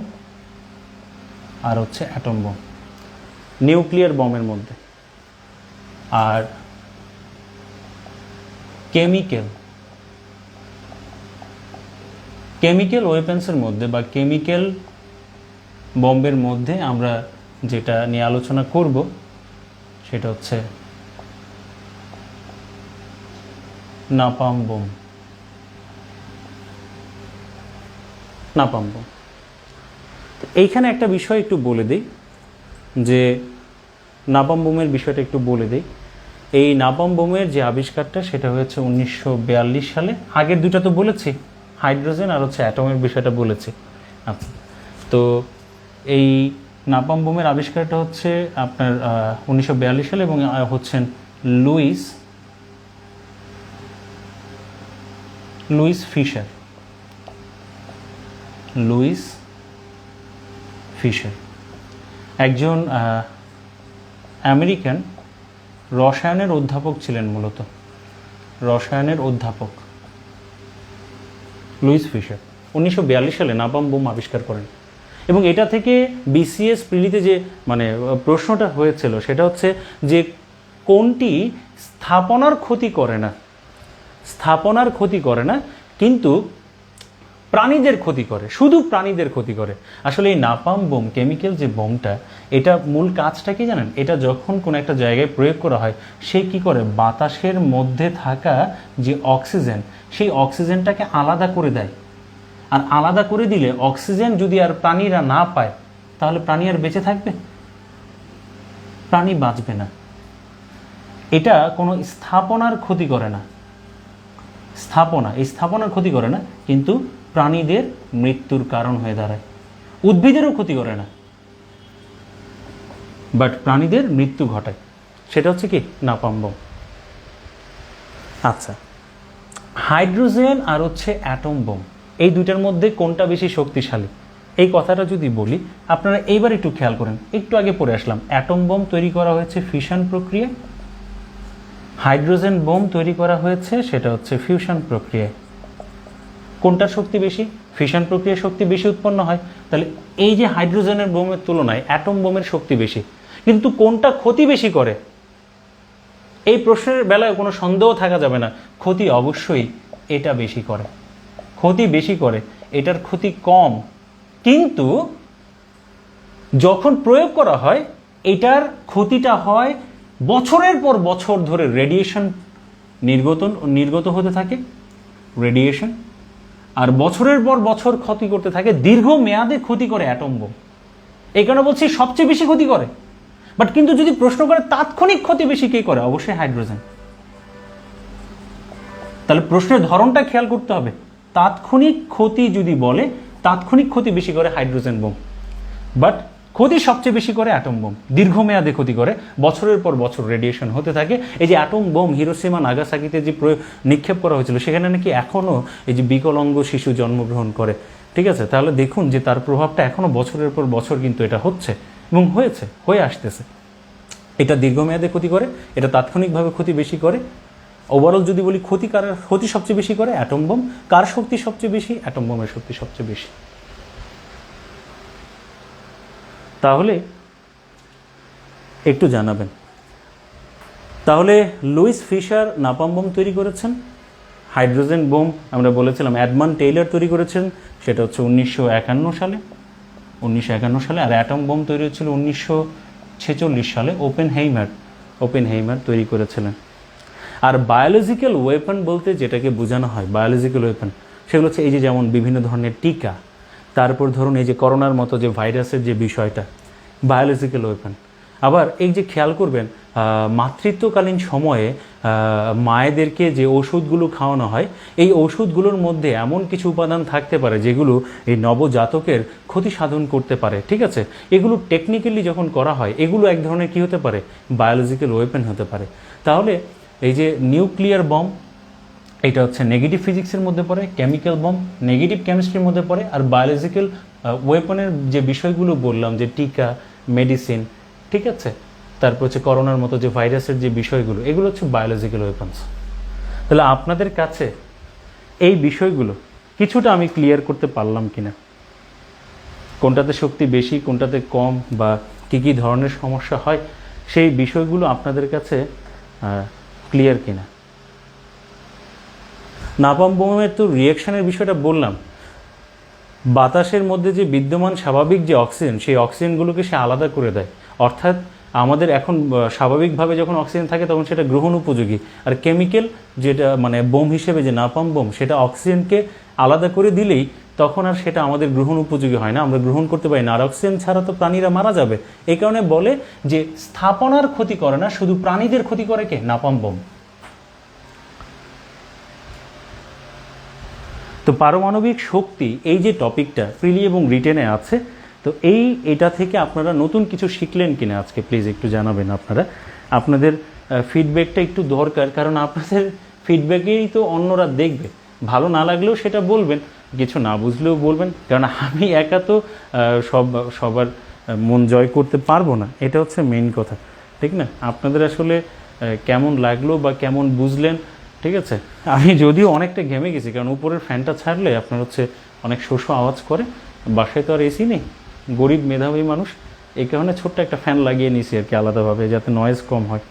আর হচ্ছে অ্যাটম বম, নিউক্লিয়ার বমের মধ্যে। আর কেমিক্যাল ওয়েপন্সের মধ্যে বা কেমিক্যাল বম্বের মধ্যে আমরা যেটা নিয়ে আলোচনা করব সেটা হচ্ছে নাপাম বোম। এইখানে একটা বিষয় একটু বলে দিই, যে নাপাম বোমের বিষয়টা একটু বলে দিই। এই নাপাম বোমের যে আবিষ্কারটা, সেটা হয়েছে 1942 সালে। আগের দুটা তো বলেছি, হাইড্রোজেন আর হচ্ছে অ্যাটমের বিষয়টা বলেছি। আচ্ছা, তো এই নাপাম বোমের আবিষ্কারটা হচ্ছে আপনার 1942 সালে, এবং হচ্ছেন লুইস ফিশার, একজন আমেরিকান রসায়নের অধ্যাপক ছিলেন। মূলত রসায়নের অধ্যাপক লুইস ফিশার 1942 সালে নাপাম বোম আবিষ্কার করেন। এবং এটা থেকে বিসিএস প্রিলিতে যে মানে প্রশ্নটা হয়েছিল, সেটা হচ্ছে যে কোনটি স্থাপনার ক্ষতি করে না কিন্তু প্রাণীদের ক্ষতি করে, শুধু প্রাণীদের ক্ষতি করে। আসলে এই নাপাম বোম, কেমিক্যাল যে বোমটা, এটা মূল কাজটা কি জানেন? এটা যখন কোনো একটা জায়গায় প্রয়োগ করা হয়, সে কি করে, বাতাসের মধ্যে থাকা যে অক্সিজেন, সেই অক্সিজেনটাকে আলাদা করে দেয়। আর আলাদা করে দিলে অক্সিজেন যদি আর প্রাণীরা না পায় তাহলে প্রাণী আর বেঁচে থাকবে? প্রাণী বাঁচবে না। এটা কোনো স্থাপনার ক্ষতি করে না, এই স্থাপনার ক্ষতি করে না, কিন্তু প্রাণীদের মৃত্যুর কারণ হয়ে দাঁড়ায়। উদ্ভিদেরও ক্ষতি করে না, বাট প্রাণীদের মৃত্যু ঘটায়। সেটা হচ্ছে কি নাপাম বোম। আচ্ছা, হাইড্রোজেন আর হচ্ছে অ্যাটম বোম, এই দুইটার মধ্যে কোনটা বেশি শক্তিশালী এই কথাটা যদি বলি, আপনারা এইবার একটু খেয়াল করেন। একটু আগে পড়ে আসলাম, অ্যাটম বোম তৈরি করা হয়েছে ফিশন প্রক্রিয়ায়, হাইড্রোজেন বোম তৈরি করা হয়েছে সেটা হচ্ছে ফিউশন প্রক্রিয়ায়। কোনটার শক্তি বেশি? ফিশন প্রক্রিয়ায় শক্তি বেশি উৎপন্ন হয়। তাহলে এই যে হাইড্রোজেনের বোমের তুলনায় অ্যাটম বোমের শক্তি বেশি, কিন্তু কোনটা ক্ষতি বেশি করে এই প্রশ্নের বেলায় কোনো সন্দেহ থাকা যাবে না, ক্ষতি অবশ্যই এটা বেশি করে, ক্ষতি বেশি করে, এটার ক্ষতি কম। কিন্তু যখন প্রয়োগ করা হয় এটার ক্ষতিটা হয় বছরের পর বছর ধরে, রেডিয়েশন নির্গত হতে থাকে রেডিয়েশন, আর বছরের পর বছর ক্ষতি করতে থাকে, দীর্ঘ মেয়াদে ক্ষতি করে অ্যাটম বোম। এই কারণে বলছি সবচেয়ে বেশি ক্ষতি করে। বাট কিন্তু যদি প্রশ্ন করে তাৎক্ষণিক ক্ষতি বেশি কে করে, অবশ্যই হাইড্রোজেন। তাহলে প্রশ্নের ধরনটা খেয়াল করতে হবে। তাৎক্ষণিক ক্ষতি যদি বলে, তাৎক্ষণিক ক্ষতি বেশি করে হাইড্রোজেন বোম, বাট ক্ষতি সবচেয়ে বেশি করে অ্যাটম বোম, দীর্ঘমেয়াদে ক্ষতি করে, বছরের পর বছর রেডিয়েশন হতে থাকে। এই যে অ্যাটম বোম হিরোশিমা নাগাসাকিতে যে নিক্ষেপ করা হয়েছিল, সেখানে নাকি এখনও এই যে বিকলাঙ্গ শিশু জন্মগ্রহণ করে, ঠিক আছে? তাহলে দেখুন যে তার প্রভাবটা এখনও বছরের পর বছর কিন্তু এটা হচ্ছে এবং হয়ে আসতেছে। এটা দীর্ঘমেয়াদে ক্ষতি করে, এটা তাৎক্ষণিকভাবে ক্ষতি বেশি করে। ওভারঅল যদি বলি ক্ষতি সবচেয়ে বেশি করে অ্যাটম বোম। কার শক্তি সবচেয়ে বেশি? অ্যাটম বোমের শক্তি সবচেয়ে বেশি। তাহলে একটু জানাবেন, তাহলে লুইস ফিশার নাপাম বোম তৈরি করেছেন। হাইড্রোজেন বোম আমরা বলেছিলাম এডমান্ড টেইলর তৈরি করেছেন, সেটা হচ্ছে 1951 সালে। আর অ্যাটম বোম তৈরি হচ্ছিল 1946 সালে, ওপেনহেইমার তৈরি করেছিলেন। আর বায়োলজিক্যাল ওয়েপন বলতে যেটাকে বোঝানো হয়, বায়োলজিক্যাল ওয়েপন সেগুলো হচ্ছে এই যে যেমন বিভিন্ন ধরনের টিকা, তারপর ধরুন এই যে করোনার মতো যে ভাইরাসের যে বিষয়টা, বায়োলজিক্যাল ওয়েপন। আবার এই যে খেয়াল করবেন, মাতৃত্বকালীন সময়ে মায়েদেরকে যে ওষুধগুলো খাওয়ানো হয়, এই ওষুধগুলোর মধ্যে এমন কিছু উপাদান থাকতে পারে যেগুলো এই নবজাতকের ক্ষতি সাধন করতে পারে, ঠিক আছে? এগুলো টেকনিক্যালি যখন করা হয়, এগুলো এক ধরনের কী হতে পারে? বায়োলজিক্যাল ওয়েপন হতে পারে। তাহলে এই যে নিউক্লিয়ার বম, এটা হচ্ছে নেগেটিভ ফিজিক্সের মধ্যে পড়ে, কেমিক্যাল বম নেগেটিভ কেমিস্ট্রির মধ্যে পড়ে, আর বায়োলজিক্যাল ওয়েপনের যে বিষয়গুলো বললাম, যে টিকা, মেডিসিন, ঠিক আছে, তারপর হচ্ছে করোনার মতো যে ভাইরাসের যে বিষয়গুলো, এগুলো হচ্ছে বায়োলজিক্যাল ওয়েপন্স। তাহলে আপনাদের কাছে এই বিষয়গুলো কিছুটা আমি ক্লিয়ার করতে পারলাম কিনা, কোনটাতে শক্তি বেশি, কোনটাতে কম, বা কী কী ধরনের সমস্যা হয়, সেই বিষয়গুলো আপনাদের কাছে ক্লিয়ার কিনা। নাপাম বোমের তো রিয়াকশানের বিষয়টা বললাম, বাতাসের মধ্যে যে বিদ্যমান স্বাভাবিক যে অক্সিজেন, সেই অক্সিজেনগুলোকে সে আলাদা করে দেয়। অর্থাৎ আমাদের এখন স্বাভাবিকভাবে যখন অক্সিজেন থাকে তখন সেটা গ্রহণ উপযোগী, আর কেমিক্যাল যেটা মানে বোম হিসেবে যে নাপাম বোম, সেটা অক্সিজেনকে আলাদা করে দিলেই তখন আর সেটা আমাদের গ্রহণ উপযোগী হয় না, আমরা গ্রহণ করতে পারি না। আর অক্সিজেন ছাড়া তো প্রাণীরা মারা যাবে। এই কারণে বলে যে স্থাপনার ক্ষতি করে না, শুধু প্রাণীদের ক্ষতি করে কে? নাপাম বোম। তো পারমাণবিক শক্তি এই যে টপিকটা প্রিলি এবং রিটেনে আছে, তো এটা থেকে আপনারা নতুন কিছু শিখলেন কিনা আজকে প্লিজ একটু জানাবেন। আপনাদের ফিডব্যাকটা একটু দরকার, কারণ আপনাদের ফিডব্যাকেই তো অন্যরা দেখবে। ভালো না লাগলেও সেটা বলবেন, কিছু না বুঝলেও বলবেন, কারণ আমি একা তো সবার মন জয় করতে পারবো না, এটা হচ্ছে মেইন কথা, ঠিক না? আপনাদের আসলে কেমন লাগলো বা কেমন বুঝলেন, ঠিক আছে? আমি যদিও অনেকটা ঘেমে গেছি, কারণ উপরের ফ্যানটা ছাড়লে আপনার হচ্ছে অনেক শোষ আওয়াজ করে। বাসায় তো আর এসি নেই, গরিব মেধাবী মানুষ, এই কারণে ছোট্ট একটা ফ্যান লাগিয়ে নিয়েছি আর কি আলাদাভাবে, যাতে নয়েজ কম হয়।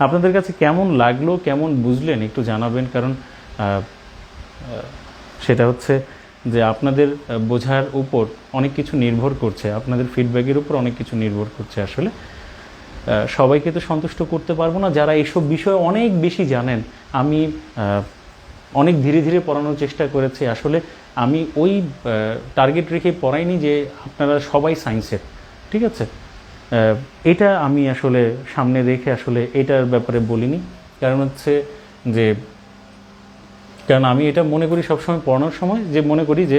আপনাদের কাছে কেমন লাগলো, কেমন বুঝলেন একটু জানাবেন, কারণ সেটা হচ্ছে যে আপনাদের বোঝার উপর অনেক কিছু নির্ভর করছে, আপনাদের ফিডব্যাকের উপর অনেক কিছু নির্ভর করছে। আসলে সবাইকে তো সন্তুষ্ট করতে পারবো না, যারা এইসব বিষয়ে অনেক বেশি জানেন। আমি অনেক ধীরে ধীরে পড়ানোর চেষ্টা করেছি। আসলে আমি ওই টার্গেট রেখে পড়াইনি যে আপনারা সবাই সায়েন্সের, ঠিক আছে। এটা আমি আসলে সামনে রেখে আসলে এটার ব্যাপারে বলিনি। কারণ হচ্ছে যে, কারণ আমি এটা মনে করি সবসময় পড়ানোর সময়, যে মনে করি যে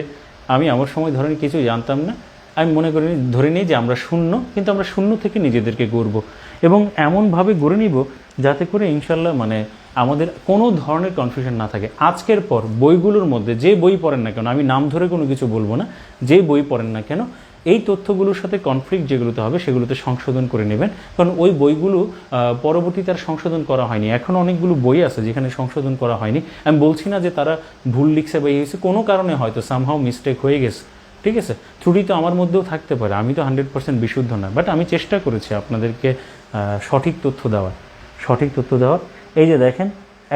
আমি আমার সময় ধরেন কিছু জানতাম না, আমি মনে করি ধরে নিই যে আমরা শূন্য, কিন্তু আমরা শূন্য থেকে নিজেদেরকে গড়ব এবং এমনভাবে গড়ে নিব যাতে করে ইনশাল্লাহ মানে আমাদের কোনো ধরনের কনফিউশন না থাকে। আজকের পর বইগুলোর মধ্যে যে বই পড়েন না কেন, আমি নাম ধরে কোনো কিছু বলবো না, যে বই পড়েন না কেন এই তথ্যগুলোর সাথে কনফ্লিক্ট যেগুলোতে হবে সেগুলোতে সংশোধন করে নেবেন। কারণ ওই বইগুলো পরবর্তীতে আর সংশোধন করা হয়নি। এখন অনেকগুলো বই আছে যেখানে সংশোধন করা হয়নি। আমি বলছি না যে তারা ভুল লিখছে বা এই হয়েছে, কোনো কারণে হয়তো সামহাও মিস্টেক হয়ে গেছে, ঠিক আছে। ত্রুটি তো আমার মধ্যেও থাকতে পারে, আমি তো 100% বিশুদ্ধ না, বাট আমি চেষ্টা করেছি আপনাদেরকে সঠিক তথ্য দেওয়ার, সঠিক তথ্য দেওয়ার। এই যে দেখেন,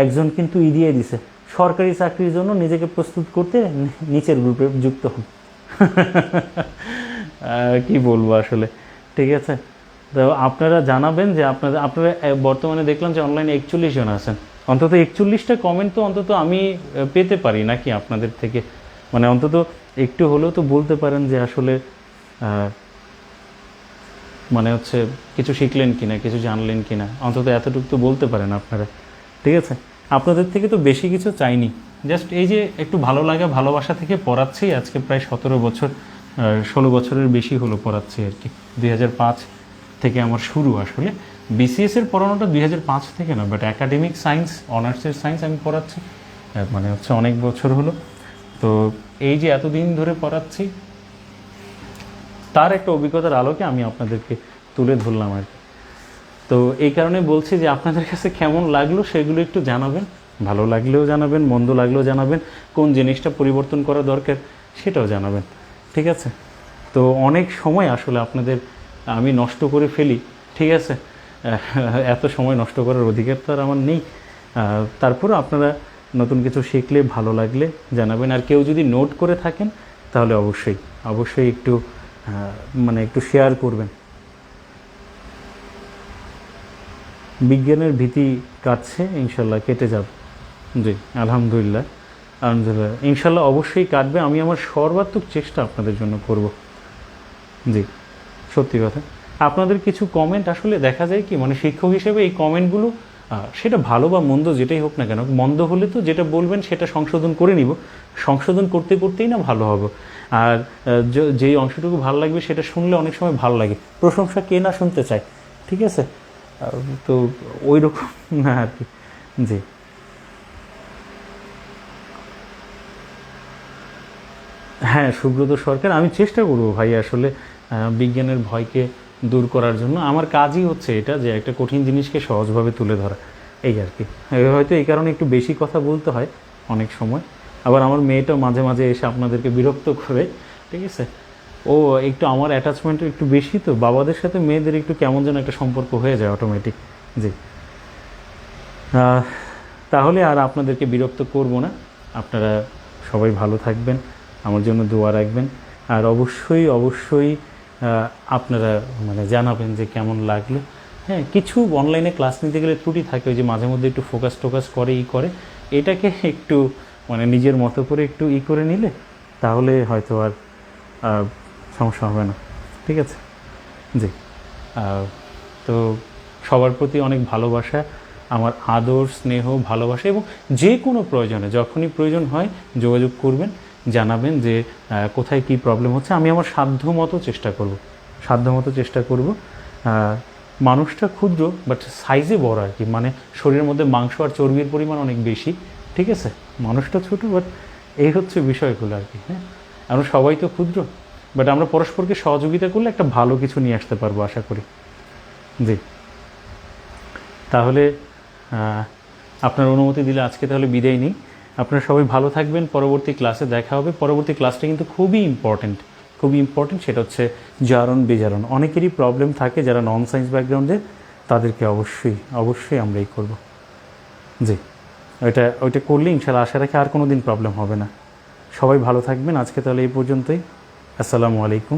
একজন কিন্তু দিয়ে দিছে সরকারি চাকরির জন্য নিজেকে প্রস্তুত করতে নিচের গ্রুপে যুক্ত হন। কি বলবো আসলে, ঠিক আছে। তো আপনারা জানাবেন যে আপনারা বর্তমানে দেখলাম যে অনলাইনে 41 জন আছেন, অন্তত 41টা কমেন্ট তো অন্তত আমি পেতে পারি নাকি আপনাদের থেকে, মানে অন্তত একটু হলেও তো বলতে পারেন যে আসলে মানে হচ্ছে কিছু শিখলেন কিনা, কিছু জানলেন কিনা, অন্তত এতটুকু তো বলতে পারেন আপনারা, ঠিক আছে। আপনাদের থেকে তো বেশি কিছু চাইনি, জাস্ট এই যে একটু ভালো লাগা ভালোবাসা থেকে পড়াচ্ছি। আজকে প্রায় 17 বছর, 16 বছরের বেশি হলো পড়াচ্ছি আর কি। 2005 থেকে আমার শুরু। আসলে বিসিএস এর পড়ানোটা 2005 থেকে না, বাট একাডেমিক সায়েন্স, অনার্সের সায়েন্স আমি পড়াচ্ছি মানে হচ্ছে অনেক বছর হলো। তো এই যে এতদিন ধরে পড়াচ্ছি তার একটা অভিজ্ঞতার আলোকে আমি আপনাদেরকে তুলে ধরলাম আর কি। তো এই কারণে বলছি যে আপনাদের কাছে কেমন লাগলো সেগুলো একটু জানাবেন, ভালো লাগলেও জানাবেন, মন্দ লাগলেও জানাবেন, কোন জিনিসটা পরিবর্তন করা দরকার সেটাও জানাবেন, ঠিক আছে। তো অনেক সময় আসলে আপনাদের আমি নষ্ট করে ফেলি, ঠিক আছে। এত সময় নষ্ট করার অধিকার তো আর আমার নেই। তারপরে আপনারা নতুন কিছু শিখলে ভালো লাগলে জানাবেন। আর কেউ যদি নোট করে থাকেন তাহলে অবশ্যই অবশ্যই একটু মানে একটু শেয়ার করবেন। বিজ্ঞানের ভীতি কাটছে, ইনশাল্লাহ কেটে যাবে। জি আলহামদুলিল্লাহ, আলহামদুলিল্লাহ, ইনশাল্লাহ অবশ্যই কাটবে। আমি আমার সর্বাত্মক চেষ্টা আপনাদের জন্য করব। জি সত্যি কথা। আপনাদের কিছু কমেন্ট আসলে দেখা যায় কি, মানে শিক্ষক হিসেবে এই কমেন্টগুলো সেটা ভালো বা মন্দ যেটাই হোক না কেন, মন্দ হলে তো যেটা বলবেন সেটা সংশোধন করে নিব, সংশোধন করতে করতেই না ভালো হবে। আর যেই অংশটুকু ভালো লাগবে সেটা শুনলে অনেক সময় ভালো লাগে, প্রশংসা কে না শুনতে চায়, ঠিক আছে। তো ওই রকম না আর কি। জি হ্যাঁ, সুব্রত সরকার, আমি চেষ্টা করব ভাই আসলে বিজ্ঞানের ভয়কে দূর করার জন্য। আমার কাজই হচ্ছে এটা, যে একটা কঠিন জিনিসকে সহজভাবে তুলে ধরা, এই আর কি। হয়তো এই কারণে একটু বেশি কথা বলতে হয় অনেক সময়। আবার আমার মেয়েটাও মাঝে মাঝে এসে আপনাদেরকে বিরক্ত করে, ঠিক আছে। ও একটু আমার অ্যাটাচমেন্ট একটু বেশি, তো বাবাদের সাথে মেয়েদের একটু কেমন যেন একটা সম্পর্ক হয়ে যায় অটোমেটিক। জি তাহলে আর আপনাদেরকে বিরক্ত করব না। আপনারা সবাই ভালো থাকবেন, আমার জন্য দোয়া রাখবেন। আর অবশ্যই অবশ্যই আপনারা মানে জানাবেন যে কেমন লাগলো। হ্যাঁ, কিছু অনলাইনে ক্লাস নিতে গেলে ত্রুটি থাকে, ওই যে মাঝে মধ্যে একটু ফোকাস টোকাস করে করে, এটাকে একটু মানে নিজের মতো করে একটু করে নিলে তাহলে হয়তো আর সমস্যা হবে না, ঠিক আছে। জি তো সবার প্রতি অনেক ভালোবাসা, আমার আদর স্নেহ ভালোবাসা, এবং যে কোনো প্রয়োজনে যখনই প্রয়োজন হয় যোগাযোগ করবেন, জানাবেন যে কোথায় কি প্রবলেম হচ্ছে। আমি আমার সাধ্যমতো চেষ্টা করব, সাধ্যমতো চেষ্টা করব। মানুষটা ক্ষুদ্র বাট সাইজে বড় আর কি, মানে শরীরের মধ্যে মাংস আর চর্বির পরিমাণ অনেক বেশি, ঠিক আছে। মানুষটা ছোটো বাট এই হচ্ছে বিষয়গুলো আর কি। হ্যাঁ, আমরা সবাই তো ক্ষুদ্র, বাট আমরা পরস্পরকে সহযোগিতা করলে একটা ভালো কিছু নিয়ে আসতে পারবো আশা করি। জি তাহলে আপনার অনুমতি দিলে আজকে তাহলে বিদায় নিই। আপনারা সবাই ভালো থাকবেন, পরবর্তী ক্লাসে দেখা হবে। পরবর্তী ক্লাসটা কিন্তু খুবই ইম্পর্টেন্ট, খুবই ইম্পর্টেন্ট। সেটা হচ্ছে জারণ বিজারণ। অনেকেরই প্রবলেম থাকে যারা নন সায়েন্স ব্যাকগ্রাউন্ডে, তাদেরকে অবশ্যই অবশ্যই আমরাই করব। জি ওইটা করলে ইনশাআল্লাহ আশা রাখি আর কোনো দিন প্রবলেম হবে না। সবাই ভালো থাকবেন। আজকে তাহলে এই পর্যন্তই। আসসালামু আলাইকুম।